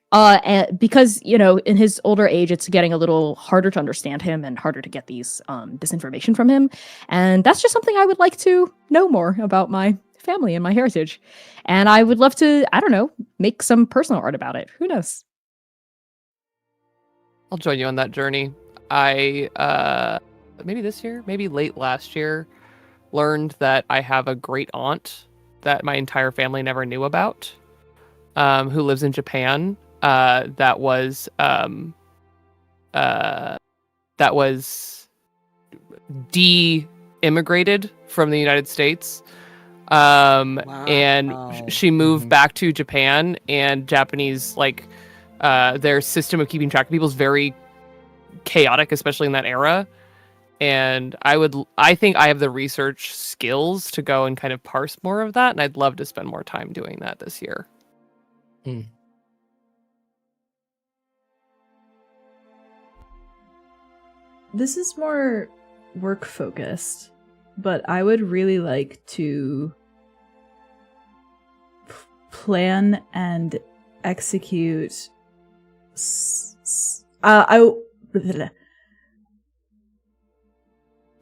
because, you know, in his older age, it's getting a little harder to understand him and harder to get this information from him. And that's just something I would like to know more about my family and my heritage. And I would love to, I don't know, make some personal art about it. Who knows? I'll join you on that journey. I maybe this year, maybe late last year, learned that I have a great aunt that my entire family never knew about, who lives in Japan. That was de-immigrated from the United States. And she moved back to Japan, and Japanese, like, their system of keeping track of people is very chaotic, especially in that era. And I think I have the research skills to go and kind of parse more of that, and I'd love to spend more time doing that this year. This is more work focused, but I would really like to plan and execute.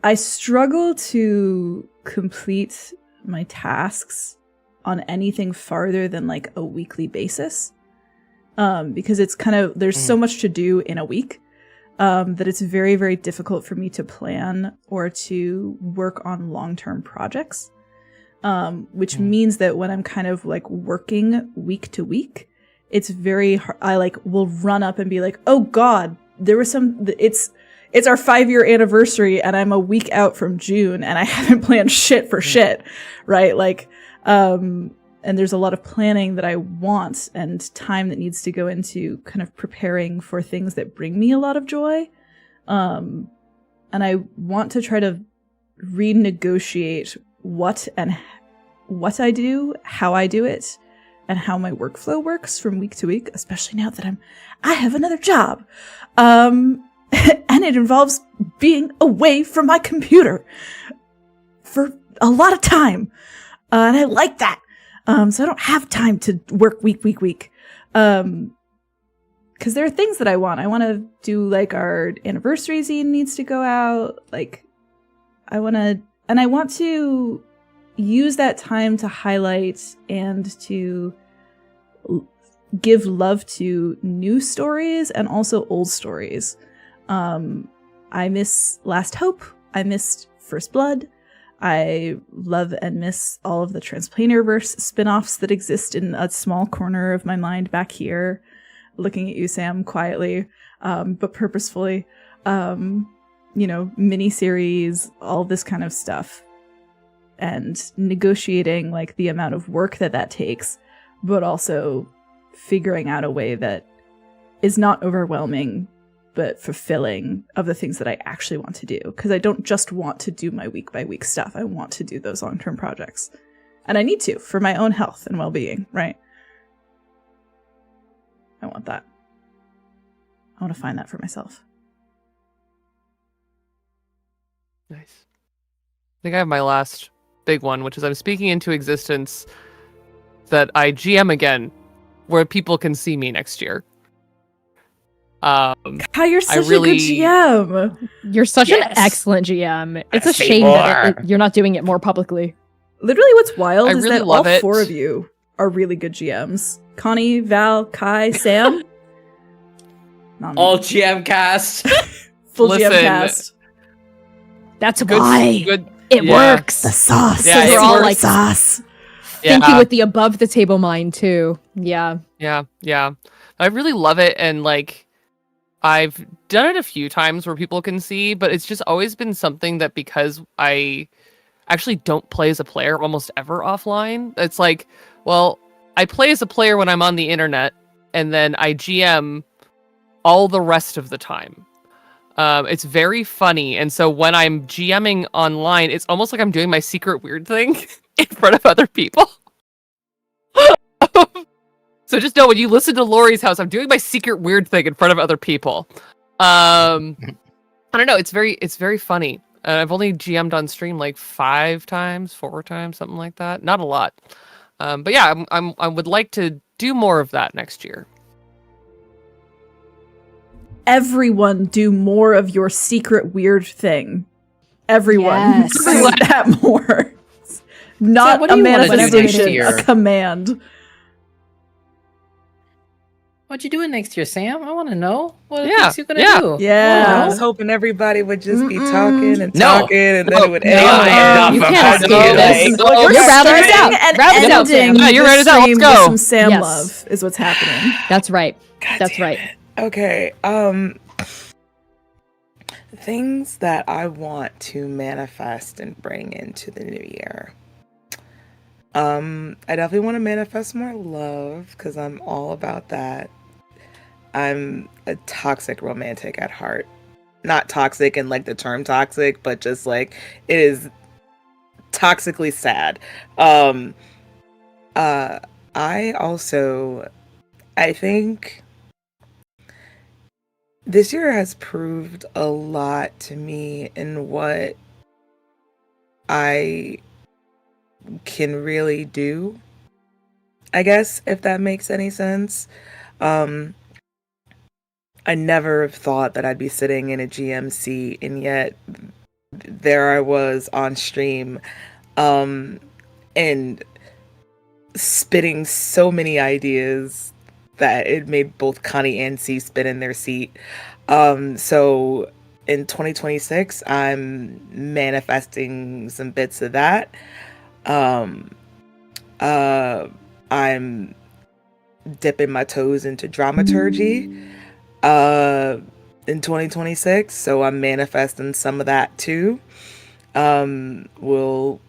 I struggle to complete my tasks on anything farther than like a weekly basis, because it's kind of there's so much to do in a week. That it's very, very difficult for me to plan or to work on long-term projects, which means that when I'm kind of like working week to week, it's very hard. I like will run up and be like, oh God, there was it's our 5-year anniversary and I'm a week out from June and I haven't planned shit for shit, right? Like, and there's a lot of planning that I want and time that needs to go into kind of preparing for things that bring me a lot of joy. And I want to try to renegotiate what I do, how I do it, and how my workflow works from week to week, especially now that I have another job. And it involves being away from my computer for a lot of time. And I like that. So I don't have time to work week. Because there are things that I want. I want to do, like, our anniversary zine needs to go out. Like, I want to use that time to highlight and to give love to new stories and also old stories. I miss Last Hope. I missed First Blood. I love and miss all of the Transplanerverse spin-offs that exist in a small corner of my mind back here, looking at you, Sam, quietly, but purposefully. Miniseries, all this kind of stuff. And negotiating, like, the amount of work that takes, but also figuring out a way that is not overwhelming, but fulfilling of the things that I actually want to do. Because I don't just want to do my week-by-week stuff. I want to do those long-term projects. And I need to, for my own health and well-being, right? I want that. I want to find that for myself. Nice. I think I have my last big one, which is I'm speaking into existence that I GM again, where people can see me next year. God, you're such a good GM. You're such an excellent GM. It's a shame that you're not doing it more publicly. Literally, what's wild is really that all it. 4 of you are really good GMs. Connie, Val, Kai, Sam. All GM cast. Full GM cast. That's why it works. The sauce. Yeah, we're all like sauce. thinking with the above the table mind too. Yeah. I really love it, and like I've done it a few times where people can see, but it's just always been something that, because I actually don't play as a player almost ever offline, it's like, well, I play as a player when I'm on the internet, and then I GM all the rest of the time. It's very funny, and so when I'm GMing online, it's almost like I'm doing my secret weird thing in front of other people. So just know, when you listen to Lori's House, I'm doing my secret weird thing in front of other people. I don't know. It's very funny. I've only GM'd on stream like 4 times, something like that. Not a lot. But yeah, I would like to do more of that next year. Everyone do more of your secret weird thing. Everyone do that more. Not a manifestation, a command. What you doing next year, Sam? I want to know. What Yeah, things you gonna yeah. do? Yeah. I was hoping everybody would just be talking and No. talking, and then No. it would No, end. I am not You for can't part escape two. this. Like, You're rounding us Starting out. and Round us out, Sam. ending Yeah, you're this right, let's go. stream with some Sam Yes. love is what's happening. That's right. God That's damn right. it. Okay. Things that I want to manifest and bring into the new year. I definitely want to manifest more love because I'm all about that. I'm a toxic romantic at heart. Not toxic in like the term toxic, but just like it is toxically sad. I think this year has proved a lot to me in what I can really do. I guess if that makes any sense. I never thought that I'd be sitting in a GMC, and yet there I was on stream, and spitting so many ideas that it made both Connie and C spit in their seat. So in 2026, I'm manifesting some bits of that. I'm dipping my toes into dramaturgy in 2026, so I'm manifesting some of that too. We'll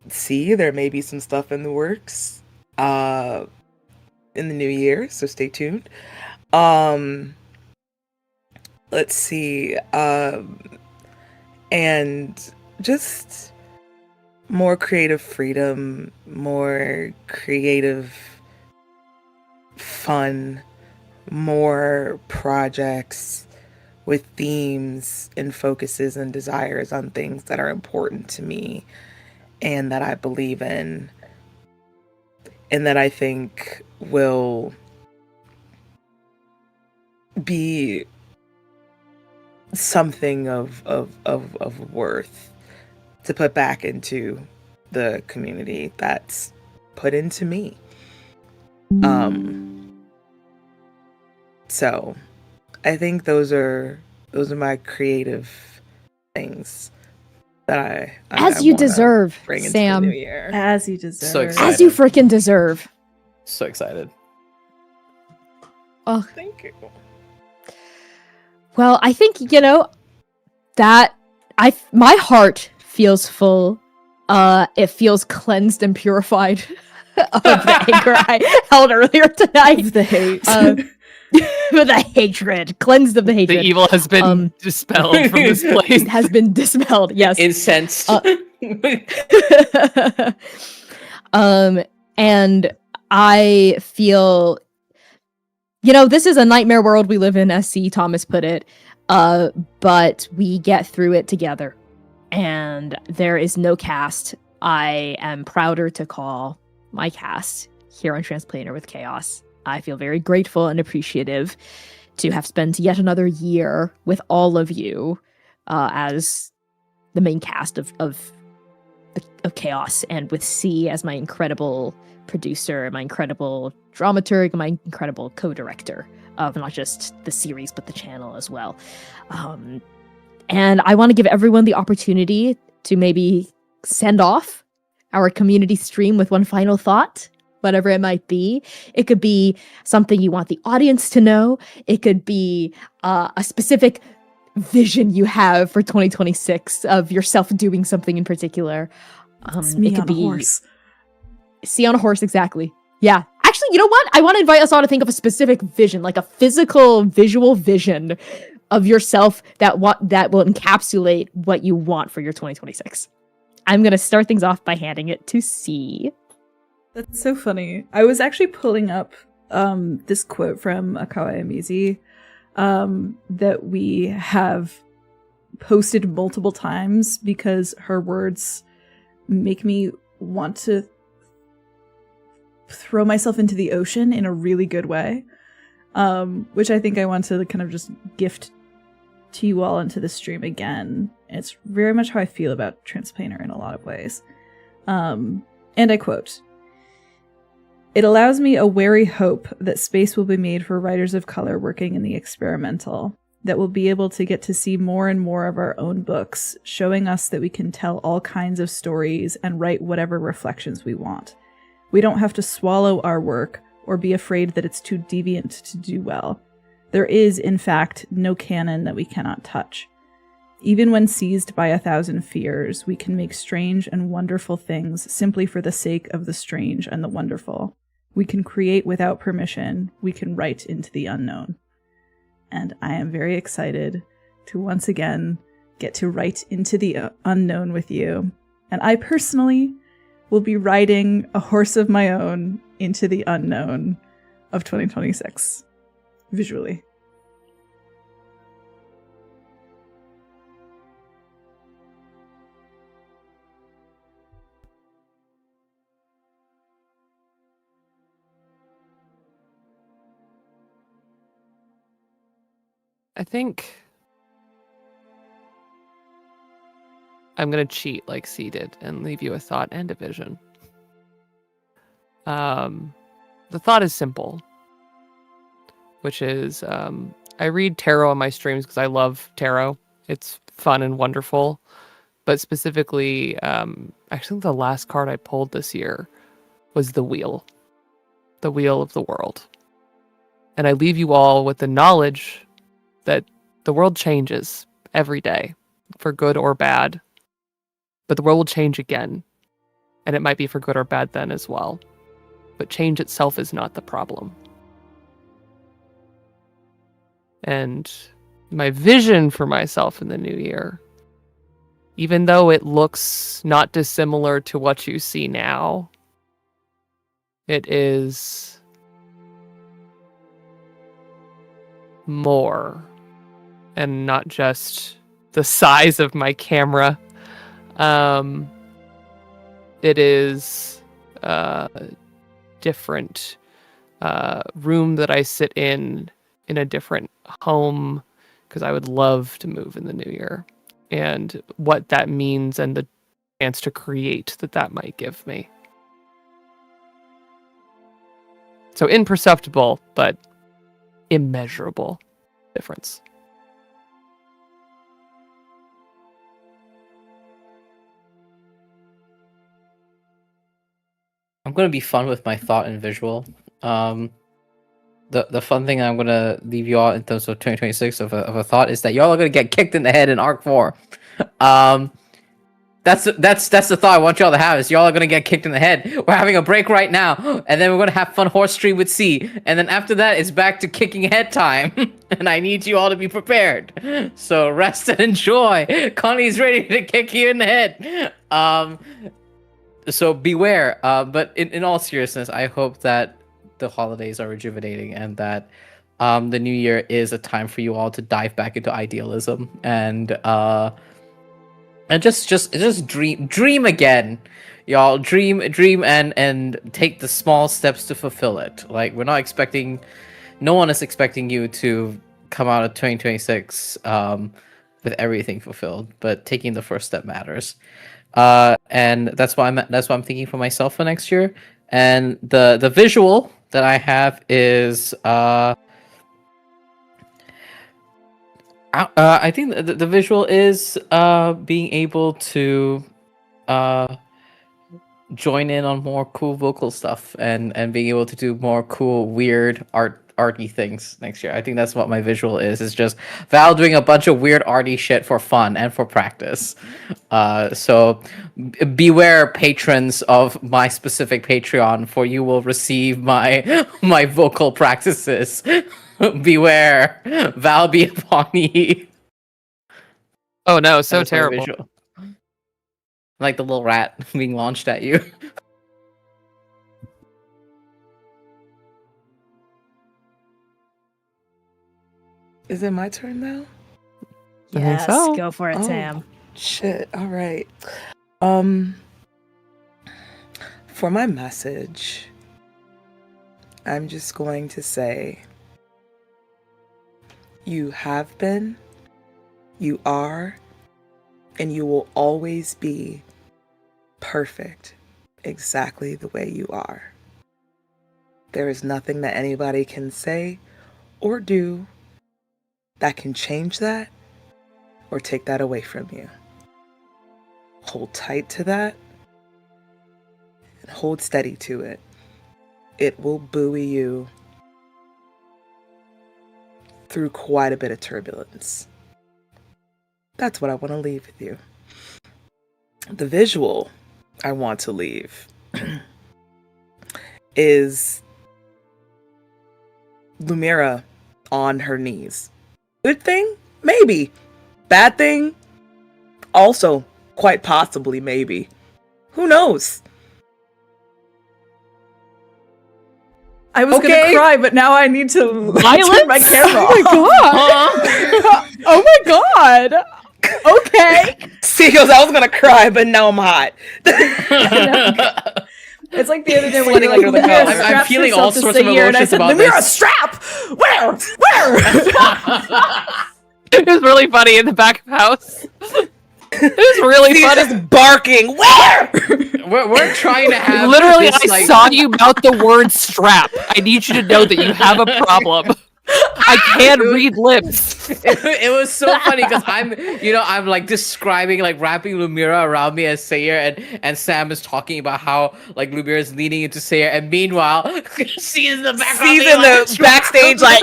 see. There may be some stuff in the works in the new year, so stay tuned. Let's see. And just more creative freedom, more creative fun, more projects with themes and focuses and desires on things that are important to me and that I believe in and that I think will be something of worth to put back into the community that's put into me. So I think those are my creative things that I As you wanna deserve, bring into Sam. the new year. As you deserve. So excited. As you freaking deserve. So excited. Oh, Thank you. well, I think that my heart feels full. It feels cleansed and purified of the anger I held earlier tonight. The hate. With the hatred, cleansed of the hatred. The evil has been dispelled from this place. It has been dispelled. Yes. Incensed. And I feel, this is a nightmare world we live in, as C. Thomas put it. But we get through it together. And there is no cast I am prouder to call my cast here on Transplanar with Chaos. I feel very grateful and appreciative to have spent yet another year with all of you as the main cast of Chaos, and with C as my incredible producer, my incredible dramaturg, my incredible co-director of not just the series but the channel as well. And I want to give everyone the opportunity to maybe send off our community stream with one final thought, whatever it might be. It could be something you want the audience to know. It could be a specific vision you have for 2026 of yourself doing something in particular. It's me it could on a be horse. See on a horse, exactly. Yeah. Actually, you know what? I want to invite us all to think of a specific vision, like a physical, visual vision of yourself that will encapsulate what you want for your 2026. I'm going to start things off by handing it to C. That's so funny. I was actually pulling up this quote from Akawa Amizi that we have posted multiple times because her words make me want to throw myself into the ocean in a really good way, which I think I want to kind of just gift to you all into the stream again. It's very much how I feel about Transplanar in a lot of ways. And I quote, It allows me a wary hope that space will be made for writers of color working in the experimental, that we'll be able to get to see more and more of our own books, showing us that we can tell all kinds of stories and write whatever reflections we want. We don't have to swallow our work or be afraid that it's too deviant to do well. There is, in fact, no canon that we cannot touch. Even when seized by 1,000 fears, we can make strange and wonderful things simply for the sake of the strange and the wonderful. We can create without permission. We can write into the unknown. And I am very excited to once again get to write into the unknown with you. And I personally will be riding a horse of my own into the unknown of 2026, visually. I think I'm gonna cheat like C did and leave you a thought and a vision. The thought is simple, which is I read tarot on my streams because I love tarot. It's fun and wonderful. But specifically, actually the last card I pulled this year was the wheel of the world. And I leave you all with the knowledge that the world changes every day, for good or bad. But the world will change again. And it might be for good or bad then as well. But change itself is not the problem. And my vision for myself in the new year, even though it looks not dissimilar to what you see now, it is more, and not just the size of my camera. It is a different room that I sit in a different home, because I would love to move in the new year, and what that means and the chance to create that might give me. So imperceptible, but immeasurable difference. I'm gonna be fun with my thought and visual. The fun thing I'm gonna leave you all in terms of 2026 of a thought is that y'all are gonna get kicked in the head in Arc 4. That's the thought I want y'all to have, is y'all are gonna get kicked in the head. We're having a break right now, and then we're gonna have fun horse stream with C, and then after that it's back to kicking head time. And I need you all to be prepared. So rest and enjoy. Connie's ready to kick you in the head. So beware. But in all seriousness, I hope that the holidays are rejuvenating, and that the new year is a time for you all to dive back into idealism and just dream again, y'all. Dream and take the small steps to fulfill it. Like, no one is expecting you to come out of 2026 with everything fulfilled, but taking the first step matters. And that's why I'm thinking for myself for next year. And the visual that I have is I think the visual is being able to join in on more cool vocal stuff, and being able to do more cool, weird arty things next year. I think that's what my visual is. It's just Val doing a bunch of weird arty shit for fun and for practice. So beware, patrons of my specific Patreon, for you will receive my vocal practices. Beware, Val be upon ye. Oh no, so That's my terrible. visual. Like the little rat being launched at you. Is it my turn now? I think Yes, so. go for it, Oh. Sam. Shit. All right. For my message, I'm just going to say, you have been, you are, and you will always be perfect exactly the way you are. There is nothing that anybody can say or do that can change that or take that away from you. Hold tight to that and hold steady to it. It will buoy you through quite a bit of turbulence. That's what I want to leave with you. The visual I want to leave is Lumira on her knees. Good thing? Maybe. Bad thing? Also, quite possibly, maybe. Who knows? I was gonna cry, but now I need to turn my camera Oh my god! Oh my god! Okay. See, goes, I was gonna cry, but now I'm hot. It's like the other day when you're like, Under the Lumira couch. straps I'm feeling all herself to sorts of Sayir, and I emotions said, about Lumira, this. strap! Where? It was really funny in the back of the house. It was really He's funny. just barking. Where? We're trying to have Literally, this, I saw you mouth the word strap. I need you to know that you have a problem. I can't read lips. It was so funny because I'm like describing, like wrapping Lumira around me as Sayir, and Sam is talking about how like Lumira is leaning into Sayir, and meanwhile she's in the background. She's being in like, the backstage like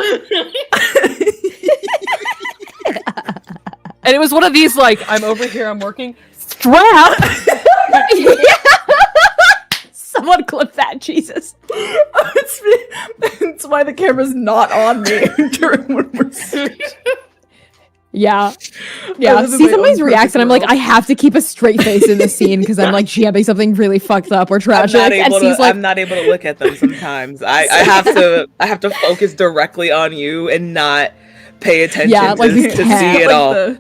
And it was one of these like, I'm over here, I'm working. Strap! Someone clip that, Jesus. It's why the camera's not on me during when we're Yeah. I Yeah. live in See, my somebody's own reacts, and I'm like, perfect I have to keep a straight face in the scene because I'm like jamming something really fucked up or tragic. And C's like, I'm not able to look at them sometimes. I have to focus directly on you and not pay attention Yeah, like to you see can't. it like all.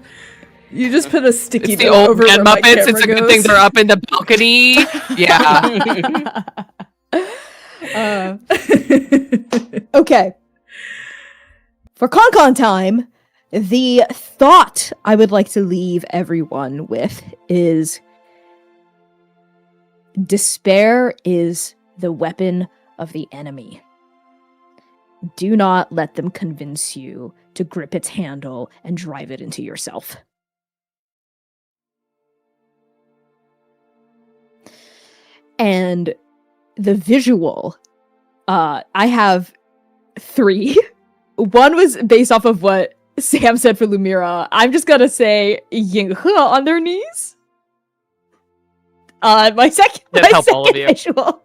you just put a sticky It's the note old over man where my Muppets. camera It's a good goes. thing they're up in the balcony. Yeah. okay. For ConCon time, the thought I would like to leave everyone with is despair is the weapon of the enemy. Do not let them convince you to grip its handle and drive it into yourself. And the visual, I have 3. One was based off of what Sam said for Lumira. I'm just gonna say Yinghe on their knees. My second, That'd my help all of second you. visual.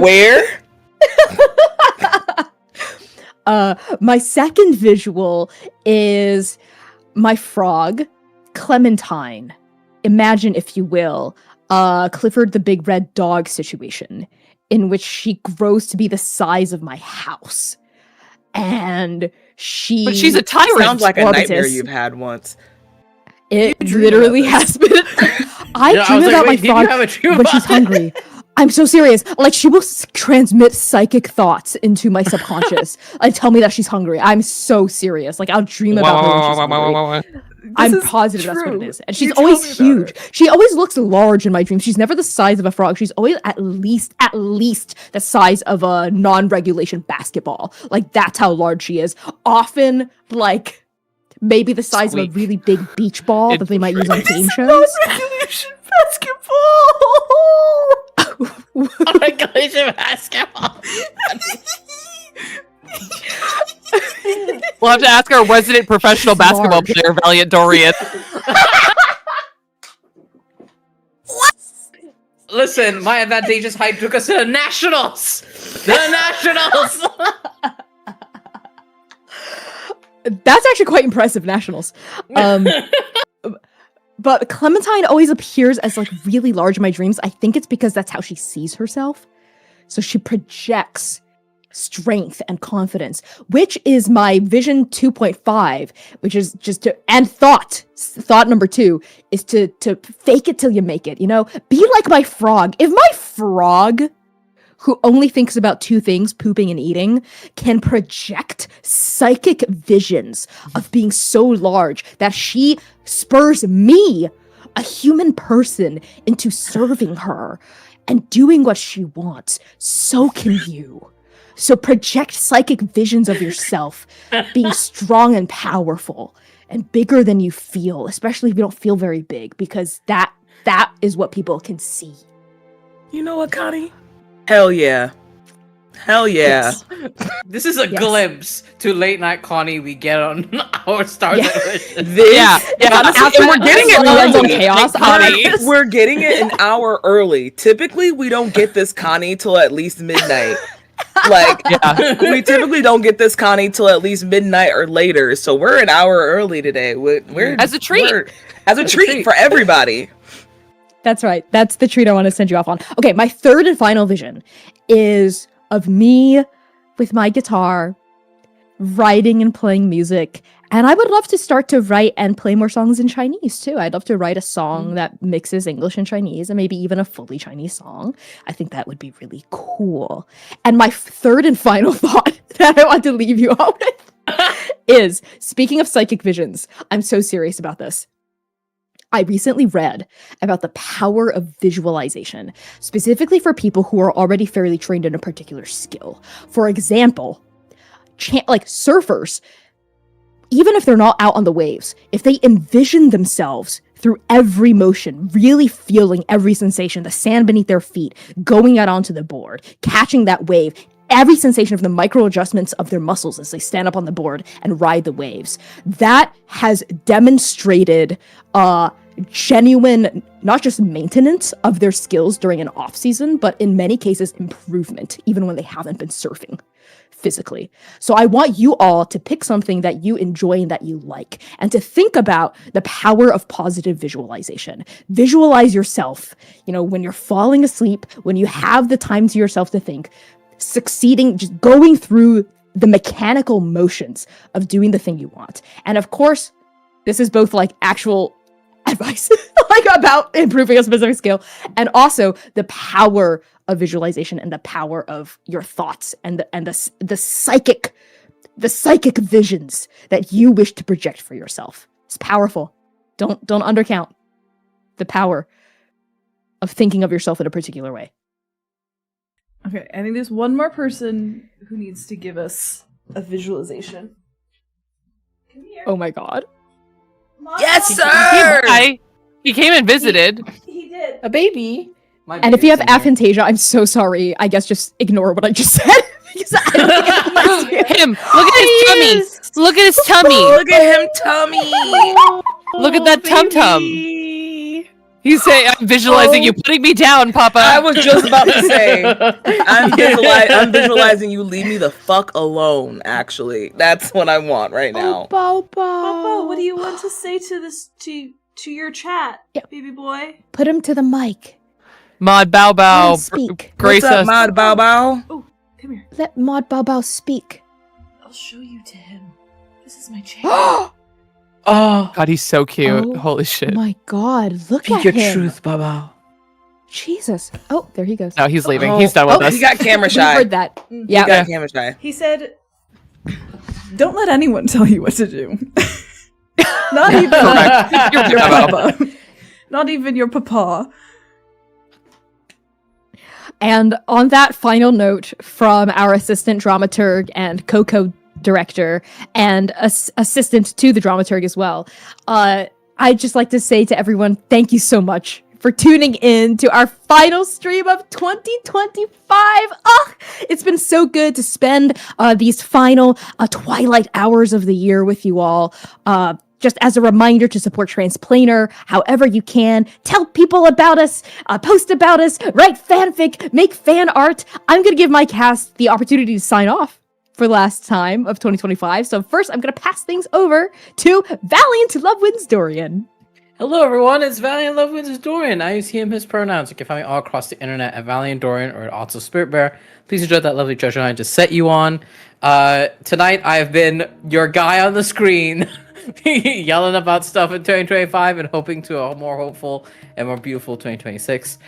Where? My second visual is my frog, Clementine. Imagine, if you will, Clifford the Big Red Dog situation, in which she grows to be the size of my house. And she... But she's a tyrant. Sounds like a Orbitus. nightmare you've had once. It dream literally about has been. I Yeah, I dream was like, about wait, my did you frog have a dream when about she's it? hungry. I'm so serious. Like, she will transmit psychic thoughts into my subconscious and tell me that she's hungry. I'm so serious. Like, I'll dream about her when she's hungry. I'm is positive that's what it true. is. And she's You tell always me about huge. her. She always looks large in my dreams. She's never the size of a frog. She's always at least the size of a non-regulation basketball. Like, that's how large she is. Often, like, maybe the size of a Squeak. really big beach ball that they might use on game shows. Non-regulation basketball. Regulation basketball. We'll have to ask our resident professional basketball Large. player, Valiant Dorian. Listen, my advantageous height took us to the Nationals. The Nationals. That's actually quite impressive, Nationals. But Clementine always appears as like really large in my dreams. I think it's because that's how she sees herself. So she projects strength and confidence, which is my vision 2.5, which is just to, and thought number 2 is to fake it till you make it, you know? Be like my frog. If my frog, who only thinks about 2 things, pooping and eating, can project psychic visions of being so large that she spurs me a human person into serving her and doing what she wants, so can you. So project psychic visions of yourself being strong and powerful and bigger than you feel, especially if you don't feel very big, because that is what people can see. You know what, Connie? Hell yeah. Hell yeah. This is a Yes. glimpse to late night Connie we get on our Star Yeah. Edition. Honestly, and we're getting it Runs on early. chaos. Connie. We're getting it an hour early. Typically, we don't get this Connie till at least midnight. Like, we typically don't get this Connie till at least midnight or later. So we're an hour early today. We're As a treat. As a treat for everybody. That's right. That's the treat I want to send you off on. Okay, my third and final vision is of me with my guitar, writing and playing music. And I would love to start to write and play more songs in Chinese too. I'd love to write a song that mixes English and Chinese, and maybe even a fully Chinese song. I think that would be really cool. And my third and final thought that I want to leave you all with is, speaking of psychic visions, I'm so serious about this. I recently read about the power of visualization, specifically for people who are already fairly trained in a particular skill. For example, like surfers, even if they're not out on the waves, if they envision themselves through every motion, really feeling every sensation, the sand beneath their feet, going out onto the board, catching that wave, every sensation of the micro adjustments of their muscles as they stand up on the board and ride the waves. That has demonstrated genuine, not just maintenance of their skills during an off season, but in many cases improvement, even when they haven't been surfing physically. So I want you all to pick something that you enjoy and that you like, and to think about the power of positive visualization. Visualize yourself, when you're falling asleep, when you have the time to yourself to think, succeeding, just going through the mechanical motions of doing the thing you want. And of course, this is both like actual advice like about improving a specific skill, and also the power of visualization and the power of your thoughts and the psychic visions that you wish to project for yourself. It's powerful. Don't undercount the power of thinking of yourself in a particular way. Okay, I think there's one more person who needs to give us a visualization. Come here. Oh my god. Yes, He sir! came and visited. He did. A baby. And if you have aphantasia, I'm so sorry. I guess just ignore what I just said. Because I don't think I understand. Him. Look at his tummy. Look at his tummy. Look at him, tummy! Look at that tum tum. He's saying, "I'm visualizing you putting me down, Papa." I was just about to say, I'm visualizing you leave me the fuck alone, actually. That's what I want right now. Papa, what do you want to say to this to your chat, baby boy? Put him to the mic. Mod Bow Bow. Let him speak. Grace What's up, us. Mod Bow Bow? Oh, come here. Let Mod Bao Bao speak. I'll show you to him. This is my channel. Oh, God, he's so cute. Oh Holy shit. My god, look speak at your him. truth, Baba. Jesus. Oh, there he goes. No, he's leaving. Oh, He's done with oh, us. he got camera We shy. heard that. He Yeah. got camera shy. He said, "Don't let anyone tell you what to do. Not even Correct. your You're right. papa. Not even your papa." And on that final note from our assistant dramaturg and co-director and assistant to the dramaturg as well, I'd just like to say to everyone, thank you so much for tuning in to our final stream of 2025. Oh, it's been so good to spend these final twilight hours of the year with you all. Just as a reminder to support Transplaner however you can. Tell people about us, post about us, write fanfic, make fan art. I'm going to give my cast the opportunity to sign off for the last time of 2025. So first, I'm going to pass things over to Valiant Lovewinds Dorian. Hello, everyone. It's Valiant Lovewinds Dorian. I use he, him, his pronouns. You can find me all across the internet at Valiant Dorian or at Also Spirit Bear. Please enjoy that lovely treasure hunt I just set you on. Tonight, I've been your guy on the screen, yelling about stuff in 2025 and hoping to a more hopeful and more beautiful 2026.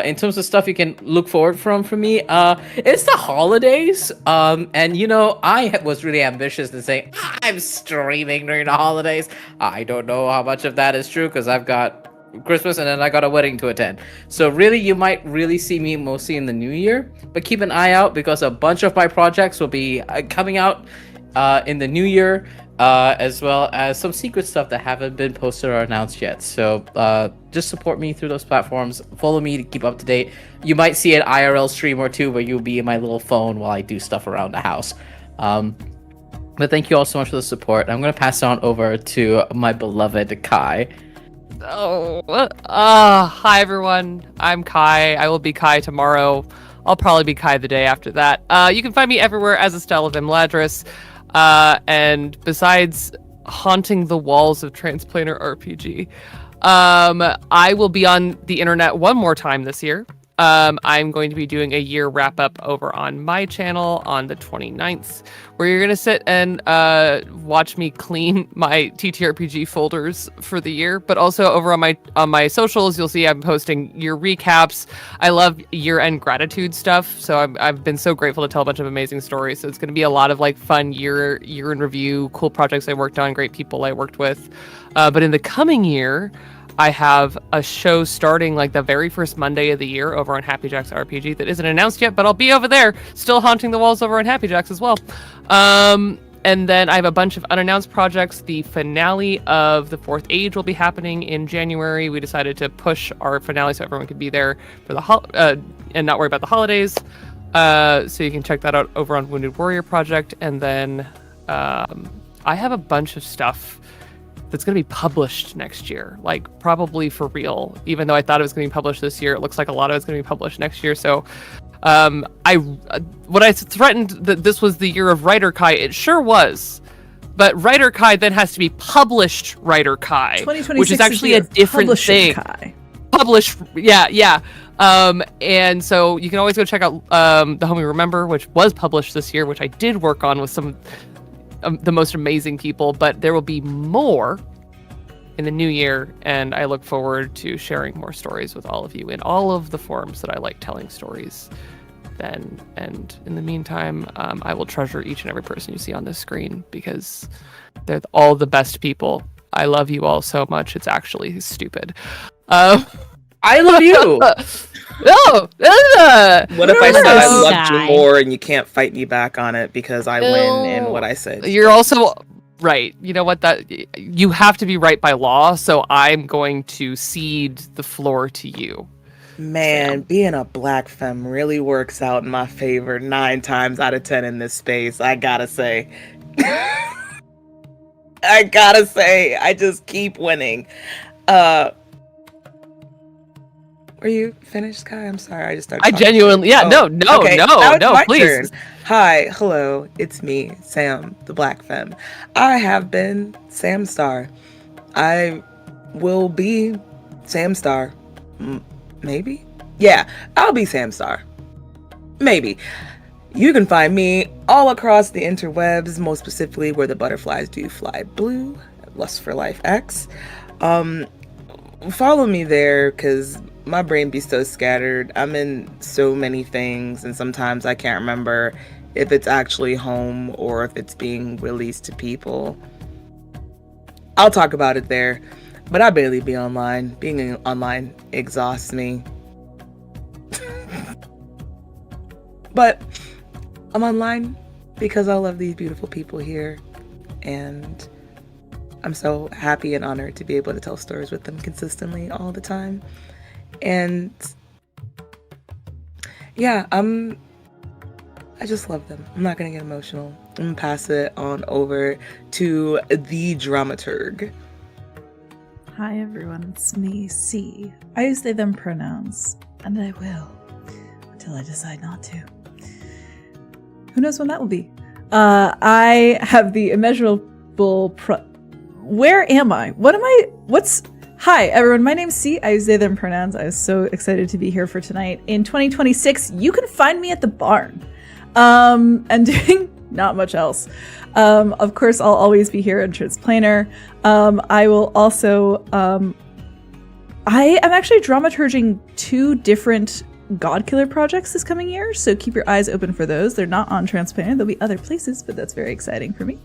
In terms of stuff you can look forward from me, it's the holidays. And I was really ambitious to say I'm streaming during the holidays. I don't know how much of that is true because I've got Christmas, and then I got a wedding to attend. So really, you might really see me mostly in the new year. But keep an eye out because a bunch of my projects will be coming out in the new year, as well as some secret stuff that haven't been posted or announced yet. So just support me through those platforms. Follow me to keep up to date. You might see an IRL stream or two where you'll be in my little phone while I do stuff around the house. But thank you all so much for the support. I'm going to pass it on over to my beloved Kai. Hi everyone. I'm Kai. I will be Kai tomorrow. I'll probably be Kai the day after that. You can find me everywhere as Estelle of Imladris. And besides haunting the walls of Transplanter RPG, I will be on the internet one more time this year. I'm going to be doing a year wrap up over on my channel on the 29th, where you're going to sit and watch me clean my TTRPG folders for the year. But also over on my socials, you'll see I'm posting year recaps. I love year-end gratitude stuff, so I've been so grateful to tell a bunch of amazing stories. So it's going to be a lot of like fun year in review, cool projects I worked on, great people I worked with. But in the coming year, I have a show starting like the very first Monday of the year over on Happy Jacks RPG that isn't announced yet, but I'll be over there still haunting the walls over on Happy Jacks as well. And then I have a bunch of unannounced projects. The finale of The Fourth Age will be happening in January. We decided to push our finale so everyone could be there for the and not worry about the holidays. So you can check that out over on Wounded Warrior Project. And then I have a bunch of stuff that's going to be published next year, like probably for real. Even though I thought it was going to be published this year, it looks like a lot of it's going to be published next year. So when I threatened that this was the year of Writer Kai, it sure was. But Writer Kai then has to be published Writer Kai, which is actually a different thing. Kai. Published, yeah. And so you can always go check out The Home We Remember, which was published this year, which I did work on with some the most amazing people, but there will be more in the new year, and I look forward to sharing more stories with all of you in all of the forums that I like telling stories then. And in the meantime, I will treasure each and every person you see on this screen because they're all the best people. I love you all so much, it's actually stupid. I love you! No! What if I said I loved you more and you can't fight me back on it because I win in what I said? You're also right. You know what? That you have to be right by law, so I'm going to cede the floor to you. Man, being a black femme really works out in my favor 9 times out of 10 in this space, I gotta say. I just keep winning. Are you finished, Kai? I'm sorry, I just started. I genuinely, yeah, no, please. Turn. Hi, hello, it's me, Sam, the Black Femme. I have been Sam Star. I will be Sam Star. Maybe? Yeah, I'll be Sam Star. Maybe. You can find me all across the interwebs, most specifically where the butterflies do fly blue, Lust for Life X. Follow me there, because my brain be so scattered. I'm in so many things, and sometimes I can't remember if it's actually home or if it's being released to people. I'll talk about it there, but I barely be online. Being online exhausts me. But I'm online because I love these beautiful people here, and I'm so happy and honored to be able to tell stories with them consistently all the time. And yeah, I just love them. I'm not gonna get emotional. I'm gonna pass it on over to the dramaturg. Hi everyone, it's me, C. I use they them pronouns, and I will until I decide not to. Who knows when that will be? I have the immeasurable where am I? Hi everyone, my name's C. I use they them pronouns. I was so excited to be here for tonight. In 2026, you can find me at the barn. And doing not much else. Of course, I'll always be here in Transplanter. I will also I am actually dramaturging 2 different God Killer projects this coming year, so keep your eyes open for those. They're not on Transplanet. They'll be other places, but that's very exciting for me.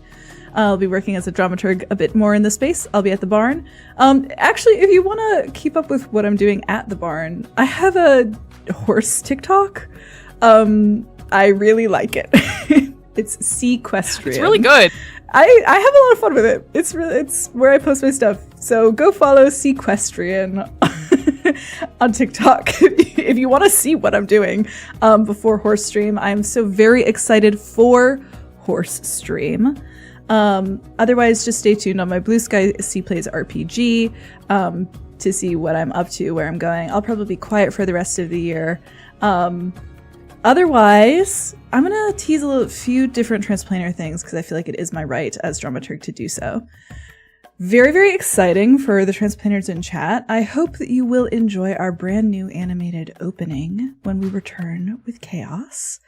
I'll be working as a dramaturg a bit more in the space. I'll be at the barn. Actually, if you want to keep up with what I'm doing at the barn, I have a horse TikTok. I really like it. It's Sequestrian. It's really good. I have a lot of fun with it. It's where I post my stuff. So go follow Sequestrian on TikTok if you want to see what I'm doing before Horse Stream. I'm so very excited for Horse Stream. Otherwise, just stay tuned on my Blue Sky C Plays RPG to see what I'm up to, where I'm going. I'll probably be quiet for the rest of the year. Otherwise, I'm going to tease a few different Transplaner things because I feel like it is my right as dramaturg to do so. Very, very exciting for the Transplaners in chat. I hope that you will enjoy our brand new animated opening when we return with Chaos.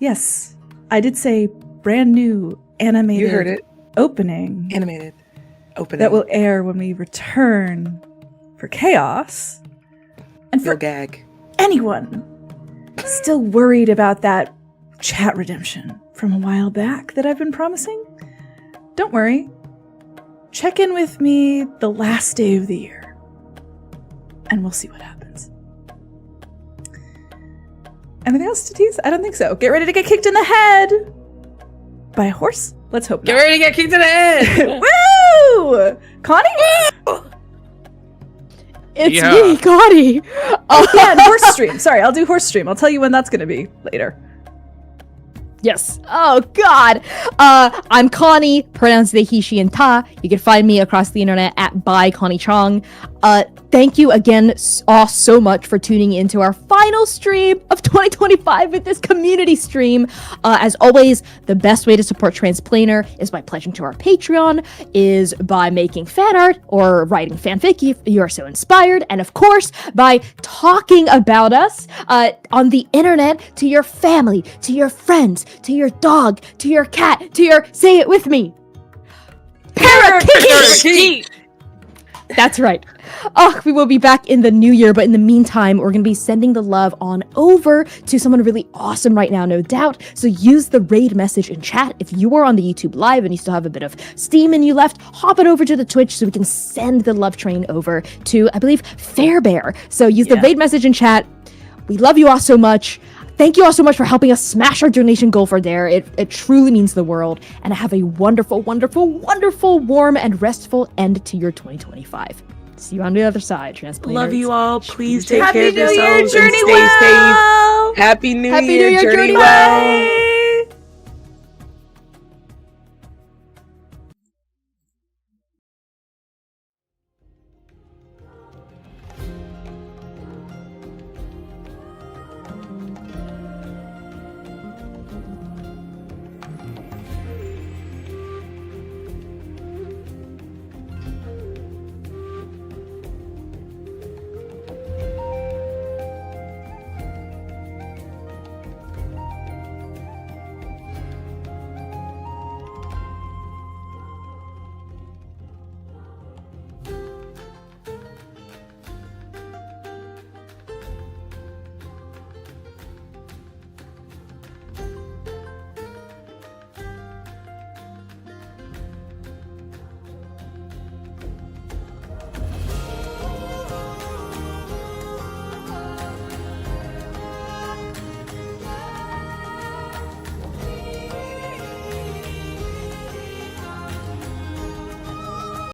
Yes, I did say brand new animated You heard it. opening. Animated opening. That will air when we return for Chaos. And for You'll gag. anyone still worried about that chat redemption from a while back that I've been promising, don't worry. Check in with me the last day of the year, and we'll see what happens. Anything else to tease? I don't think so. Get ready to get kicked in the head by a horse? Let's hope Get not. ready to get kicked in the head! Woo! Connie? It's Yeah. me, Connie. Yeah, and horse stream. Sorry, I'll do horse stream. I'll tell you when that's going to be later. Yes. Oh, God. I'm Connie, pronounced they, he, she, and ta. You can find me across the internet at by Connie Chong. Thank you again all so much for tuning into our final stream of 2025 with this community stream. As always, the best way to support Transplaner is by pledging to our Patreon, is by making fan art or writing fanfic if you are so inspired, and of course, by talking about us on the internet to your family, to your friends, to your dog, to your cat, to your, say it with me, parakeet! That's right. We will be back in the new year, but in the meantime, we're going to be sending the love on over to someone really awesome right now, no doubt. So use the raid message in chat. If you are on the YouTube live and you still have a bit of steam in you left, hop it over to the Twitch so we can send the love train over to, I believe, Fairbear. So use the raid message in chat. We love you all so much. Thank you all so much for helping us smash our donation goal for there. It truly means the world. And have a wonderful, wonderful, wonderful, warm, and restful end to your 2025. See you on the other side, Transplanters. Love you all. Please take Happy care of New Year, yourselves and journey stay well. safe. Happy New Happy Year, New Year, journey journey well. Bye.